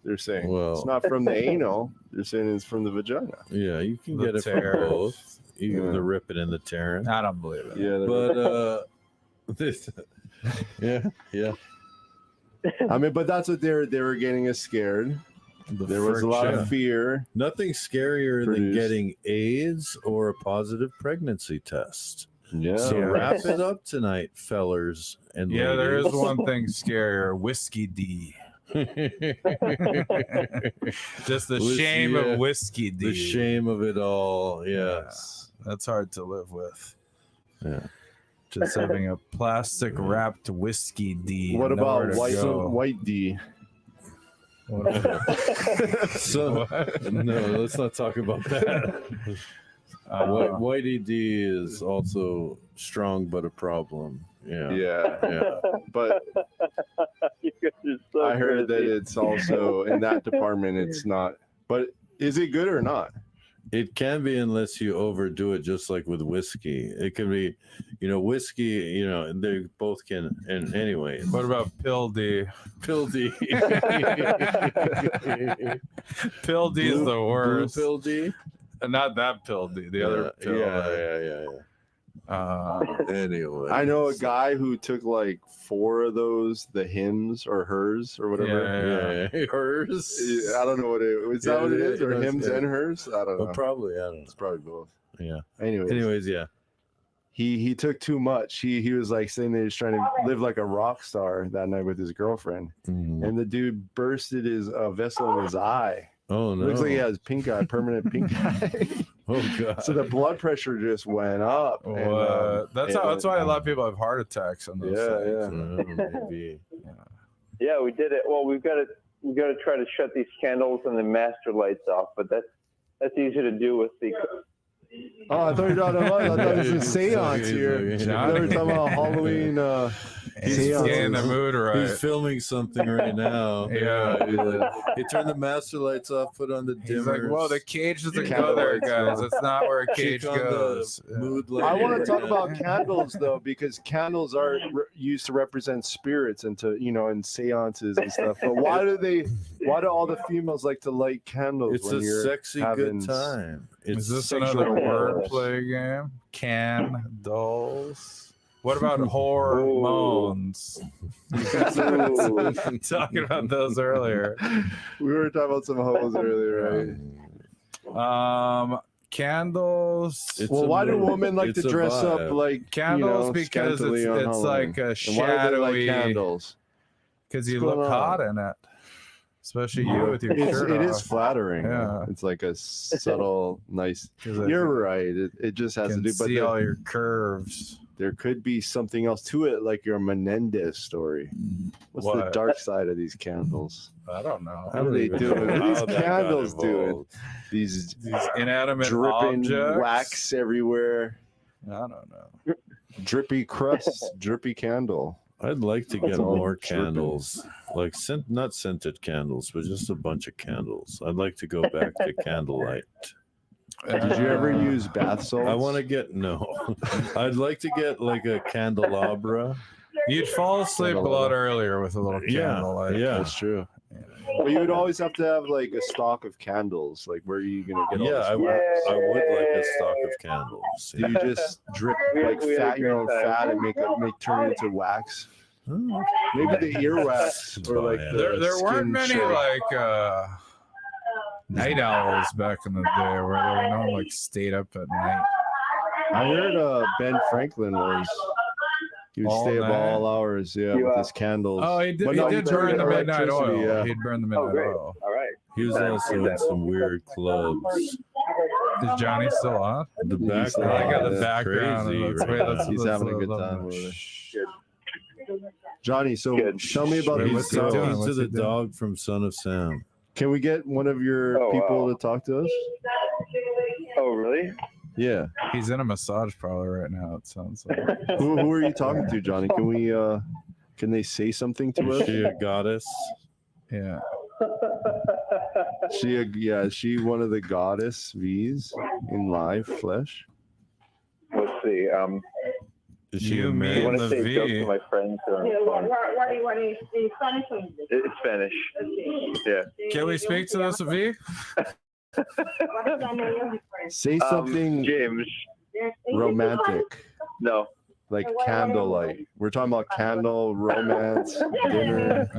They're saying it's not from the anal. They're saying it's from the vagina. Yeah, you can The get it from tear. both. You can the ripping and the tearing. I don't believe it. Yeah, but yeah. I mean, but that's what they were getting us scared. There was a lot of fear. Nothing scarier than Produced. getting AIDS or a positive pregnancy test. Yeah. So wrap it up tonight, fellers and Yeah, there is ladies. one thing scarier: whiskey D. Just the shame of whiskey D. The shame of it all. Yes. That's hard to live with. Yeah. Just having a plastic wrapped whiskey D. What nowhere about to white go. D? So no, let's not talk about that. Whitey D is also strong, but a problem. Yeah. But You guys are so I heard that crazy. it's also in that department. It's not. But is it good or not? It can be unless you overdo it, just like with whiskey. It can be, whiskey, they both can. And anyway, What about pill D? pill D? Pill D is the worst. Blue pill D? Not that pill D. The other pill. Yeah. Anyway, I know a guy who took like 4 of those, the Hims or hers or whatever. Yeah. Hers. I don't know what it is. That what it is? Or Hims and hers? I don't know. Probably. I don't know. It's probably both. Yeah. Anyways, yeah. he took too much. He was like saying that he was trying to live like a rock star that night with his girlfriend, and the dude bursted his vessel in his eye. Oh no! Looks like he has pink eye, permanent pink eye. Oh god! So the blood pressure just went up. That's why a lot of people have heart attacks on those things. Maybe. Yeah, we did it. Well, we've got to try to shut these candles and the master lights off, but that's easy to do with the. Oh, I thought you were talking about. I thought it was a seance here. I thought we were talking about Halloween. He's getting the mood right. He's filming something right now. Yeah. He turned the master lights off, put on the dimmers. He's like, well, the cage doesn't go there, guys. That's not where a cage Kick on the goes. mood I light. want to talk about candles though, because candles are used to represent spirits and to and seances and stuff. But why do all the females like to light candles? It's when a you're sexy having good time. It's Is this sexual another intercourse. wordplay game? Candles. What about hormones? You guys were talking about those earlier. We were talking about some hoes earlier, right? Candles. Well, why do women like to dress up like candles? Because it's like a shadowy candles. Because you look hot in it, especially you with your shirt It off. is flattering. Yeah. It's like a subtle, nice. You're right. It just has to do. But see all your curves. There could be something else to it, like your Menendez story. What's the dark side of these candles? I don't know. How do they do it? What are these candles doing? These inanimate dripping objects? wax everywhere. I don't know. Drippy crust, drippy candle. I'd like to That's get all more dripping. candles, like not scented candles, but just a bunch of candles. I'd like to go back to candlelight. Did you ever use bath salts? I want to get I'd like to get like a candelabra. You'd fall asleep a lot earlier with a little candlelight. Yeah, that's true. But you would always have to have like a stock of candles. Like, where are you gonna get all this I wax? would like a stock of candles. Do you just drip like fat, your own fat, and turn it into wax? Maybe the earwax or like the There weren't skin many shake. like night owls back in the day where there were no like stayed up at night. I heard Ben Franklin was. He would All stay up night? all hours, with his candles. Oh, he did, But he no, did burned burn the midnight electricity, oil. yeah. He'd burn the midnight oil. All right. He was also in some weird clubs. Is Johnny still on? The He's background. I got the is background. crazy Let's right wait, now. He's having a good time over there. Johnny, so tell me about He's these talking dogs. to the dog from Son of Sam. Can we get one of your people to talk to us? Oh, really? Yeah. He's in a massage parlor right now, it sounds like. Who are you talking to, Johnny? Can we can they say something to Is us? she a goddess? Yeah. Is she one of the goddess V's in live flesh? Let's see. Is she You a mean I want the to say jokes V? to my friends who are on the phone. It's Spanish. Yeah. Can we speak to this V? Say something James. romantic, No. like candlelight. We're talking about candle, romance, dinner.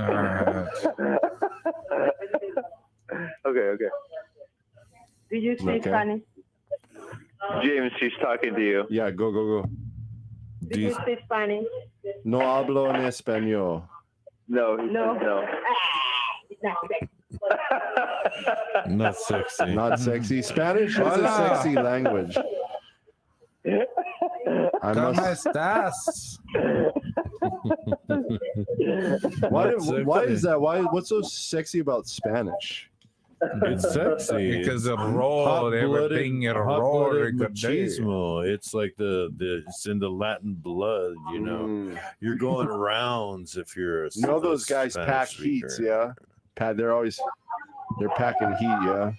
Okay. Do you speak Okay. Spanish? James, she's talking to you. Yeah, go. Do you speak Spanish? No hablo en español. No. No. Not sexy. Not sexy. Spanish is a Hola. sexy language. I ¿Cómo must. estás? Why is that? What's so sexy about Spanish? It's sexy. Because it It's rolled, hot-blooded- everything it rolled. hot-blooded machismo. It's like it's in the Latin blood, you know. You're going rounds if you're a You know those guys Spanish pack speaker. heats, yeah. They're packing heat, yeah.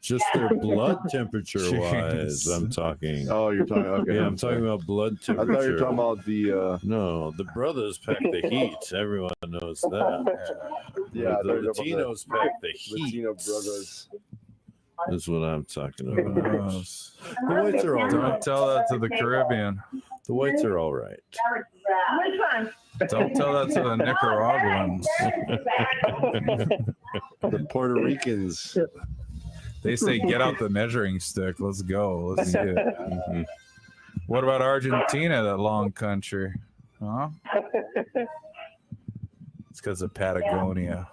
Just their blood temperature wise, Jeez. I'm talking. Oh, you're talking. Okay, Yeah, I'm talking about blood I temperature. thought you were talking about the. No, the brothers pack the heat. Everyone knows that. Yeah, the they're about the Latinos pack the heat. Latino brothers. That's what I'm talking about. Gross. The whites are all Don't right. tell that to the Caribbean. The whites are all right. Which one? Don't tell that to the Nicaraguans. The Puerto Ricans. They say, get out the measuring stick. Let's go. Let's see it. Mhm. What about Argentina, that long country? Huh? It's because of Patagonia.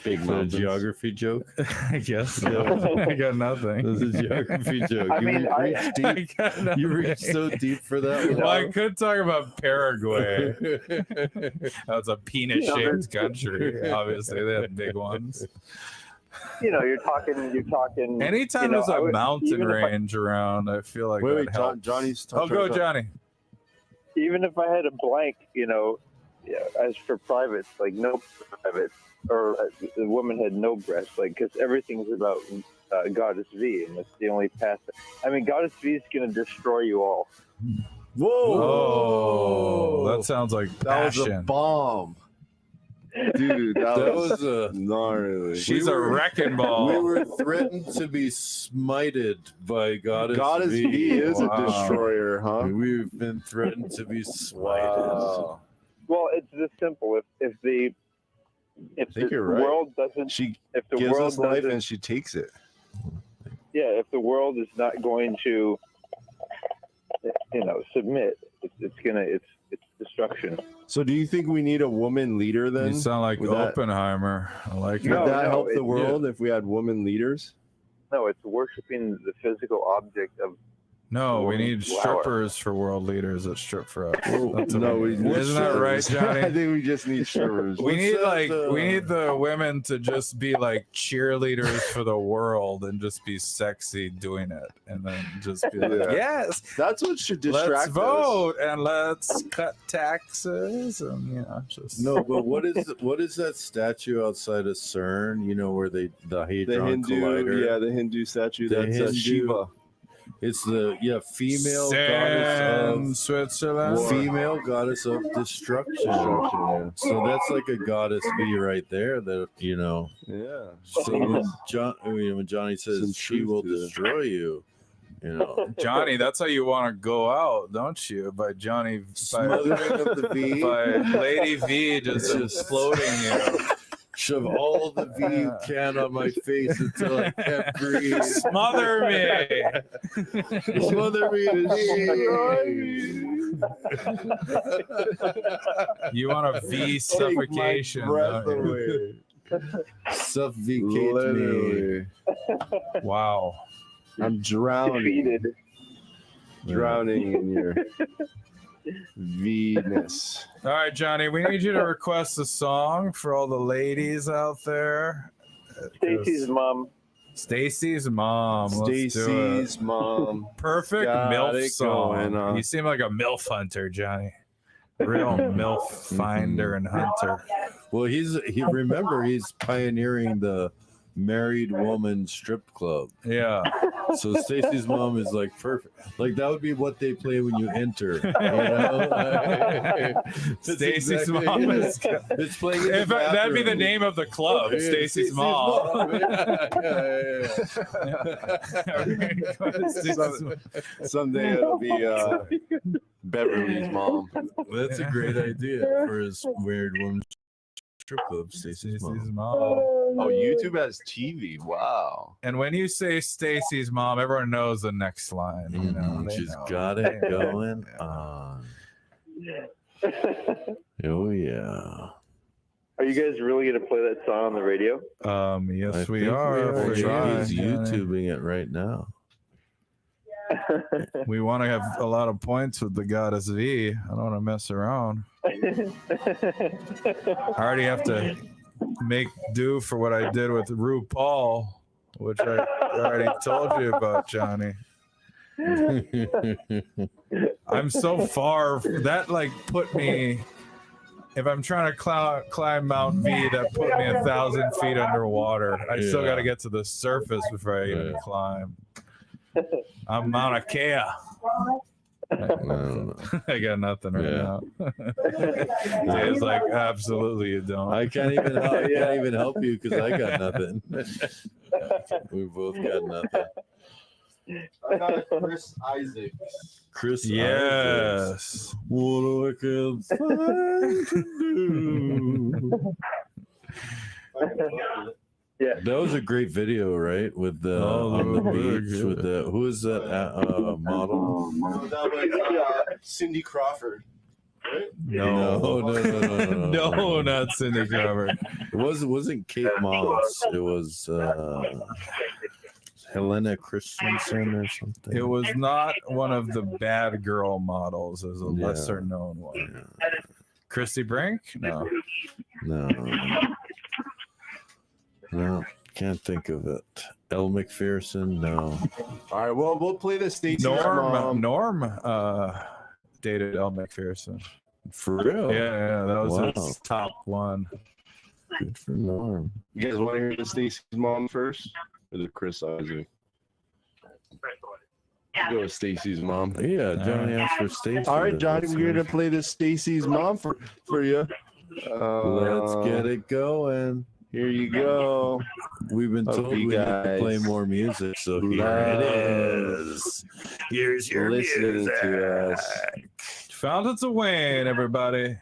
Big Is that a geography joke? I guess so. I got nothing. That's a geography joke. I mean, reached I deep. got nothing. You reached so deep for that one. Well, I could talk about Paraguay. That's a penis-shaped country. Obviously, they have big ones. You're talking. Anytime there's a mountain range around, I feel like Wait, that John, helps. Johnny's. Oh, go, Johnny. Even if I had a blank, as for privates, like no privates, or the woman had no breasts, like, because everything's about Goddess V, and it's the only path. I mean, Goddess V is going to destroy you all. Whoa! Oh, that sounds like That was a passion. bomb. Dude, that was a gnarly. She's a wrecking ball. We were threatened to be smited by Goddess V. V is a destroyer, huh? We've been threatened to be smited. Wow. Well, it's this simple. If the you're right. world doesn't, if the Gives world us life doesn't, and she takes it. yeah, if the world is not going to, submit, it's destruction. So do you think we need a woman leader then? You sound like Would that- Oppenheimer. I like it. Would that help the world if we had women leaders? No, it's worshiping the physical object of. No, we need Flower. strippers for world leaders that strip for us. That's what No, we we need. Isn't that right, Johnny? I think we just need strippers. We need we need the women to just be like cheerleaders for the world and just be sexy doing it, and then just be like, Yeah. yes, that's what should distract let's us. vote and let's cut taxes and just No, but what is that statue outside of CERN? Where the Hadron Collider. Yeah, the Hindu statue. The That's Hindu- Shiva. It's the female goddess of Switzerland. female goddess of destruction. So that's like a goddess V right there. That Yeah. So when Johnny says she will destroy you, Johnny, that's how you want to go out, don't you? By Johnny, Smothering of the V. by Lady V just exploding you. Shove all the V you can on my face until I can't breathe. Smother me. Smother me. You want a V suffocation. breath don't you? away. Suffocate me. Wow. I'm drowning. Drowning in your Venus. All right, Johnny, we need you to request a song for all the ladies out there. Stacy's mom. Stacy's mom. Let's do it. Stacy's mom. Perfect Got MILF it song. going on. You seem like a MILF hunter, Johnny. Real MILF finder and hunter. Well, he's pioneering the married woman strip club. Yeah. So Stacy's mom is like perfect. Like that would be what they play when you enter. Stacy's mom is. It's playing. In In the fact, that'd be the bathroom. name of the club, Yeah, Stacy's mom. Someday it'll be Beverly's mom. That's a great idea for his weird woman strip club. Stacy's mom. Oh, YouTube has TV. Wow. And when you say Stacy's mom, everyone knows the next line. You know, they She's know. got it going on. Oh yeah. Are you guys really gonna play that song on the radio? Yes, I we think are. He's Trying. YouTubing it right now. We want to have a lot of points with the Goddess V. I don't want to mess around. I already have to make do for what I did with RuPaul, which I already told you about, Johnny. I'm so far. That put me. If I'm trying to climb Mount V, that put me 1,000 feet underwater. I still got to get to the surface before I even climb. I'm Mauna Kea. I got nothing right now. It's like absolutely you don't. I can't even help you because I got nothing. We both got nothing. I got Chris Isaacs. Chris Yes. Isaacs. What I can find to do. Yeah, that was a great video, right? With the on the beach with the who is that model? That was Cindy Crawford. Right? No, No, not Cindy Crawford. It wasn't Kate Moss. It was Helena Christensen or something. It was not one of the bad girl models. It was a lesser known one. Christy Brink? No. No, can't think of it. Elle McPherson? No. All right, well, we'll play the Stacy's mom. Norm dated Elle McPherson. For real? Yeah, that was his top one. Good for Norm. You guys want to hear the Stacy's mom first? Or the Chris Isaac? Go with Stacy's mom. Yeah, Johnny asked for Stacy. All right, Johnny, we're going to play the Stacy's mom for you. Let's get it going. Here you go. We've been Hope told you we need to guys play more music, so here it is. Here's your listening music. to us. Fountains of Wayne, everybody.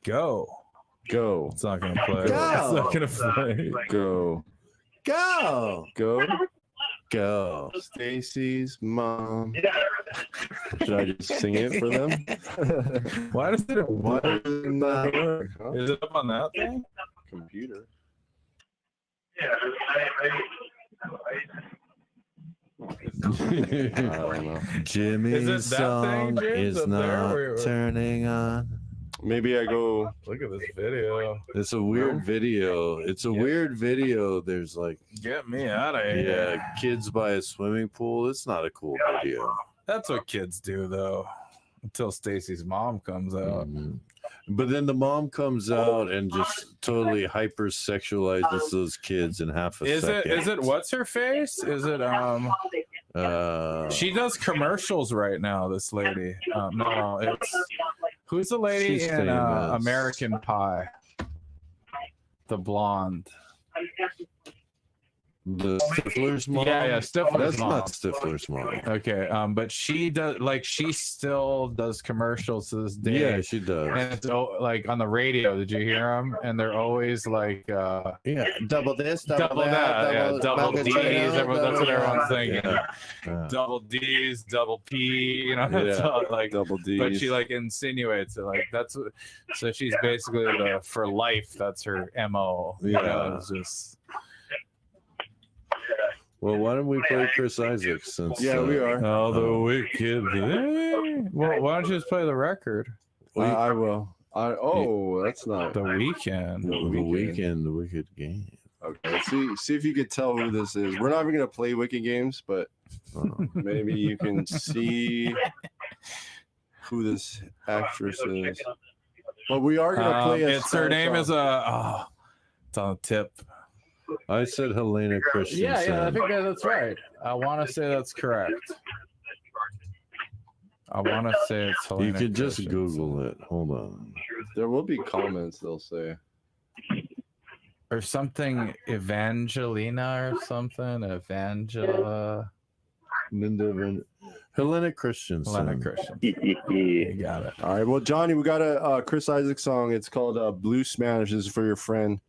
Go. Go. It's not gonna play. Go. It's not gonna play. Go. Go. Go. Go. Stacy's mom. Should I just sing it for them? Why does it? Why does it not work? Huh? Is it up on that thing? Computer. I don't know. Jimmy's song James, is up there not where- turning on. Maybe I go. Look at this video. It's a weird video. It's a weird video. There's like, Get me out of here. yeah, kids by a swimming pool. It's not a cool video. That's what kids do, though. Until Stacy's mom comes out. But then the mom comes out and just totally hypersexualizes those kids in half a second. Is it what's her face? Is it she does commercials right now, this lady. No, it's who's the lady She's in famous. American Pie? The blonde. The Stifler's mom? Yeah, Stifler's That's mom. not Stifler's mom. Okay, but she does she still does commercials to this day. Yeah, she does. And it's like on the radio. Did you hear them? And they're always like, yeah, double this, double that, double D's. That's what everyone's thinking. Yeah. Double D's, double P. You know, that's Yeah, all, like double D's. But she like insinuates it, like that's what. So she's basically the for life. That's her MO. You know, it's just. Well, why don't we play Chris Isaac since Yeah, we are. Oh, the wicked. Well, why don't you just play the record? I will. That's not The Weeknd. The Weeknd, the Wicked Game. Okay, let's see if you could tell who this is. We're not even gonna play Wicked Games, but maybe you can see who this actress is. But we are gonna play. It's her name is it's on the tip. I said Helena Christensen. Yeah, I think that's right. I want to say that's correct. I want to say it's Helena. You could just Christensen. Google it. Hold on. There will be comments. They'll say Or something Evangelina or something. Evangela. Helena Christensen. Helena Christensen. You got it. All right. Well, Johnny, we got a Chris Isaac song. It's called Blue Spanish. This is for your friend.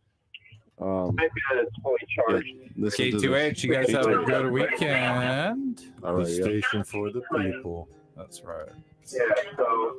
Maybe that's fully charged. Listen to K2H, this. you guys have a K2H. good weekend. All right, The yeah. station for the people. That's right. Yeah, so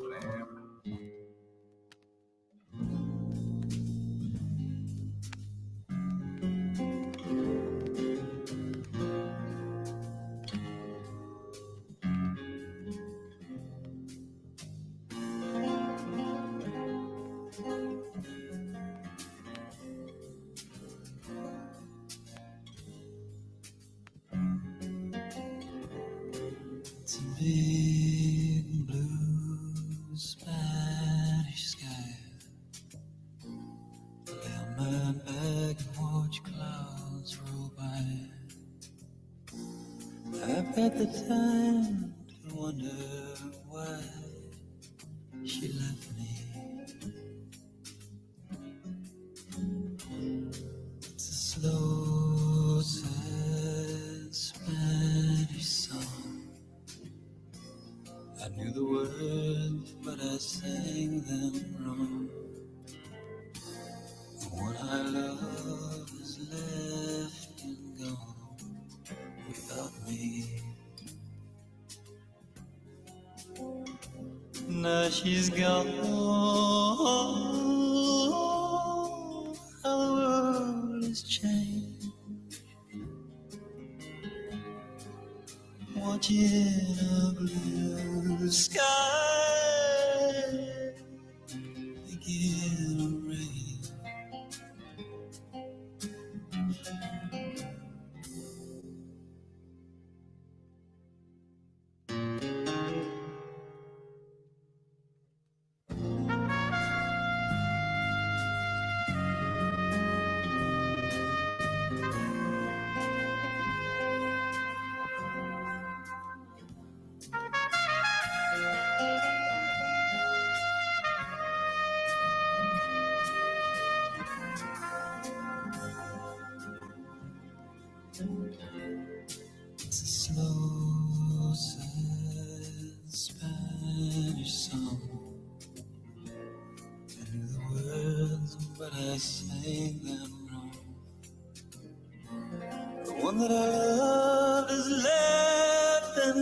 It's a big blue Spanish sky. Lay on my back and watch clouds roll by. I've got the time to wonder why she left me. It's a slow, sad Spanish song. I knew the words, but I sang them wrong. The one I love is left and gone without me. Now she's gone. How the world has changed. Watching a blue sky begin to rain.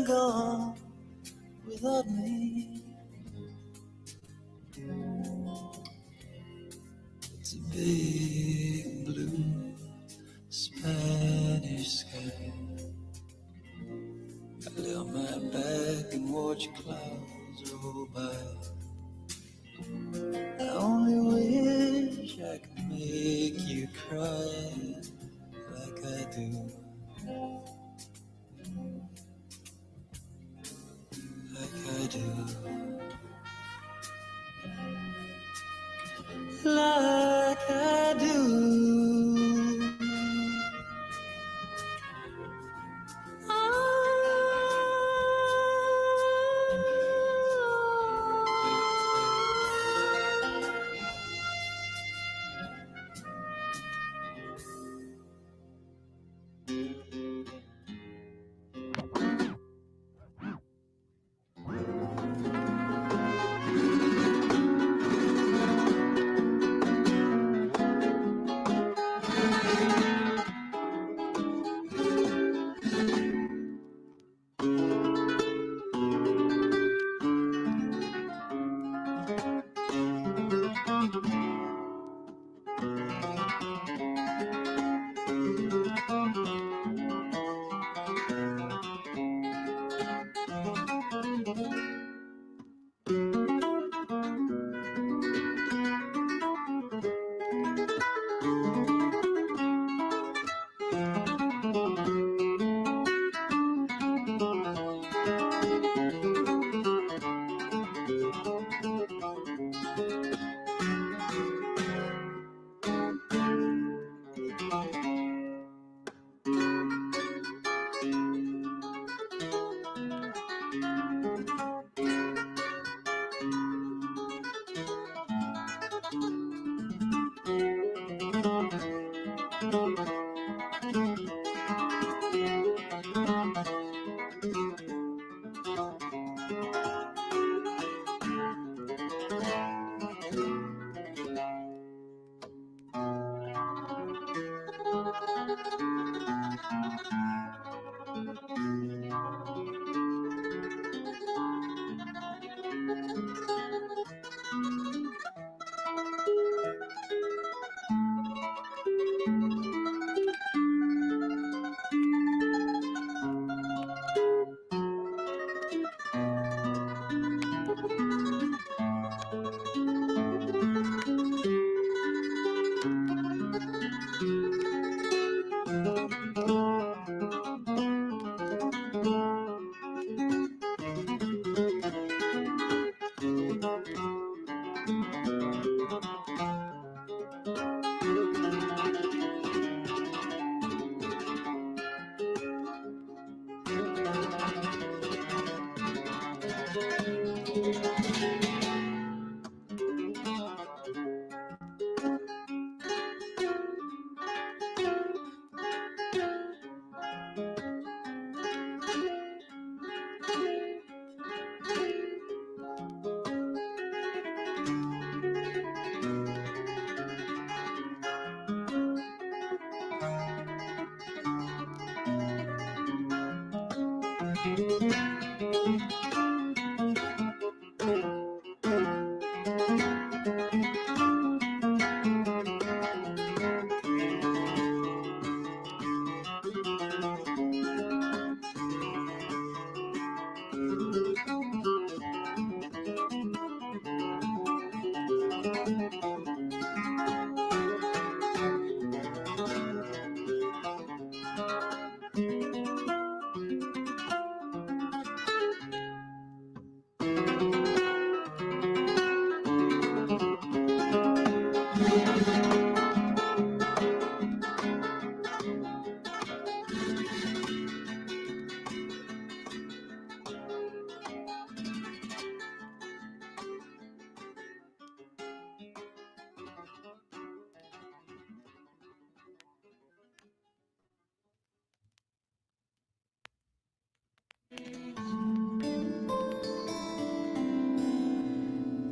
and gone without me. It's a big blue Spanish sky. I lay on my back and watch clouds roll by. I only wish I could make you cry like I do. Like I do. Like I do.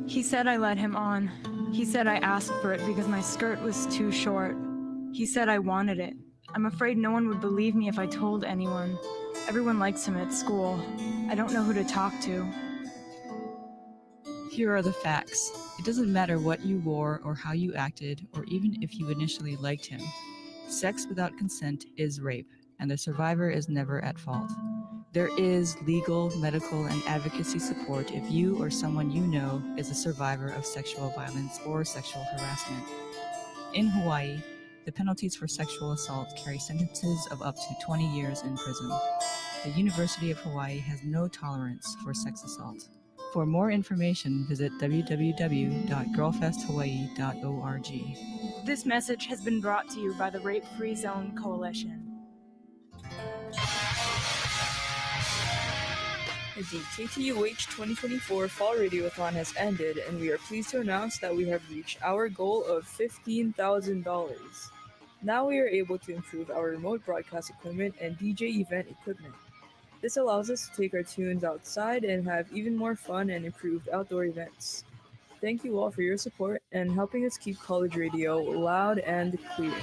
He said I led him on. He said I asked for it because my skirt was too short. He said I wanted it. I'm afraid no one would believe me if I told anyone. Everyone likes him at school. I don't know who to talk to. Here are the facts. It doesn't matter what you wore or how you acted, or even if you initially liked him. Sex without consent is rape, and the survivor is never at fault. There is legal, medical, and advocacy support if you or someone you know is a survivor of sexual violence or sexual harassment. In Hawaii, the penalties for sexual assault carry sentences of up to 20 years in prison. The University of Hawaii has no tolerance for sex assault. For more information, visit www.girlfesthawaii.org. This message has been brought to you by the Rape Free Zone Coalition. The KTUH 2024 Fall Radiothon has ended, and we are pleased to announce that we have reached our goal of $15,000. Now we are able to improve our remote broadcast equipment and DJ event equipment. This allows us to take our tunes outside and have even more fun and improved outdoor events. Thank you all for your support and helping us keep college radio loud and clear.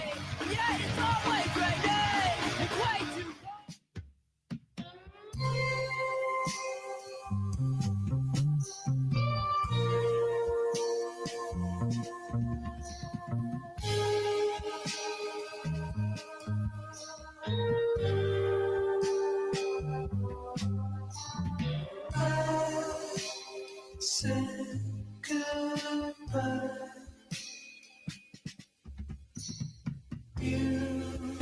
Said goodbye. You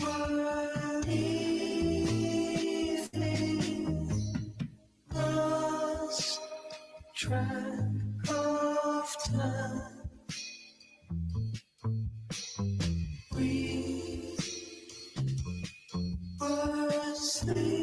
were evening, lost track of time. We were sleeping.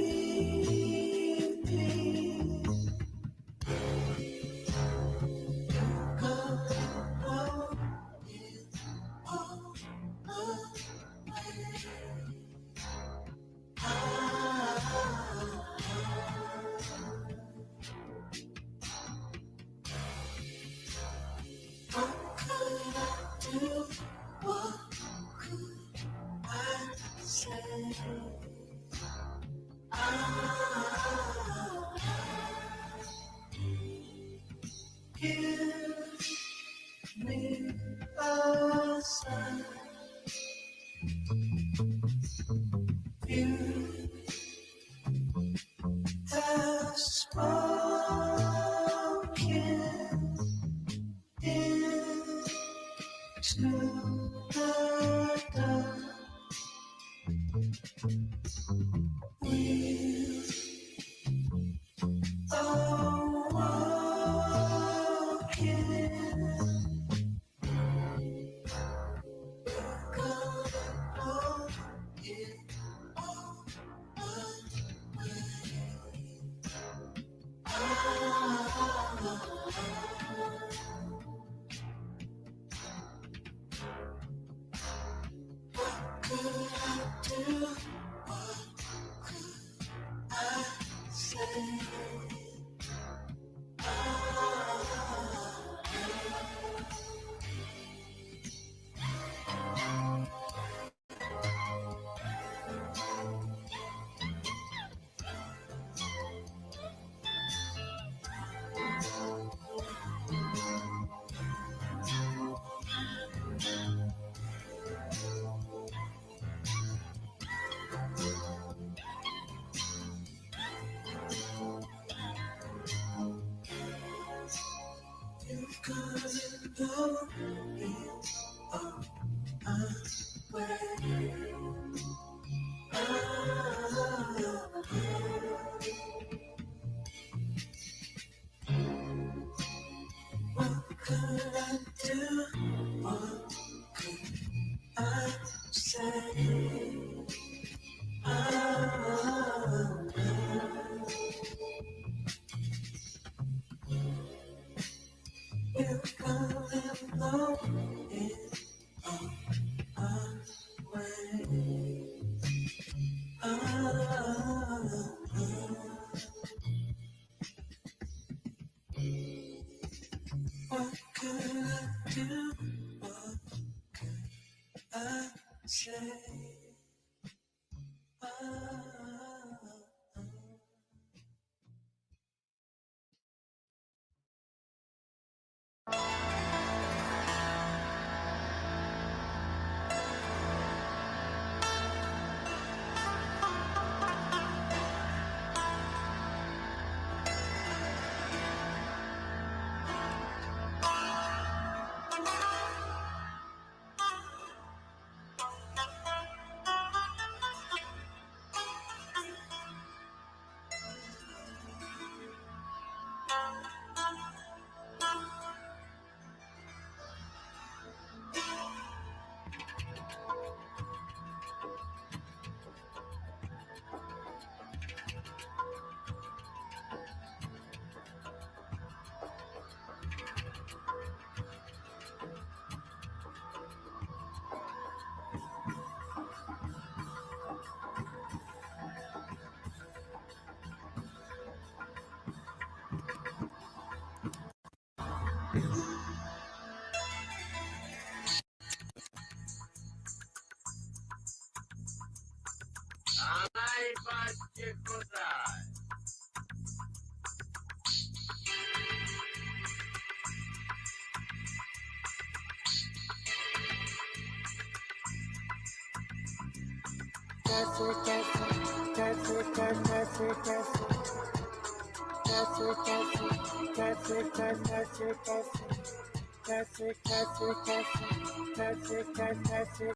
Give me a sign. You have spoken into the dark. We'll say